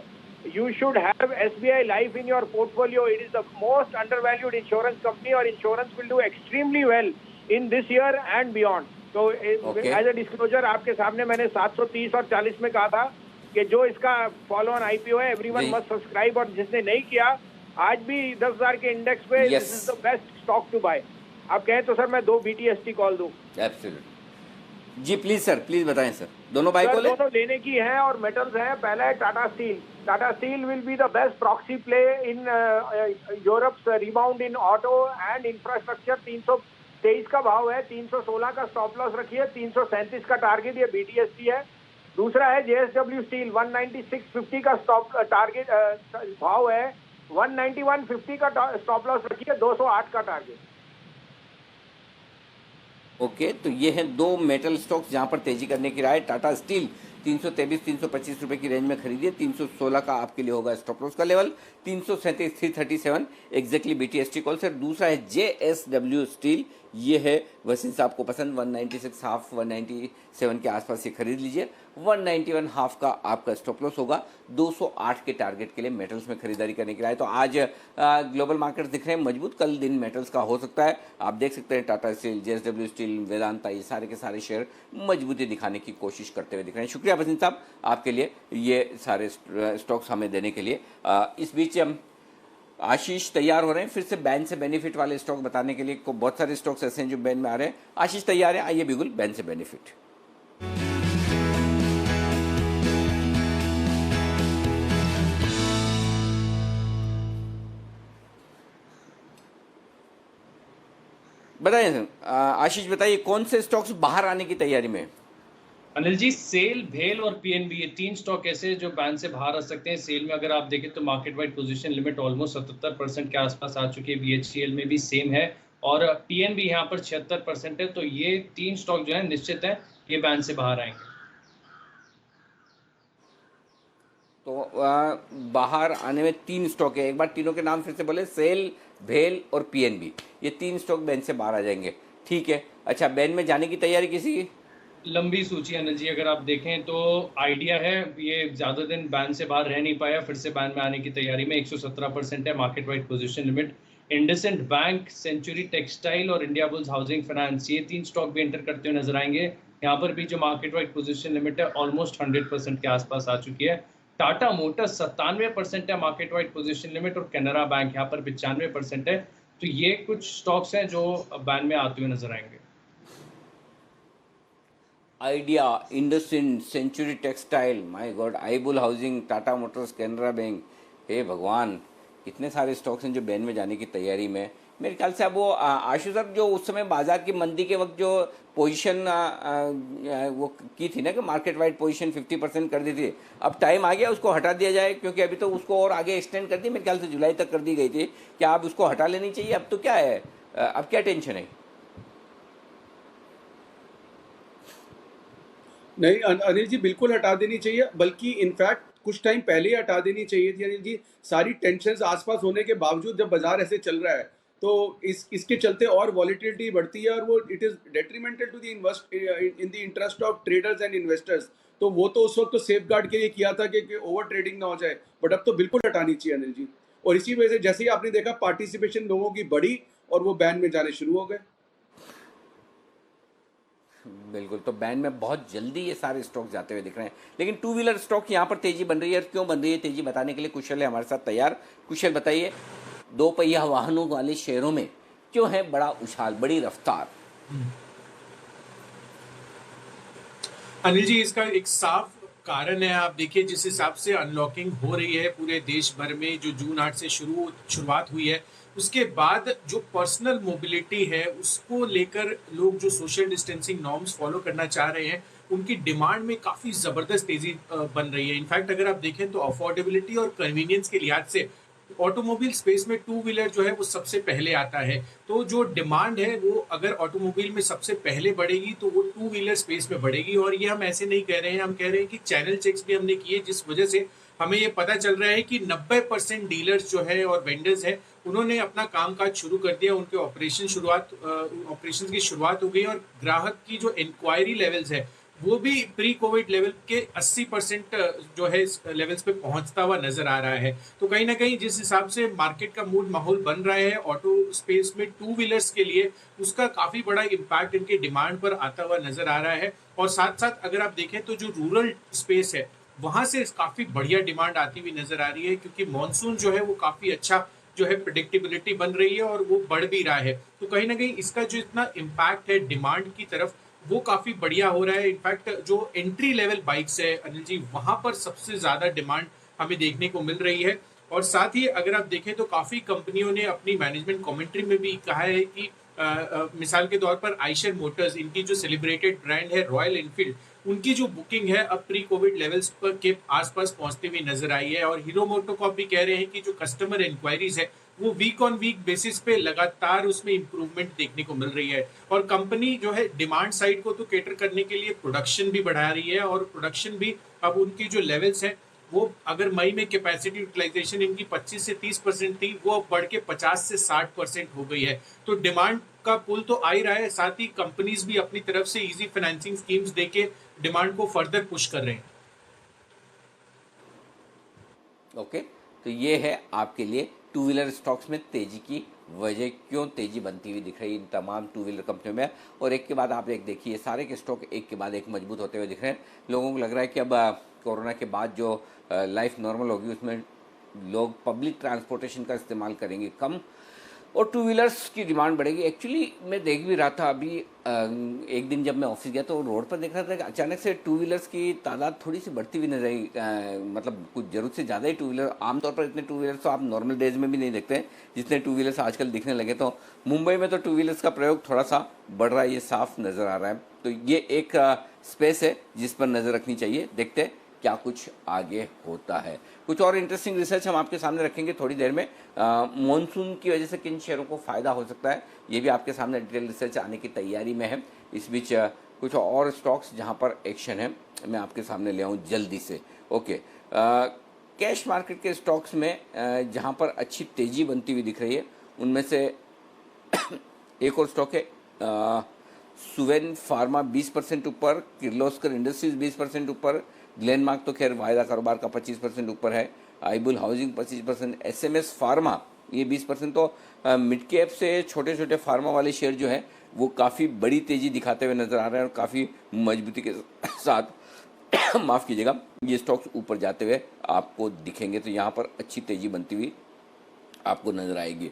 S8: you should have SBI Life in your portfolio. It is the most undervalued insurance company, और insurance will do extremely well in this year and beyond. तो as a disclosure आपके सामने मैंने 730 और 40 में कहा था कि जो इसका फॉलो ऑन IPO है, एवरीवन मस्ट सब्सक्राइब, और जिसने नहीं किया आज भी 10,000 के इंडेक्स पे this is the best stock to buy. आप कहें तो सर मैं 2 BTST कॉल दूं?
S1: एब्सोल्युटली जी, प्लीज सर, प्लीज बताएं सर। दोनों बाय कॉल
S8: दोनों लेने की है, और मेटल्स हैं। पहला है Tata steel. Tata steel will be the best proxy play in Europe's rebound in auto and infrastructure. 323 का भाव है, 316 का स्टॉप लॉस रखिए, 337 का टारगेट, ये BTST है। दूसरा है JSW स्टील, 196.50 का स्टॉप टारगेट भाव है, 191.50 का स्टॉप लॉस रखिए, 208 का टारगेट।
S1: ओके, तो ये हैं दो मेटल स्टॉक्स जहां पर तेजी करने की राय। टाटा स्टील 323-325 रुपए की रेंज में खरीदिए। 316 का आपके लिए होगा स्टॉप लॉस का लेवल। 337-337 एग्जैक्टली BTST कॉल से। दूसरा है JSW स्टील, ये है वसीम साहब को पसंद। 196 हाफ 197 के आसपास ये खरीद लीजिए। 191 हाफ का आपका स्टॉप लॉस होगा। 208 के टारगेट के लिए मेटल्स में खरीदारी करने की राय। तो आज ग्लोबल मार्केट दिख रहे हैं मजबूत, कल दिन मेटल्स का हो सकता है। आप देख सकते हैं Tata steel, JSW steel, Vedanta, ये सारे के सारे शेयर मजबूती दिखाने की कोशिश करते हुए दिख रहे हैं। शुक्रिया वसीम साहब आपके लिए ये सारे स्टॉक्स हमें देने के लिए। इस बीच आशीष तैयार हो रहे हैं फिर से बैन से बेनिफिट वाले स्टॉक बताने के लिए। बहुत सारे स्टॉक्स ऐसे हैं जो बैन में आ रहे हैं। आशीष तैयार है, आइए बिल्कुल बैन से बेनिफिट। बताइए आशीष, बताइए कौन से स्टॉक्स बाहर आने की तैयारी में?
S7: अनिल जी, सेल, भेल और पीएनबी, ये तीन स्टॉक ऐसे जो बैन से बाहर आ सकते हैं। सेल में अगर आप देखें तो market wide position limit almost 77% के आसपास आ चुकी है। BHCL में भी सेम है और पीएनबी यहाँ पर 76% है। तो ये तीन स्टॉक जो है निश्चित है ये बैन से बाहर आएंगे।
S1: तो बाहर आने में तीन स्टॉक है, एक बार तीनों के नाम फिर से बोले। सेल, भेल और पीएनबी, ये तीन स्टॉक बैन से बाहर आ जाएंगे। ठीक है, अच्छा बैन में जाने की तैयारी किसी की?
S7: लंबी सूची अनिल जी, अगर आप देखें तो आइडिया है ये ज़्यादा दिन बैन से बाहर रह नहीं पाया, फिर से बैन में आने की तैयारी में। 117% है market wide position limit. IndusInd bank, century textile और इंडिया बुल्स हाउसिंग फाइनेंस, ये तीन स्टॉक भी एंटर करते हुए नजर आएंगे। यहाँ पर भी जो मार्केट वाइड पोजीशन लिमिट है ऑलमोस्ट 100% के आसपास आ चुकी है। टाटा मोटर्स 97% है मार्केट वाइड पोजीशन लिमिट और कैनरा बैंक यहाँ पर 95% है। तो ये कुछ स्टॉक्स हैं जो बैन में आते हुए नजर आएंगे।
S1: Idea, IndusInd, Century Textile, my god, Ibull housing, Tata Motors, Canara Bank, हे भगवान, कितने सारे स्टॉक्स हैं जो बैन में जाने की तैयारी में। मेरे ख्याल से अब वो आशु सर जो उस समय बाजार की मंदी के वक्त जो पोजीशन वो की थी ना कि मार्केट वाइड पोजीशन 50% कर दी थी, अब टाइम आ गया उसको हटा दिया जाए, क्योंकि अभी तो उसको और आगे एक्सटेंड कर दी, मेरे ख्याल से जुलाई तक कर दी गई थी। क्या आप उसको हटा लेनी चाहिए? अब तो क्या है, अब क्या टेंशन है?
S9: नहीं अनिल जी, बिल्कुल हटा देनी चाहिए, बल्कि इनफैक्ट कुछ टाइम पहले ही हटा देनी चाहिए थी अनिल जी। सारी टेंशन आसपास होने के बावजूद जब बाजार ऐसे चल रहा है तो इसके चलते और वॉलिटिलिटी बढ़ती है और वो it is detrimental to the in the interest of traders and investors. तो वो तो उस वक्त तो सेफ गार्ड के लिए किया था कि ओवर ट्रेडिंग ना हो जाए, बट अब तो बिल्कुल हटानी चाहिए अनिल जी। और इसी वजह से जैसे ही आपने देखा पार्टिसिपेशन लोगों की बढ़ी और वो बैन में जाने शुरू हो गए।
S1: बिल्कुल, तो बैन में बहुत जल्दी ये सारे स्टॉक जाते हुए दिख रहे हैं। लेकिन टू व्हीलर स्टॉक यहाँ पर तेजी बन रही है। क्यों बन रही है तेजी, बताने के लिए कुशल है हमारे साथ तैयार। कुशल बताइए, दो पहिया वाहनों वाले शेयरों में क्यों है बड़ा उछाल, बड़ी रफ्तार?
S15: अनिल जी, इसका एक साफ कारण है। आप देखिए जिस हिसाब से अनलॉकिंग हो रही है पूरे देश भर में, जो जून 8 से शुरुआत हुई है, उसके बाद जो पर्सनल मोबिलिटी है उसको लेकर लोग जो सोशल डिस्टेंसिंग नॉर्म्स फॉलो करना चाह रहे हैं, उनकी डिमांड में काफ़ी ज़बरदस्त तेज़ी बन रही है। इनफैक्ट अगर आप देखें तो अफोर्डेबिलिटी और कन्वीनियंस के लिहाज से ऑटोमोबाइल स्पेस में टू व्हीलर जो है वो सबसे पहले आता है। तो जो डिमांड है वो अगर ऑटोमोबाइल में सबसे पहले बढ़ेगी तो वो टू व्हीलर स्पेस में बढ़ेगी। और ये हम ऐसे नहीं कह रहे हैं, हम कह रहे हैं कि चैनल चेक्स भी हमने किए, जिस वजह से हमें ये पता चल रहा है कि 90% डीलर्स जो है और वेंडर्स है उन्होंने अपना कामकाज शुरू कर दिया। उनके ऑपरेशन की शुरुआत हो गई और ग्राहक की जो इंक्वायरी लेवल्स है वो भी प्री कोविड लेवल के 80% जो है लेवल्स पे पहुंचता हुआ नजर आ रहा है। तो कहीं ना कहीं जिस हिसाब से मार्केट का मूड माहौल बन रहा है ऑटो स्पेस में टू व्हीलर्स के लिए, उसका काफी बड़ा इम्पैक्ट इनके डिमांड पर आता हुआ नजर आ रहा है। और साथ साथ अगर आप देखें तो जो रूरल स्पेस है वहां से काफी बढ़िया डिमांड आती हुई नजर आ रही है, क्योंकि मानसून जो है वो काफी अच्छा जो है प्रेडिक्टेबिलिटी बन रही है और वो बढ़ भी रहा है। तो कहीं ना कहीं इसका जो इतना इम्पैक्ट है डिमांड की तरफ वो काफी बढ़िया हो रहा है। इनफैक्ट जो एंट्री लेवल बाइक्स है अनिल जी, वहां पर सबसे ज्यादा डिमांड हमें देखने को मिल रही है। और साथ ही अगर आप देखें तो काफी कंपनियों ने अपनी मैनेजमेंट कमेंट्री में भी कहा है कि मिसाल के तौर पर आइशर मोटर्स, इनकी जो सेलिब्रेटेड ब्रांड है रॉयल एनफील्ड, उनकी जो बुकिंग है अब प्री कोविड लेवल्स पर के आसपास पहुंचती हुई नजर आई है। और हीरो मोटोकॉर्प भी कह रहे हैं कि जो कस्टमर इंक्वायरीज है वो वीक ऑन वीक बेसिस पे लगातार उसमें इंप्रूवमेंट देखने को मिल रही है। और कंपनी जो है डिमांड साइड को तो कैटर करने के लिए प्रोडक्शन भी बढ़ा रही है, और प्रोडक्शन भी अब उनकी जो लेवल्स हैं वो अगर मई में कैपेसिटी यूटिलाइजेशन इनकी 25 से 30% थी, वो अब बढ़ के 50 से 60% हो गई है। तो डिमांड का पुल तो आ ही रहा है, साथ ही कंपनीज भी अपनी तरफ से इजी फाइनेंसिंग स्कीम्स देके डिमांड को फर्दर पुश कर रहे हैं।
S1: ओके, तो ये है आपके लिए टू व्हीलर स्टॉक्स में तेजी की वजह, क्यों तेजी बनती हुई दिख रही है इन तमाम टू व्हीलर कंपनियों में। और एक के बाद आप एक देखिए, सारे के स्टॉक एक के बाद एक मजबूत होते हुए दिख रहे हैं। लोगों को लग रहा है कि अब कोरोना के बाद जो लाइफ नॉर्मल होगी उसमें लोग पब्लिक ट्रांसपोर्टेशन का इस्तेमाल करेंगे कम, और टू व्हीलर्स की डिमांड बढ़ेगी। एक्चुअली मैं देख भी रहा था अभी, एक दिन जब मैं ऑफिस गया तो रोड पर देख रहा था कि अचानक से टू व्हीलर्स की तादाद थोड़ी सी बढ़ती हुई नजर आई। मतलब कुछ जरूरत से ज़्यादा ही टू व्हीलर, आमतौर पर इतने टू व्हीलर्स तो आप नॉर्मल डेज में भी नहीं देखते हैं जितने टू व्हीलर्स आजकल दिखने लगे। तो मुंबई में तो टू व्हीलर्स का प्रयोग थोड़ा सा बढ़ रहा है, ये साफ नज़र आ रहा है। तो ये एक स्पेस है जिस पर नज़र रखनी चाहिए। देखते हैं क्या कुछ आगे होता है। कुछ और इंटरेस्टिंग रिसर्च हम आपके सामने रखेंगे थोड़ी देर में। मॉनसून की वजह से किन शेयरों को फ़ायदा हो सकता है, ये भी आपके सामने डिटेल रिसर्च आने की तैयारी में है। इस बीच कुछ और स्टॉक्स जहां पर एक्शन है मैं आपके सामने ले आऊँ जल्दी से। ओके, कैश मार्केट के स्टॉक्स में जहां पर अच्छी तेज़ी बनती हुई दिख रही है उनमें से एक और स्टॉक है सुवेन फार्मा 20% ऊपर, किर्लोस्कर इंडस्ट्रीज 20% ऊपर, ग्लेनमार्क तो खैर वायदा कारोबार का 25% ऊपर है, आईबुल हाउसिंग 25%, एसएमएस फार्मा ये 20%। तो मिड कैप से छोटे छोटे फार्मा वाले शेयर जो है वो काफ़ी बड़ी तेज़ी दिखाते हुए नजर आ रहे हैं और काफ़ी मजबूती के साथ माफ़ कीजिएगा ये स्टॉक्स ऊपर जाते हुए आपको दिखेंगे। तो यहाँ पर अच्छी तेज़ी बनती हुई आपको नजर आएगी।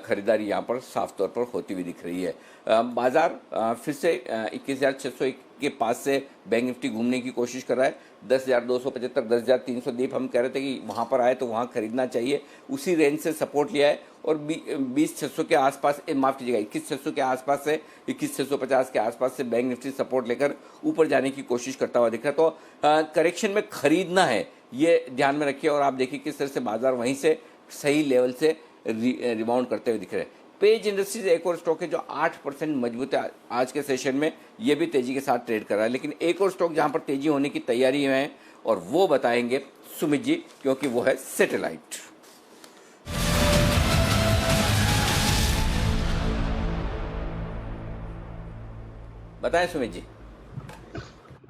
S1: खरीदारी यहाँ पर साफ तौर पर होती हुई दिख रही है। बाजार फिर से 21,600 के पास से बैंक निफ्टी घूमने की कोशिश कर रहा है। 10,275, 10,300 दीप हम कह रहे थे कि वहाँ पर आए तो वहाँ खरीदना चाहिए, उसी रेंज से सपोर्ट लिया है। और 20,600 के आसपास, माफ़ कीजिएगा 21,600 के आसपास से 21,650 के आसपास से बैंक निफ्टी सपोर्ट लेकर ऊपर जाने की कोशिश करता हुआ दिख रहा है। तो करेक्शन में खरीदना है, ये ध्यान में रखिए। और आप देखिए किस तरह से बाजार वहीं से सही लेवल से रिबाउंड करते हुए दिख रहे हैं। पेज इंडस्ट्रीज एक और स्टॉक है जो 8% मजबूत है आज के सेशन में, ये भी तेजी के साथ ट्रेड कर रहा है। लेकिन एक और स्टॉक जहां पर तेजी होने की तैयारी में है और वो बताएंगे सुमित जी, क्योंकि वो है सैटेलाइट। बताएं Sumit ji.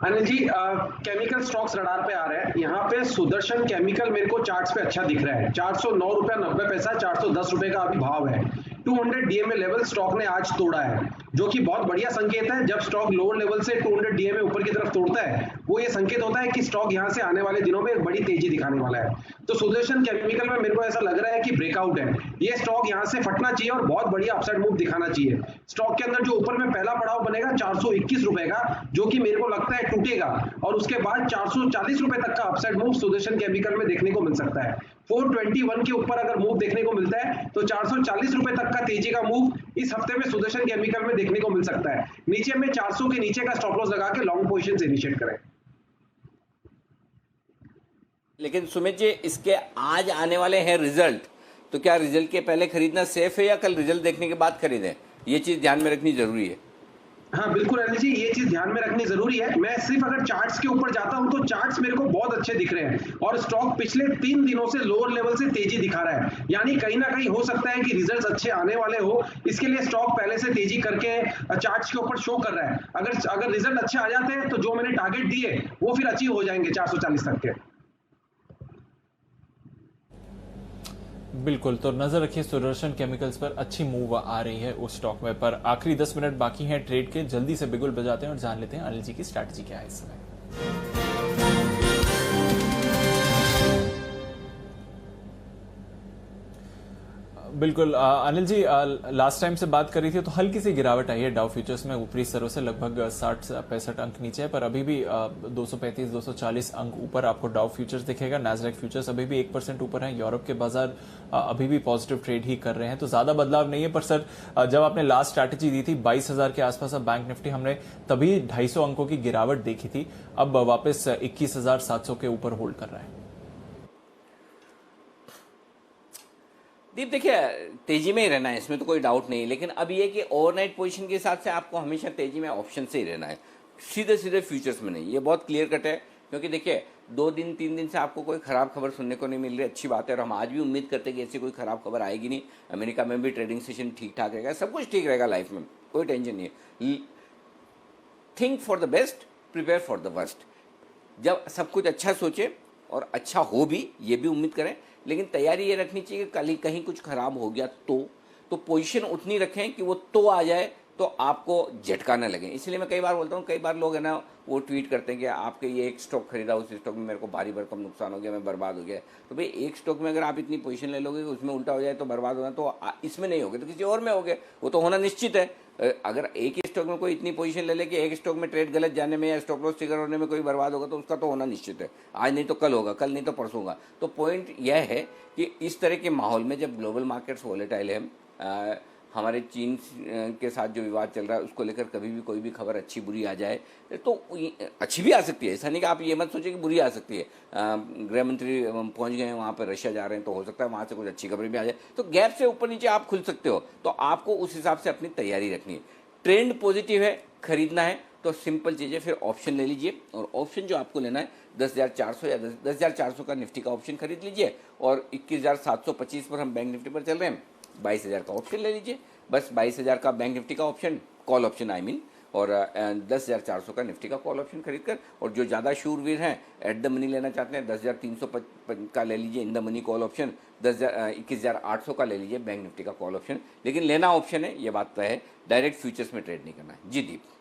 S11: Anil ji, chemical stocks radar पे आ रहे हैं। यहाँ पे सुदर्शन केमिकल मेरे को चार्ट्स पे अच्छा दिख रहा है। 409 रुपया 90 पैसा, 410 रुपए का अभी भाव है। 200 डीएमए लेवल स्टॉक ने आज तोड़ा है, जो कि बहुत बढ़िया संकेत है। जब स्टॉक लोअर लेवल से 200 डीएमए ऊपर की तरफ तोड़ता है, वो ये संकेत होता है कि स्टॉक यहाँ से आने वाले दिनों में एक बड़ी तेजी दिखाने वाला है। तो सुदर्शन केमिकल में मेरे को ऐसा लग रहा है कि ब्रेकआउट है, ये स्टॉक यहाँ से फटना चाहिए और बहुत बढ़िया अपसाइड मूव दिखाना चाहिए। स्टॉक के अंदर जो ऊपर में पहला पड़ाव बनेगा 421 रुपए का, जो कि मेरे को लगता है टूटेगा, और उसके बाद 440 रुपए तक का अपसाइड मूव सुदर्शन केमिकल में देखने को मिल सकता है। 421 के ऊपर अगर मूव देखने को मिलता है तो 440 रुपए तक का तेजी का मूव इस हफ्ते में सुदर्शन केमिकल में देखने को मिल सकता है। नीचे में 400 के नीचे का स्टॉप लॉस लगा के लॉन्ग पोजीशन से इनिशिएट करें।
S1: लेकिन सुमित जी, इसके आज आने वाले हैं रिजल्ट, तो क्या रिजल्ट के पहले खरीदना सेफ है या कल रिजल्ट देखने के बाद खरीदें? ये चीज ध्यान में रखनी जरूरी है।
S11: हाँ बिल्कुल अनिल जी, ये चीज ध्यान में रखनी जरूरी है। मैं सिर्फ अगर चार्ट्स के ऊपर जाता हूं तो चार्ट्स मेरे को बहुत अच्छे दिख रहे हैं और स्टॉक पिछले 3 दिनों से लोअर लेवल से तेजी दिखा रहा है, यानी कहीं ना कहीं हो सकता है कि रिजल्ट्स अच्छे आने वाले हो, इसके लिए स्टॉक पहले से तेजी करके चार्ट्स के ऊपर शो कर रहा है। अगर रिजल्ट अच्छे आ जाते हैं तो जो मैंने टारगेट दिए वो फिर अचीव हो जाएंगे 440 तक के।
S2: बिल्कुल, तो नजर रखिए सुदर्शन केमिकल्स पर अच्छी मूव आ रही है उस स्टॉक में। पर आखिरी 10 मिनट बाकी हैं ट्रेड के, जल्दी से बिगुल बजाते हैं और जान लेते हैं अनिल जी की स्ट्रैटेजी क्या है इस समय। बिल्कुल अनिल जी, लास्ट टाइम से बात करी थी तो हल्की सी गिरावट आई है डाउ फ्यूचर्स में, ऊपरी स्तरों से लगभग 60-65 अंक नीचे है, पर अभी भी 235-240 अंक ऊपर आपको डाउ फ्यूचर्स दिखेगा। नैस्डैक फ्यूचर्स अभी भी 1% ऊपर है। यूरोप के बाजार अभी भी पॉजिटिव ट्रेड ही कर रहे हैं, तो ज्यादा बदलाव नहीं है। पर सर, जब आपने लास्ट स्ट्रैटेजी दी थी 22,000 के आसपास बैंक निफ्टी, हमने तभी 250 अंकों की गिरावट देखी थी, अब वापस 21,700 के ऊपर होल्ड कर रहा है।
S1: दीप देखिए, तेजी में ही रहना है, इसमें तो कोई डाउट नहीं, लेकिन अब ये कि ओवरनाइट पोजीशन के हिसाब से आपको हमेशा तेजी में ऑप्शन से ही रहना है, सीधे सीधे फ्यूचर्स में नहीं। ये बहुत क्लियर कट है, क्योंकि देखिए 2 दिन 3 दिन से आपको कोई खराब खबर सुनने को नहीं मिल रही, अच्छी बात है, और हम आज भी उम्मीद करते हैं कि ऐसी कोई खराब खबर आएगी नहीं। अमेरिका में भी ट्रेडिंग सेशन ठीक ठाक रहेगा, सब कुछ ठीक रहेगा लाइफ में, कोई टेंशन नहीं है। Think for the best, prepare for the worst. जब सब कुछ अच्छा सोचे और अच्छा हो भी, ये भी उम्मीद करें, लेकिन तैयारी ये रखनी चाहिए कि कल ही कहीं कुछ खराब हो गया तो पोजीशन उतनी रखें कि वो तो आ जाए तो आपको झटका न लगे। इसलिए मैं कई बार बोलता हूँ, कई बार लोग है ना वो ट्वीट करते हैं कि आपके ये एक स्टॉक खरीदा, उस स्टॉक में मेरे को भारी भरकम नुकसान हो गया, मैं बर्बाद हो गया। तो भाई एक स्टॉक में अगर आप इतनी पोजीशन ले लोगे उसमें उल्टा हो जाए तो बर्बाद होना, तो इसमें नहीं होगे तो किसी और में हो गए, वो तो होना निश्चित है। अगर एक ही स्टॉक में कोई इतनी पोजीशन ले ले कि एक स्टॉक में ट्रेड गलत जाने में या स्टॉप लॉस ट्रिगर होने में कोई बर्बाद होगा, तो उसका तो होना निश्चित है। आज नहीं तो कल होगा, कल नहीं तो परसों होगा। तो पॉइंट यह है कि इस तरह के माहौल में जब ग्लोबल मार्केट्स वॉलेटाइल है, हमारे चीन के साथ जो विवाद चल रहा है उसको लेकर कभी भी कोई भी खबर अच्छी बुरी आ जाए तो अच्छी भी आ सकती है, ऐसा नहीं कि आप ये मत सोचिए कि बुरी आ सकती है। गृह मंत्री पहुंच गए हैं वहाँ पर, रशिया जा रहे हैं, तो हो सकता है वहाँ से कुछ अच्छी खबरें भी आ जाए, तो गैप से ऊपर नीचे आप खुल सकते हो। तो आपको उस हिसाब से अपनी तैयारी रखनी है। ट्रेंड पॉजिटिव है, खरीदना है तो सिंपल चीज़ें, फिर ऑप्शन ले लीजिए, और ऑप्शन जो आपको लेना है 10,400 या 10,400 का निफ्टी का ऑप्शन खरीद लीजिए, और 21,725 पर हम बैंक निफ्टी पर चल रहे हैं, 22,000 का ऑप्शन ले लीजिए। बस 22,000 का बैंक निफ्टी का option, call option I mean, और 10,400 का निफ्टी का कॉल ऑप्शन खरीद कर, और जो ज़्यादा शूरवीर हैं एट द मनी लेना चाहते हैं 10,300 का ले लीजिए in the money call option, 21,800 का ले लीजिए बैंक निफ्टी का कॉल ऑप्शन। लेकिन लेना ऑप्शन है, ये बात तय है, डायरेक्ट फ्यूचर्स में ट्रेड नहीं करना है। जी दीप।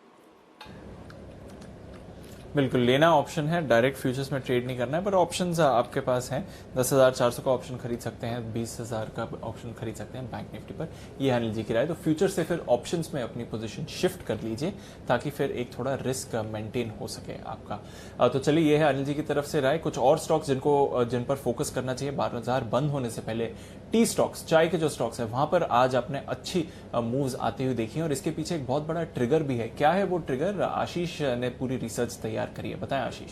S2: बिल्कुल, लेना ऑप्शन है, डायरेक्ट फ्यूचर्स में ट्रेड नहीं करना है, पर ऑप्शंस आपके पास हैं। 10,400 का ऑप्शन खरीद सकते हैं, 20,000 का ऑप्शन खरीद सकते हैं बैंक निफ्टी पर। ये अनिल जी की राय। तो फ्यूचर से फिर ऑप्शंस में अपनी पोजीशन शिफ्ट कर लीजिए, ताकि फिर एक थोड़ा रिस्क मेंटेन हो सके आपका। तो चलिए, ये है अनिल जी की तरफ से राय। कुछ और स्टॉक्स जिन पर फोकस करना चाहिए बाजार बंद होने से पहले, टी स्टॉक्स, चाय के जो स्टॉक्स है वहां पर आज आपने अच्छी मूव्स आते हुए देखी, और इसके पीछे एक बहुत बड़ा ट्रिगर भी है। क्या है वो ट्रिगर? आशीष ने पूरी रिसर्च तैयार करी है, बताएं आशीष।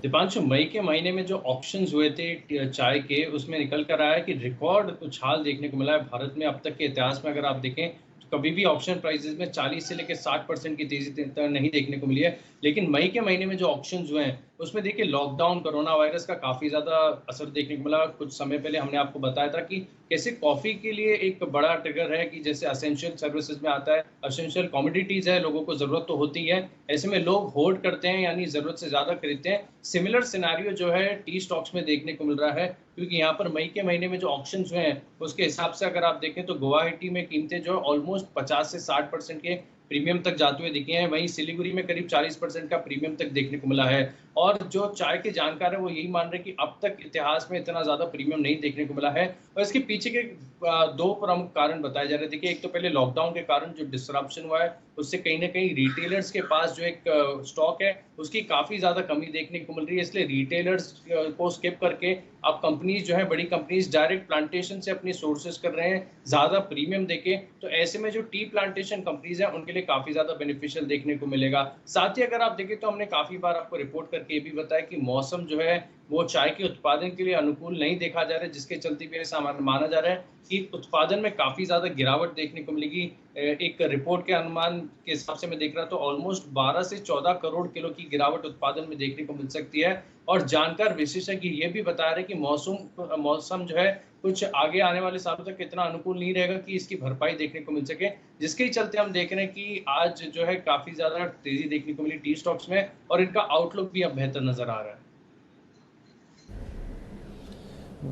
S7: दीपांशु, मई के महीने में जो ऑप्शंस हुए थे चाय के, उसमें निकल कर आया कि रिकॉर्ड उछाल देखने को मिला है भारत में। अब तक के इतिहास में अगर आप देखें तो कभी भी ऑप्शन प्राइसेस में 40 से लेकर 60% की तेजी नहीं देखने को मिली है। लेकिन मई के महीने में जो ऑप्शंस हुए हैं उसमें देखिए लॉकडाउन, कोरोना वायरस का काफ़ी ज़्यादा असर देखने को मिला। कुछ समय पहले हमने आपको बताया था कि कैसे कॉफ़ी के लिए एक बड़ा ट्रिगर है कि जैसे असेंशियल सर्विसेज में आता है, असेंशियल कमोडिटीज़ है, लोगों को ज़रूरत तो होती है, ऐसे में लोग होल्ड करते हैं, यानी ज़रूरत से ज़्यादा खरीदते हैं। सिमिलर सिनेरियो जो है टी स्टॉक्स में देखने को मिल रहा है, क्योंकि यहाँ पर मई के महीने में जो ऑप्शंस हुए हैं उसके हिसाब से अगर आप देखें तो गुवाहाटी में कीमतें जो ऑलमोस्ट 50 से 60% के प्रीमियम तक जाते हुए दिखे हैं। वहीं सिलीगुड़ी में करीब 40% का प्रीमियम तक देखने को मिला है। और जो चाय के जानकार है वो यही मान रहे हैं कि अब तक इतिहास में इतना ज़्यादा प्रीमियम नहीं देखने को मिला है। और इसके पीछे के 2 प्रमुख कारण बताए जा रहे हैं। देखिए, एक तो पहले लॉकडाउन के कारण जो डिसरप्शन हुआ है उससे कहीं ना कहीं रिटेलर्स के पास जो एक स्टॉक है उसकी काफ़ी ज़्यादा कमी देखने को मिल रही है। इसलिए रिटेलर्स को स्किप करके अब कंपनीज जो है, बड़ी कंपनीज डायरेक्ट प्लांटेशन से अपनी सोर्सेज कर रहे हैं ज़्यादा प्रीमियम देके। तो ऐसे में जो टी प्लांटेशन कंपनीज हैं उनके लिए काफ़ी ज़्यादा बेनिफिशियल देखने को मिलेगा। साथ ही अगर आप देखें तो हमने काफ़ी बार आपको रिपोर्ट करके ये भी बताया कि मौसम जो है वो चाय के उत्पादन के लिए अनुकूल नहीं देखा जा रहा है, जिसके चलते भी ऐसा माना जा रहा है कि उत्पादन में काफ़ी ज़्यादा गिरावट देखने को मिलेगी। एक रिपोर्ट के अनुमान के हिसाब से मैं देख रहा तो ऑलमोस्ट 12 से 14 करोड़ किलो की गिरावट उत्पादन में देखने को मिल सकती है। और जानकार विशेषज्ञ ये भी बता रहे कि मौसम जो है कुछ आगे आने वाले सालों तक इतना अनुकूल नहीं रहेगा कि इसकी भरपाई देखने को मिल सके, जिसके चलते हम देख रहे हैं कि आज जो है काफ़ी ज़्यादा तेज़ी देखने को मिली टी स्टॉक्स में, और इनका आउटलुक भी अब बेहतर नज़र आ रहा है।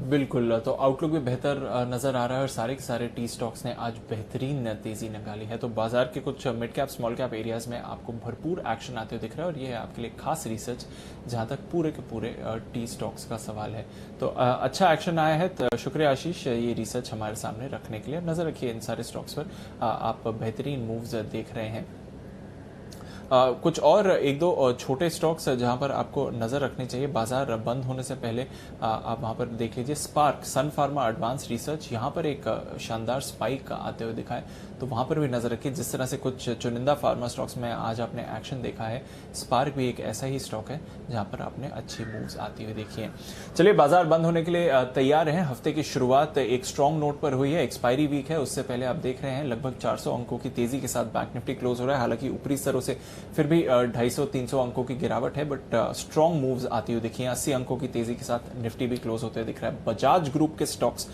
S2: बिल्कुल, तो आउटलुक भी बेहतर नजर आ रहा है, और सारे के सारे टी स्टॉक्स ने आज बेहतरीन तेजी निकाली है। तो बाजार के कुछ mid cap, small cap areas में आपको भरपूर एक्शन आते हुए दिख रहा है, और ये है आपके लिए खास रिसर्च जहां तक पूरे के पूरे टी स्टॉक्स का सवाल है। तो अच्छा एक्शन आया है, तो शुक्रिया आशीष ये रिसर्च हमारे सामने रखने के लिए। नजर रखिए इन सारे स्टॉक्स पर, आप बेहतरीन मूव्स देख रहे हैं। कुछ और एक दो छोटे स्टॉक्स जहां पर आपको नजर रखनी चाहिए बाजार बंद होने से पहले, आप वहां पर देख लीजिए। स्पार्क, सन फार्मा एडवांस रिसर्च, यहां पर एक शानदार स्पाइक आते हुए दिखा है। तो वहां पर भी नजर रखिए। जिस तरह से कुछ चुनिंदा फार्मा स्टॉक्स में आज आपने एक्शन देखा है, स्पार्क भी एक ऐसा ही स्टॉक है जहां पर आपने अच्छी मूव्स आती हुई देखी है। चलिए, बाजार बंद होने के लिए तैयार हैं। हफ्ते की शुरुआत एक स्ट्रॉन्ग नोट पर हुई है, एक्सपायरी वीक है, उससे पहले आप देख रहे हैं लगभग 400 अंकों की तेजी के साथ बैंक निफ्टी क्लोज हो रहा है। हालांकि ऊपरी स्तरों से फिर भी 250-300 अंकों की गिरावट है, बट स्ट्रॉन्ग मूव्स आती हुई देखिए। 80 अंकों की तेजी के साथ निफ्टी भी क्लोज होते दिख रहा है। बजाज ग्रुप के stocks,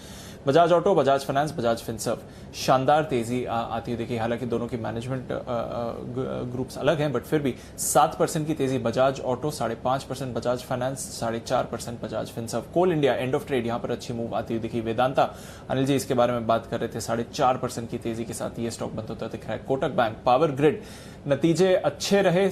S2: Bajaj auto, Bajaj finance, Bajaj Finserv, शानदार तेजी आती हुई देखिए। हालांकि दोनों की मैनेजमेंट ग्रुप्स अलग हैं, बट फिर भी 7% की तेजी Bajaj auto, 5.5% Bajaj finance, 4.5% Bajaj Finserv. Coal India end of trade यहां पर अच्छी मूव आती हुई दिखी। वेदांता, अनिल जी इसके बारे में बात कर रहे थे, 4.5% की तेजी के साथ ये स्टॉक बंद होता दिख रहा है। कोटक बैंक, पावर ग्रिड, नतीजे अच्छे रहे,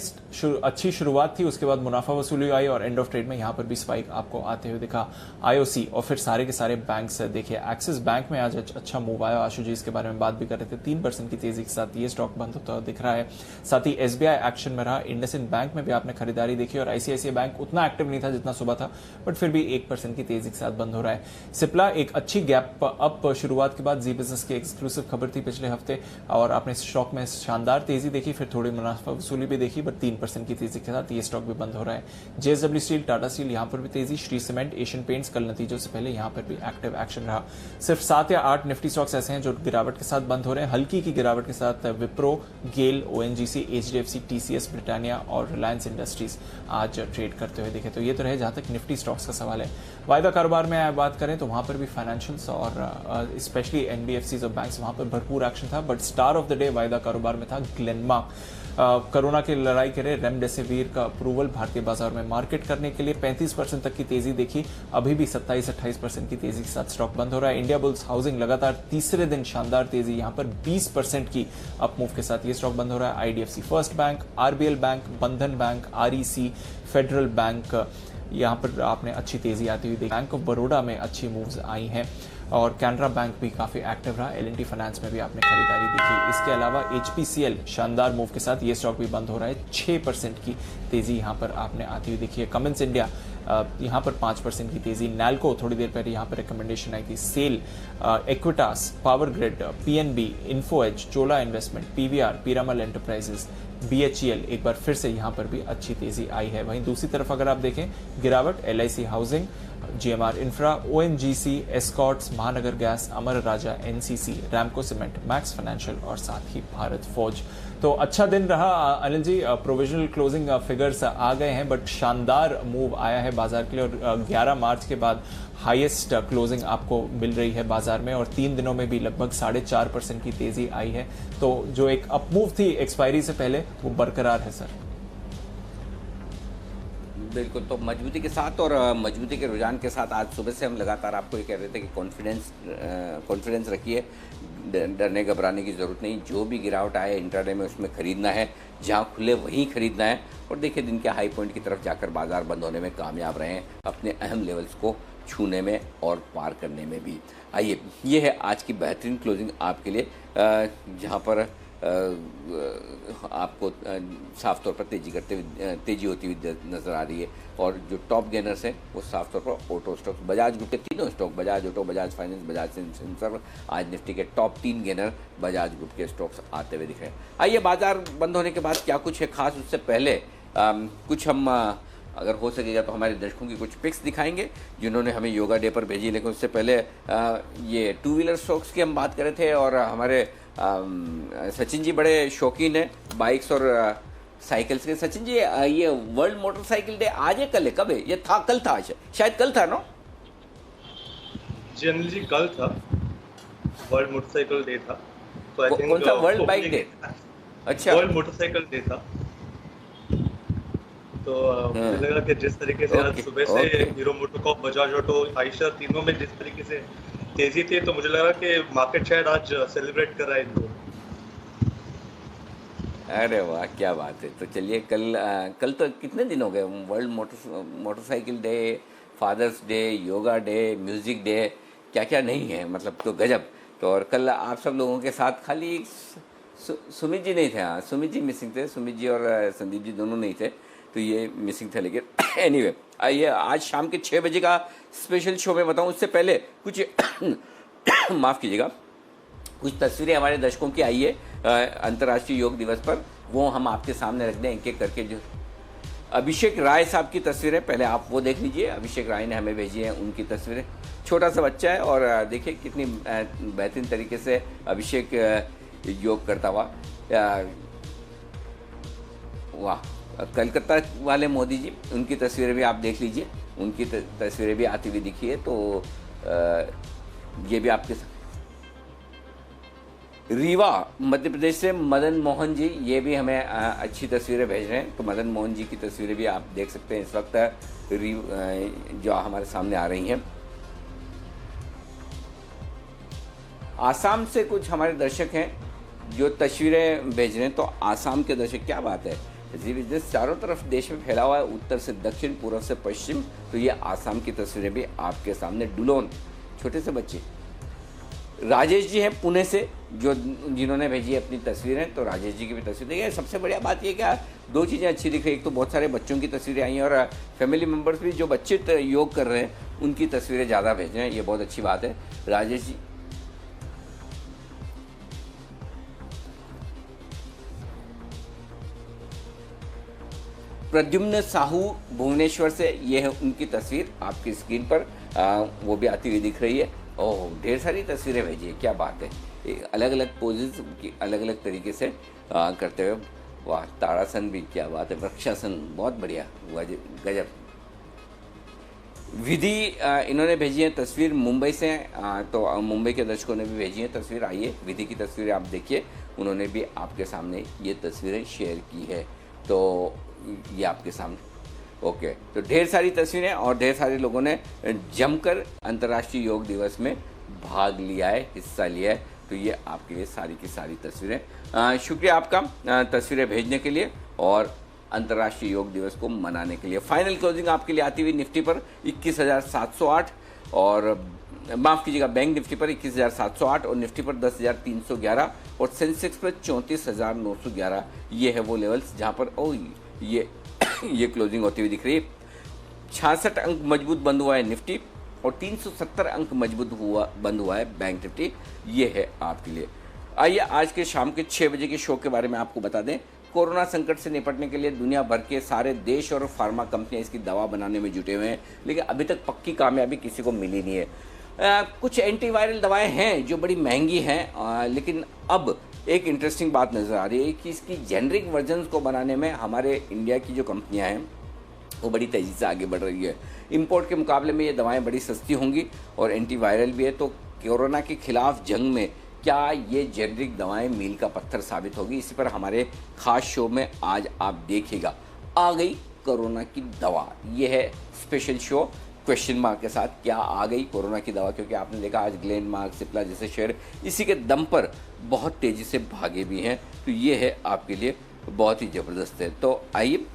S2: अच्छी शुरुआत थी, उसके बाद मुनाफा वसूली आई और एंड ऑफ ट्रेड में यहां पर भी स्पाइक आपको आते हुए दिखा। आईओसी और फिर सारे के सारे बैंक्स देखिए। एक्सिस बैंक में आज अच्छा मूव आया, आशु जी इसके बारे में बात भी कर रहे थे। 3% की तेजी के साथ ये स्टॉक बंद होता दिख रहा है। साथ ही एसबीआई एक्शन में रहा, इंडसइंड बैंक में भी आपने खरीदारी देखी और आईसीआईसीआई बैंक उतना एक्टिव नहीं था जितना सुबह था, बट फिर भी 1% की तेजी के साथ बंद हो रहा है। सिप्ला एक अच्छी गैप अप शुरुआत के बाद जी बिजनेस की एक्सक्लूसिव खबर थी पिछले हफ्ते और आपने स्टॉक में शानदार तेजी देखी, फिर थोड़ी मुनाफा वसूली भी देखी, बट 3% की तेजी के साथ ये स्टॉक भी बंद हो रहा है। जेएसडब्ल्यू स्टील, टाटा स्टील यहां पर भी तेजी। श्री सीमेंट, एशियन पेंट्स कल नतीजों से पहले यहां पर भी एक्टिव एक्शन रहा। सिर्फ 7 या 8 निफ्टी स्टॉक्स ऐसे हैं जो गिरावट के साथ बंद हो रहे हैं। हल्की की गिरावट के साथ विप्रो, गेल, ओएनजीसी, एचडीएफसी, टीसीएस, ब्रिटानिया और रिलायंस इंडस्ट्रीज आज ट्रेड करते हुए दिखे। तो ये तो रहे जहां तक निफ्टी स्टॉक्स का सवाल है। वायदा कारोबार में बात करें तो वहां पर भी फाइनेंशियल्स और स्पेशली एनबीएफसीज और बैंक्स, वहां पर भरपूर एक्शन था, but star of the day वायदा कारोबार में था ग्लेनमार्क। कोरोना की लड़ाई के लिए रेमडेसिविर का अप्रूवल भारतीय बाजार में मार्केट करने के लिए 35% तक की तेजी देखी। अभी भी 27-28% की तेजी के साथ स्टॉक बंद हो रहा है। इंडिया बुल्स हाउसिंग लगातार तीसरे दिन शानदार तेजी, यहां पर 20% की अपमूव के साथ ये स्टॉक बंद हो रहा है। IDFC first bank, RBL bank, बंधन बैंक, आरईसी, फेडरल बैंक, यहां पर आपने अच्छी तेजी आती हुई देखी। बैंक ऑफ बड़ौदा में अच्छी मूव्स आई हैं और कैनरा बैंक भी काफी एक्टिव रहा। एल&टी फाइनेंस में भी आपने खरीदारी देखी। इसके अलावा एचपीसीएल शानदार मूव के साथ ये स्टॉक भी बंद हो रहा है। 6% की तेजी यहां पर आपने आती हुई देखी है। कमिंस इंडिया यहां पर 5% की तेजी। नैल्को थोड़ी देर पहले यहां पर रिकमेंडेशन आई थी। SAIL, Equitas, Power Grid, PNB, Info Edge, Chola Investment, PVR, Piramal Enterprises, BHEL एक बार फिर से यहां पर भी अच्छी तेजी आई है। वहीं दूसरी तरफ अगर आप देखें गिरावट, LIC Housing, GMR Infra, ONGC, Escorts, Mahanagar Gas, Amara Raja, NCC, Ramco Cement, Max Financial और साथ ही भारत फौज। तो अच्छा दिन रहा Anil ji. Provisional closing figures आ गए हैं, बट शानदार मूव आया है बाजार के लिए और 11 मार्च के बाद हाईएस्ट क्लोजिंग आपको मिल रही है बाजार में और 3 दिनों में भी लगभग 4.5% की तेजी आई है। तो जो एक अपमूव थी एक्सपायरी से पहले वो बरकरार है सर।
S1: बिल्कुल, तो मजबूती के साथ और मजबूती के रुझान के साथ आज सुबह से हम लगातार आपको ये कह रहे थे कि कॉन्फिडेंस रखिए, डरने घबराने की ज़रूरत नहीं। जो भी गिरावट आए इंट्राडे में उसमें खरीदना है, जहां खुले वहीं खरीदना है और देखिए दिन के हाई पॉइंट की तरफ जाकर बाजार बंद होने में कामयाब रहे हैं, अपने अहम लेवल्स को छूने में और पार करने में भी। आइए, ये है आज की बेहतरीन क्लोजिंग आपके लिए, जहां पर आपको साफ तौर पर तेजी होती हुई नजर आ रही है और जो टॉप गेनर्स हैं वो साफ तौर पर ऑटो स्टॉक्स, बजाज ग्रुप के तीनों stock, Bajaj auto, Bajaj finance, Bajaj Finserv, आज निफ्टी के टॉप 3 गेनर बजाज ग्रुप के स्टॉक्स आते हुए दिख रहे हैं। आइए, बाजार बंद होने के बाद क्या कुछ है खास, उससे पहले कुछ हम अगर हो सकेगा तो हमारे दर्शकों की कुछ पिक्स दिखाएंगे जिन्होंने हमें योगा डे पर भेजी। लेकिन उससे पहले ये 2 व्हीलर स्टॉक्स की हम बात कर रहे थे और हमारे सचिन जी बड़े शौकीन हैं बाइक्स और साइकिल्स के। सचिन जी, ये वर्ल्ड मोटरसाइकिल डे आज है कल है, कब है? ये था, कल था, शायद कल था ना?
S4: जी अनिल जी, कल था, वर्ल्ड मोटरसाइकिल डे था। तो आई थिंक
S1: कौन सा वर्ल्ड बाइक डे? अच्छा,
S4: वर्ल्ड मोटरसाइकिल डे था। तो मुझे लगा कि जिस तरीके से आज सुबह से hero MotoCorp, Bajaj auto, Eicher तीनों में जिस तरीके से तेजी थी, तो मुझे लगा कि मार्केट शायद आज सेलिब्रेट कर रहा है इनको।
S1: अरे वाह, क्या बात है। तो चलिए, कल तो कितने दिन हो गए, world motorcycle day, father's day, yoga day, music day, क्या क्या नहीं है, मतलब तो गजब। तो और कल आप सब लोगों के साथ खाली सुमित जी नहीं थे। हाँ, सुमित जी मिसिंग थे, सुमित जी और संदीप जी दोनों नहीं थे, तो ये मिसिंग था। लेकिन एनीवे, आइए आज शाम के 6 बजे का स्पेशल शो में बताऊं, उससे पहले कुछ माफ़ कीजिएगा, कुछ तस्वीरें हमारे दर्शकों की आई है अंतर्राष्ट्रीय योग दिवस पर, वो हम आपके सामने रख दें एक एक करके। जो अभिषेक राय साहब की तस्वीरें, पहले आप वो देख लीजिए। अभिषेक राय ने हमें भेजी है उनकी तस्वीरें। छोटा सा बच्चा है और देखिए कितनी बेहतरीन तरीके से अभिषेक योग करता हुआ। वाह, कलकत्ता वाले मोदी जी, उनकी तस्वीरें भी आप देख लीजिए, उनकी तस्वीरें भी आती हुई दिखी है। तो ये भी आपके साथ। रीवा मध्य प्रदेश से मदन मोहन जी, ये भी हमें अच्छी तस्वीरें भेज रहे हैं। तो मदन मोहन जी की तस्वीरें भी आप देख सकते हैं इस वक्त जो हमारे सामने आ रही हैं। आसाम से कुछ हमारे दर्शक हैं जो तस्वीरें भेज रहे हैं। तो आसाम के दर्शक, क्या बात है, जी बिजनेस चारों तरफ देश में फैला हुआ है, उत्तर से दक्षिण, पूर्व से पश्चिम। तो ये आसाम की तस्वीरें भी आपके सामने। डुलोन, छोटे से बच्चे। राजेश जी हैं पुणे से, जिन्होंने भेजी है अपनी तस्वीरें। तो राजेश जी की भी तस्वीर देखिए। सबसे बढ़िया बात ये क्या, दो चीज़ें अच्छी दिख रही है। एक तो बहुत सारे बच्चों की तस्वीरें आई हैं और फैमिली मेम्बर्स भी जो बच्चे योग कर रहे हैं उनकी तस्वीरें ज़्यादा भेज रहे हैं, ये बहुत अच्छी बात है। राजेश जी, प्रद्युम्न साहू भुवनेश्वर से, ये है उनकी तस्वीर आपकी स्क्रीन पर, वो भी आती हुई दिख रही है। ओह, ढेर सारी तस्वीरें भेजी है, क्या बात है। अलग अलग पोजेस की अलग अलग तरीके से करते हुए। वाह, ताड़ासन भी, क्या बात है। वृक्षासन, बहुत बढ़िया, गजब। विधि इन्होंने भेजी है तस्वीर मुंबई से। तो मुंबई के दर्शकों ने भी भेजी है तस्वीर। आइए विधि की तस्वीरें आप देखिए, उन्होंने भी आपके सामने ये तस्वीरें शेयर की है। तो ये आपके सामने। ओके, तो ढेर सारी तस्वीरें और ढेर सारे लोगों ने जमकर अंतर्राष्ट्रीय योग दिवस में भाग लिया है, हिस्सा लिया है। तो ये आपके लिए सारी की सारी तस्वीरें। शुक्रिया आपका तस्वीरें भेजने के लिए और अंतर्राष्ट्रीय योग दिवस को मनाने के लिए। फाइनल क्लोजिंग आपके लिए आती हुई निफ्टी पर 21,708 और माफ़ कीजिएगा, बैंक निफ्टी पर 21,708 और निफ्टी पर 10,311 और सेंसेक्स पर 34,911। ये है वो लेवल्स जहाँ पर ये क्लोजिंग होती हुई दिख रही है। 66 अंक मजबूत बंद हुआ है निफ्टी और 370 अंक मजबूत बंद हुआ है बैंक निफ्टी। ये है आपके लिए। आइए आज के शाम के 6 बजे के शो के बारे में आपको बता दें। कोरोना संकट से निपटने के लिए दुनिया भर के सारे देश और फार्मा कंपनियां इसकी दवा बनाने में जुटे हुए हैं, लेकिन अभी तक पक्की कामयाबी किसी को मिली नहीं है। कुछ एंटीवायरल दवाएं हैं जो बड़ी महंगी हैं, लेकिन अब एक इंटरेस्टिंग बात नज़र आ रही है कि इसकी जेनरिक वर्जन्स को बनाने में हमारे इंडिया की जो कंपनियां हैं वो बड़ी तेज़ी से आगे बढ़ रही है। इंपोर्ट के मुकाबले में ये दवाएं बड़ी सस्ती होंगी और एंटीवायरल भी है। तो कोरोना के खिलाफ जंग में क्या ये जेनरिक दवाएं मील का पत्थर साबित होगी, इसी पर हमारे खास शो में आज आप देखिएगा। आ गई कोरोना की दवा, ये है स्पेशल शो क्वेश्चन मार्क के साथ। क्या आ गई कोरोना की दवा, क्योंकि आपने देखा आज ग्लेनमार्क, सिप्ला जैसे शेयर इसी के दम पर बहुत तेज़ी से भागे भी हैं। तो ये है आपके लिए बहुत ही ज़बरदस्त है। तो आइए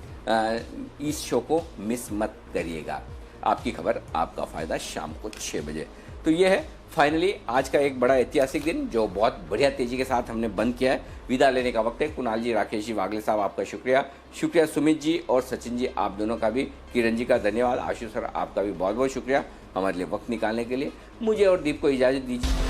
S1: इस शो को मिस मत करिएगा। आपकी खबर, आपका फ़ायदा, शाम को 6 बजे। तो ये है फाइनली आज का एक बड़ा ऐतिहासिक दिन जो बहुत बढ़िया तेज़ी के साथ हमने बंद किया है। विदा लेने का वक्त है। कुणाल जी, राकेश जी, वागले साहब, आपका शुक्रिया सुमित जी और सचिन जी, आप दोनों का भी, किरण जी का धन्यवाद, आशीष सर आपका भी बहुत बहुत शुक्रिया हमारे लिए वक्त निकालने के लिए। मुझे और दीप को इजाज़त दीजिए।